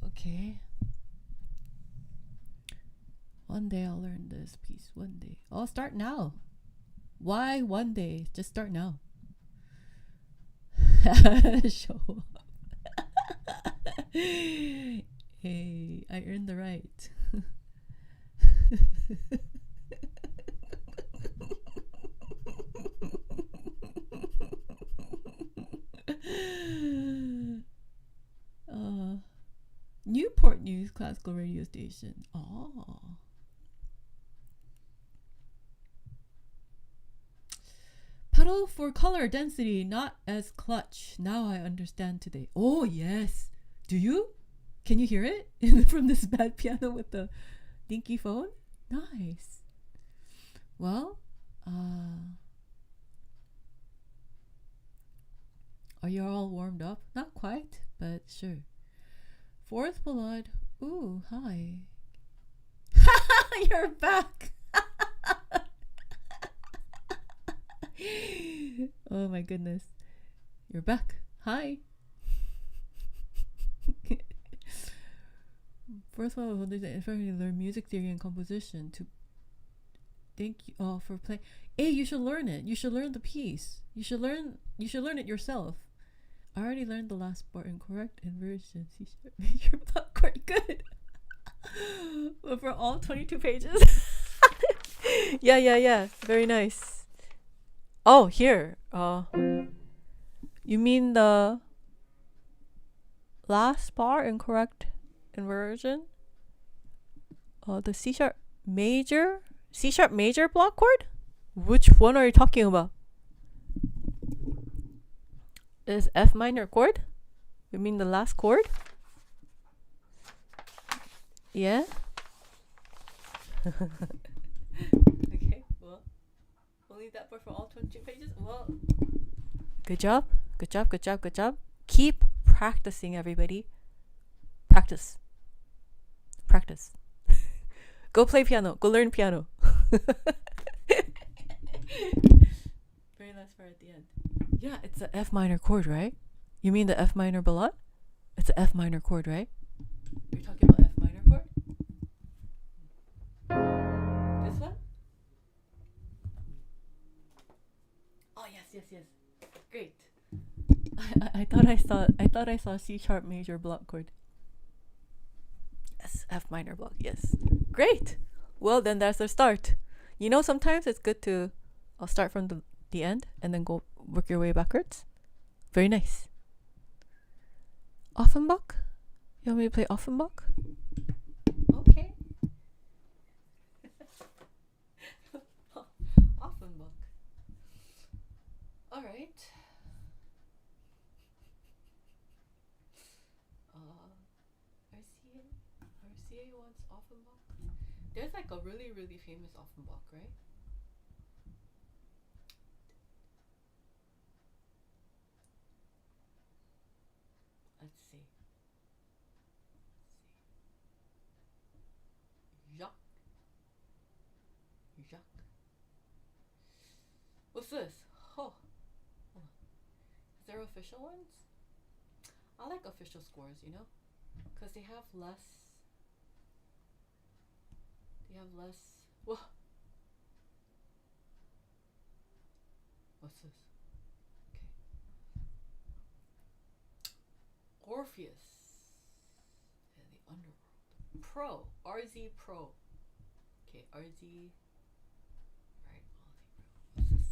[SPEAKER 1] Okay. One day I'll learn this piece. One day. I'll start now. Why one day? Just start now. Show up. Hey, I earned the right. Newport News classical radio station. Oh. Pedal for color density, not as clutch. Now I understand today. Oh, yes. Do you? Can you hear it from this bad piano with the dinky phone? Nice. Well, are you all warmed up? Not quite, but sure. Fourth ballade. Ooh, hi. You're back. Oh my goodness. You're back. Hi. First of all, if I learn music theory and composition to thank you all for playing. Hey, you should learn it. You should learn the piece. You should learn it yourself. I already learned the last part incorrect inversion. C sharp major block chord. Good. But for all 22 pages. Yeah. Very nice. Oh, here. You mean the last bar incorrect inversion? The C sharp major block chord? Which one are you talking about? Is F minor chord? You mean the last chord? Yeah. Okay, well, we'll leave that for all 22 pages. Well, good job. Keep practicing, everybody. Practice. Go play piano. Go learn piano. Very last part at the end. Yeah, it's a F minor chord, right? You mean the F minor ballade? It's a F minor chord, right? You're talking about F minor chord? This one? Oh, yes. Great. I thought I saw C sharp major block chord. Yes, F minor block. Yes. Great. Well, then that's the start. You know, sometimes it's good to start from the end and then go work your way backwards. Very nice. Offenbach? You want me to play Offenbach? Okay. Offenbach. Alright. RCA wants Offenbach. There's like a really, really famous Offenbach, right? Let's see. Jacques. What's this? Oh. Is there official ones? I like official scores, you know? Because they have less. Whoa. What's this? Okay. Orpheus and the Underworld. RZ Pro. Okay, RZ. Right, RZ Pro. What's this?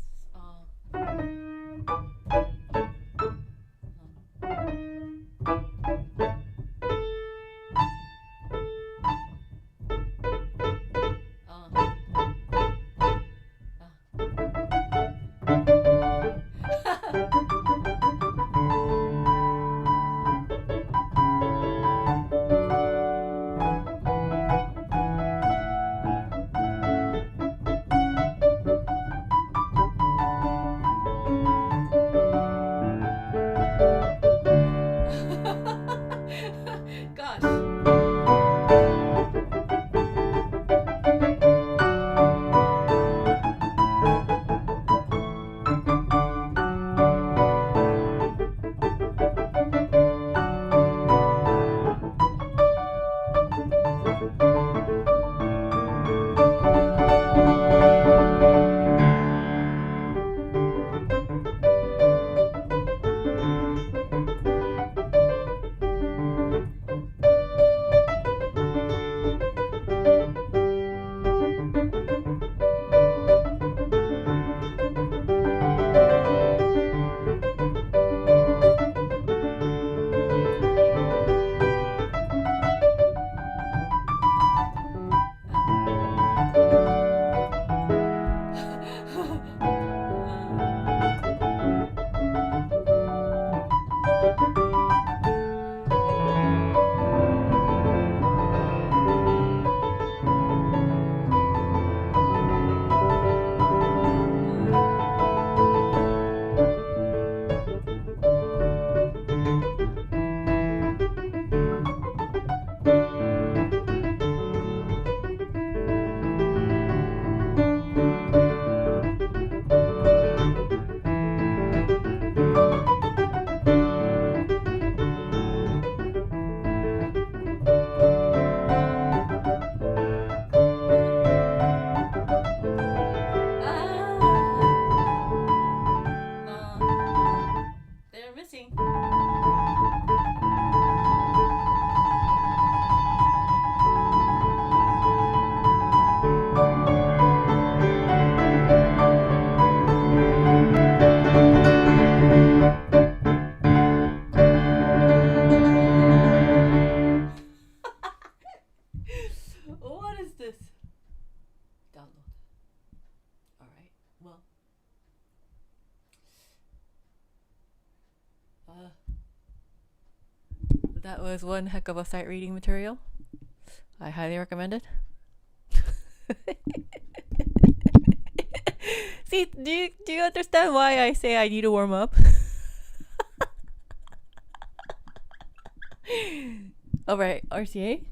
[SPEAKER 1] that was one heck of a sight reading material. I highly recommend it. See, do you understand why I say I need to warm up? Alright, RCA.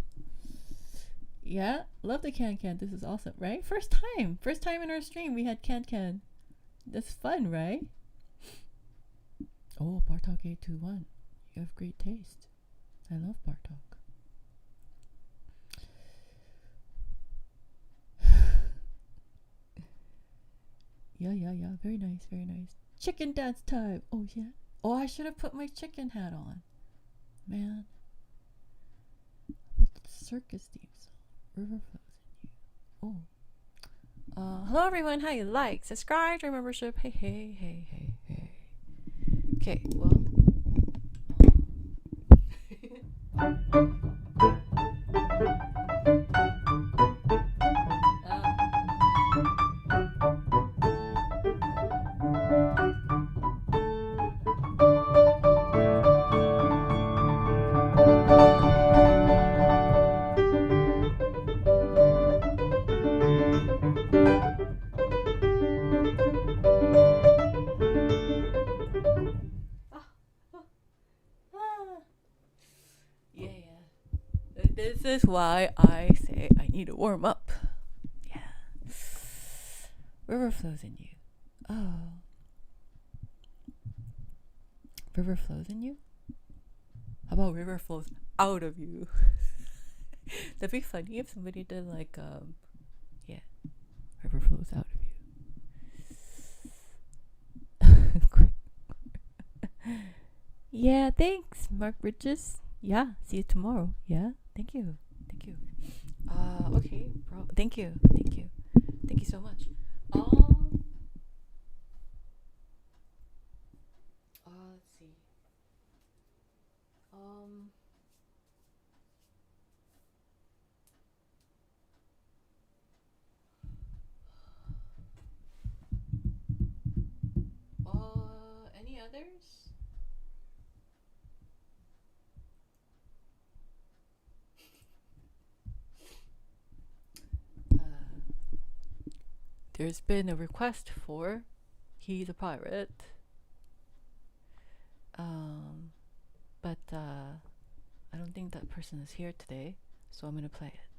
[SPEAKER 1] Yeah, love the can. This is awesome, right? First time in our stream we had can. That's fun, right? Oh, Bartok 821. You have great taste. I love Bartok. Yeah. Very nice. Chicken dance time. Oh, yeah. Oh, I should have put my chicken hat on. Man. What's the circus theme song? River flows in you. Oh. Hello, everyone. How you like? Subscribe to our membership. Hey. Okay, well. This is why I say I need to warm up. Yeah. River flows in you. Oh. River flows in you? How about river flows out of you? That'd be funny if somebody did like, yeah. River flows out of you. Yeah, thanks, Mark Bridges. Yeah, see you tomorrow. Yeah, thank you. Okay, bro. Thank you so much. Let's see. Any others? There's been a request for He's a Pirate. But I don't think that person is here today, so I'm gonna play it.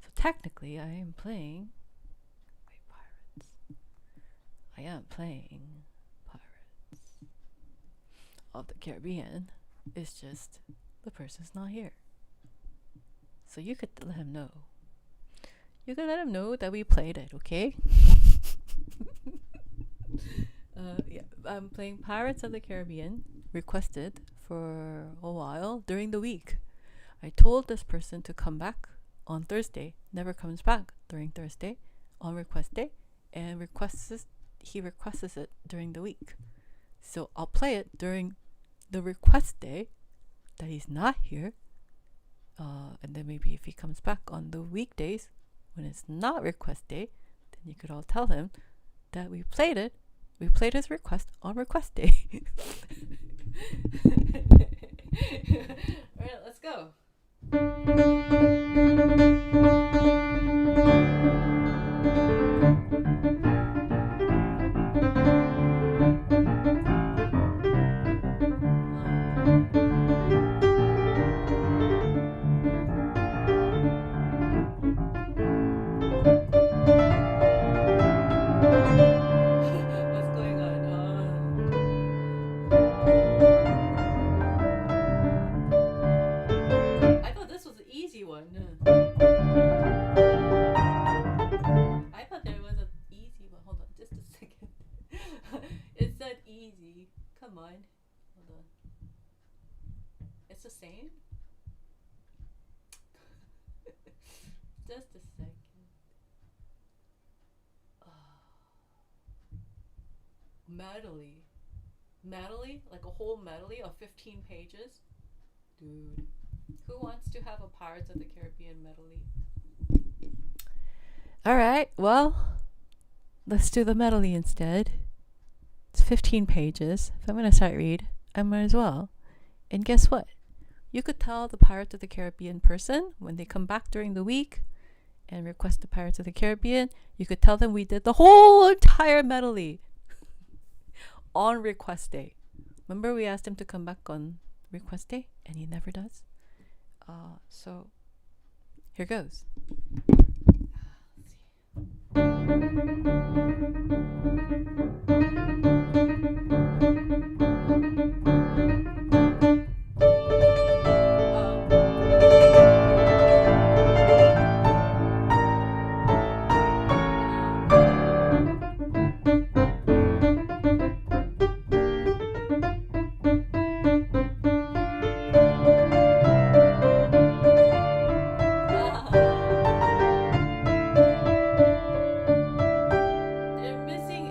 [SPEAKER 1] So technically I am playing Pirates. I am playing Pirates of the Caribbean. It's just the person's not here. So you could let him know. You can let him know that we played it, okay? Yeah, I'm playing Pirates of the Caribbean, requested for a while during the week. I told this person to come back on Thursday, never comes back during Thursday on request day, and he requests it during the week. So I'll play it during the request day that he's not here, and then maybe if he comes back on the weekdays when it's not request day, then you could all tell him that we played it. We played his request on request day. Alright, let's go. Just a second. Medley? Like a whole medley of 15 pages? Dude. Who wants to have a Pirates of the Caribbean medley? Alright, well, let's do the medley instead. It's 15 pages. If I'm going to sight read, I might as well And guess what? You could tell the Pirates of the Caribbean person when they come back during the week and request the Pirates of the Caribbean, you could tell them we did the whole entire medley on request day. Remember we asked him to come back on request day and he never does? So here goes. They're missing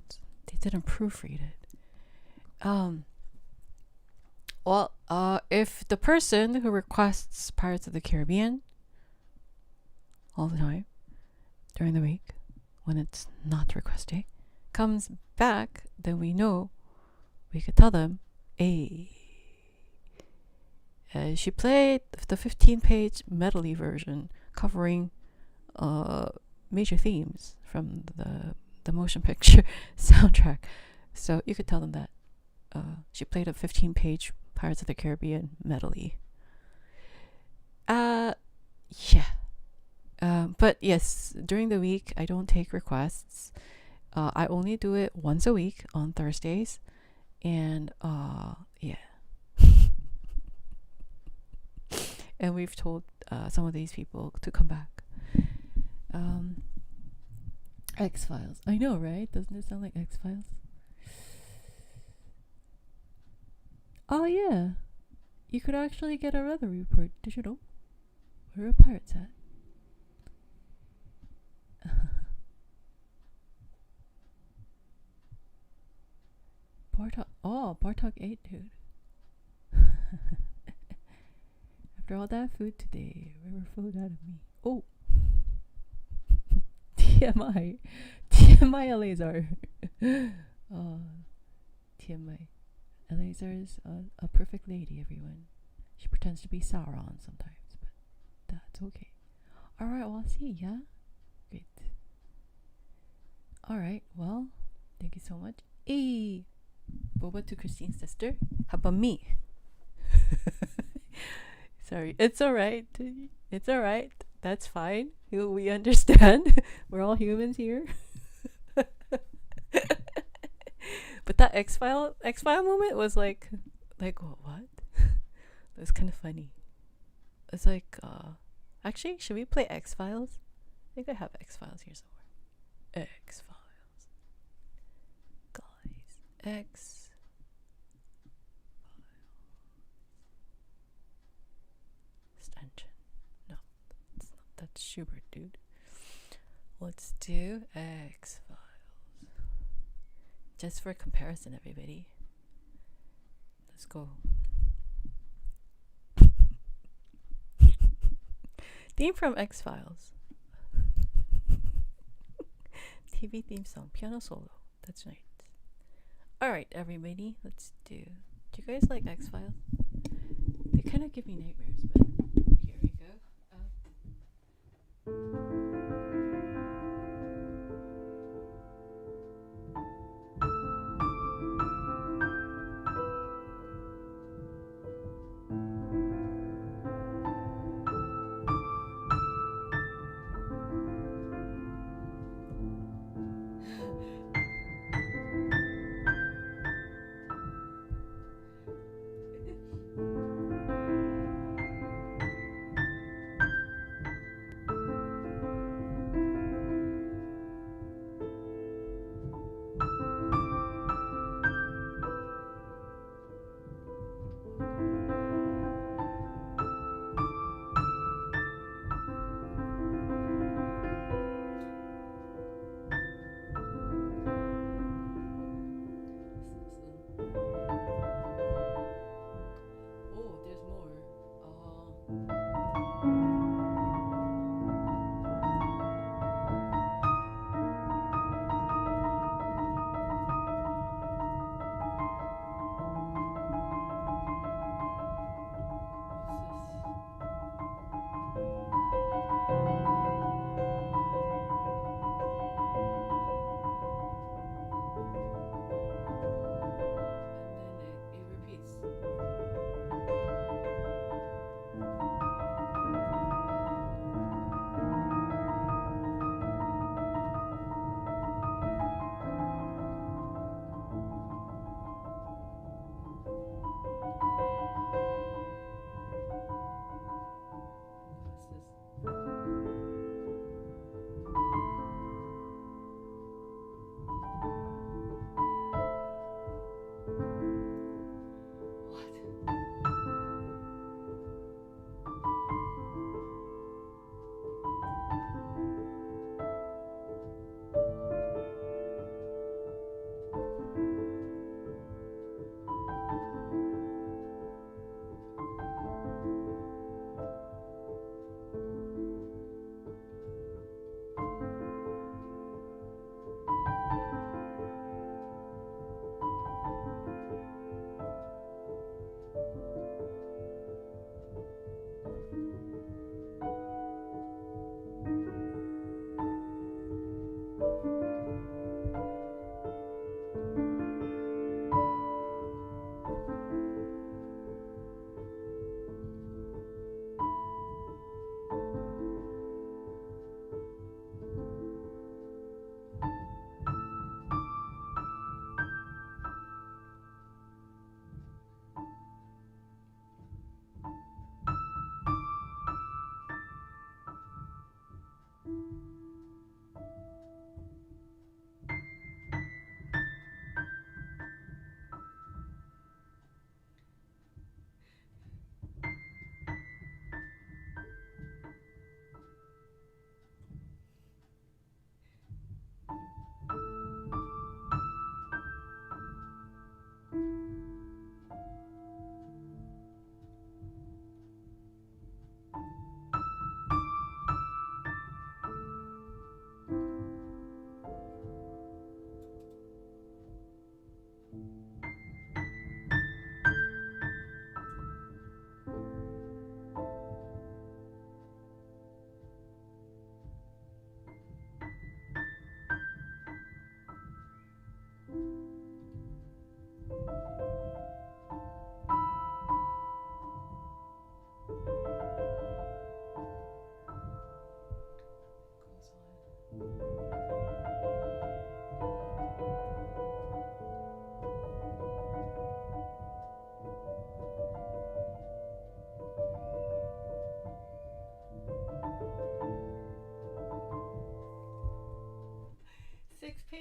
[SPEAKER 1] notes. They didn't proofread it. Well, if the person who requests Pirates of the Caribbean all the time during the week, when it's not requesting, comes back, then we know we could tell them, hey, she played the 15-page medley version covering major themes from the motion picture soundtrack. So you could tell them that she played a 15-page Pirates of the Caribbean medley. Yeah. But yes, during the week, I don't take requests. I only do it once a week on Thursdays. And yeah. And we've told some of these people to come back. X-Files. I know, right? Doesn't it sound like X-Files? Oh, yeah. You could actually get a weather report. Did you know? Where are pirates at? Bartok ate, dude. After all that food today, river flowed out of me. Oh! TMI. TMI Eleazar. TMI. Eleazar's a perfect lady, everyone. She pretends to be Sauron sometimes, but that's okay. Alright, well, I'll see ya. Great. Alright, well, thank you so much. Hey! Boba to Christine's sister. How about me? Sorry, it's alright. It's alright. That's fine. We understand. We're all humans here. But that X-File moment was like what? It was kind of funny. It's like, actually, should we play X-Files? I think I have X-Files here somewhere. X-Files. Guys. X. Extension. No, that's not. That's Schubert, dude. Let's do X-Files. Just for comparison, everybody. Let's go. Theme from X-Files. TV theme song, piano solo. That's right. Alright, everybody, let's do. Do you guys like X-Files? They kind of give me nightmares, but here we go.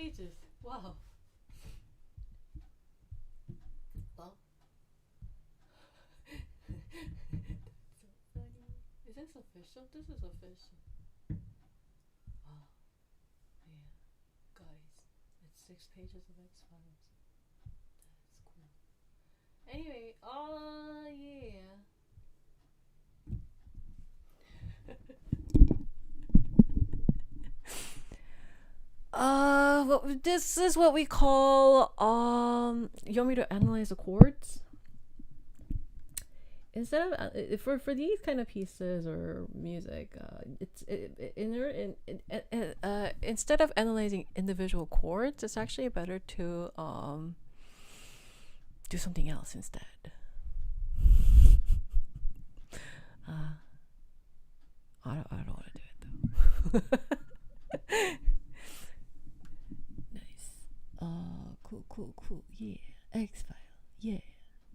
[SPEAKER 1] pages. Wow. Well. That's so funny. Is this official? This is official. Oh, yeah. Guys, it's 6 pages of X-Files. That's cool. Anyway, yeah. This is what we call, you want me to analyze the chords? Instead of, for these kind of pieces or music, instead of analyzing individual chords, it's actually better to, do something else instead. I don't want to do it though. Cool. Yeah. X-File. Yeah.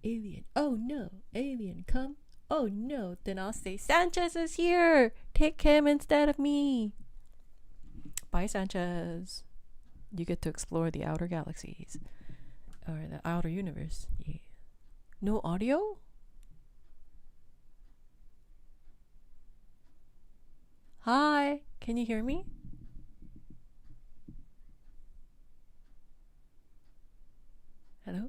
[SPEAKER 1] Alien. Oh no. Alien, come. Oh no. Then I'll say, Sanchez is here. Take him instead of me. Bye, Sanchez. You get to explore the outer galaxies. Or the outer universe. Yeah. No audio? Hi. Can you hear me? Hello?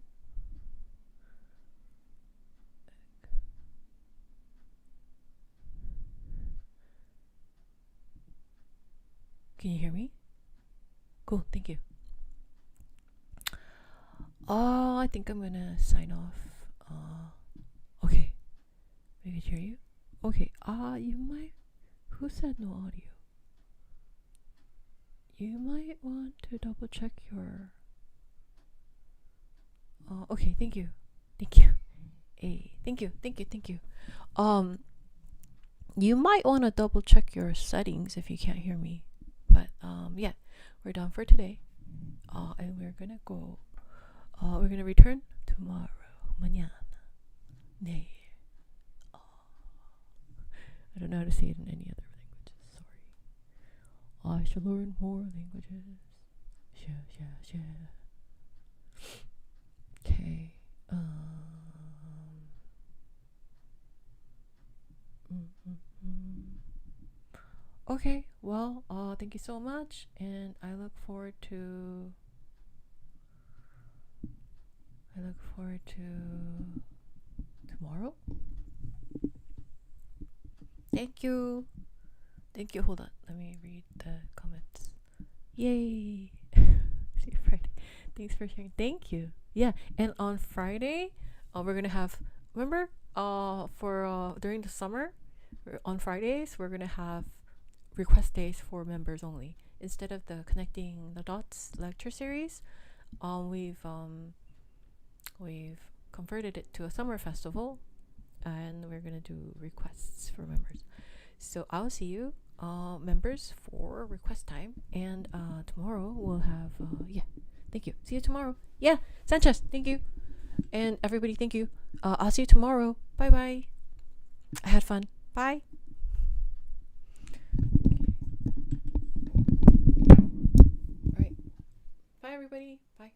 [SPEAKER 1] Can you hear me? Cool, thank you. I think I'm gonna sign off. Okay. We can hear you? Okay, you might... Who said no audio? You might want to double check your... okay, thank you. Hey, thank you. You might want to double check your settings if you can't hear me. But yeah, we're done for today. And we're gonna go. We're gonna return tomorrow. Mañana. 내일. I don't know how to say it in any other languages. Sorry. I should learn more languages. Yeah. Okay. Okay, well, thank you so much, and I look forward to tomorrow. Thank you. Hold on, let me read the comments. Yay. See you Friday. Thanks for sharing. Thank you. Yeah, and on Friday, we're gonna have, remember, for during the summer, on Fridays we're gonna have request days for members only. Instead of the Connecting the Dots lecture series, we've converted it to a summer festival, and we're gonna do requests for members. So I'll see you, members, for request time, and tomorrow we'll have thank you. See you tomorrow. Yeah, Sanchez, thank you, and everybody, thank you. I'll see you tomorrow. Bye bye. I had fun. Bye. All right. Bye everybody. Bye.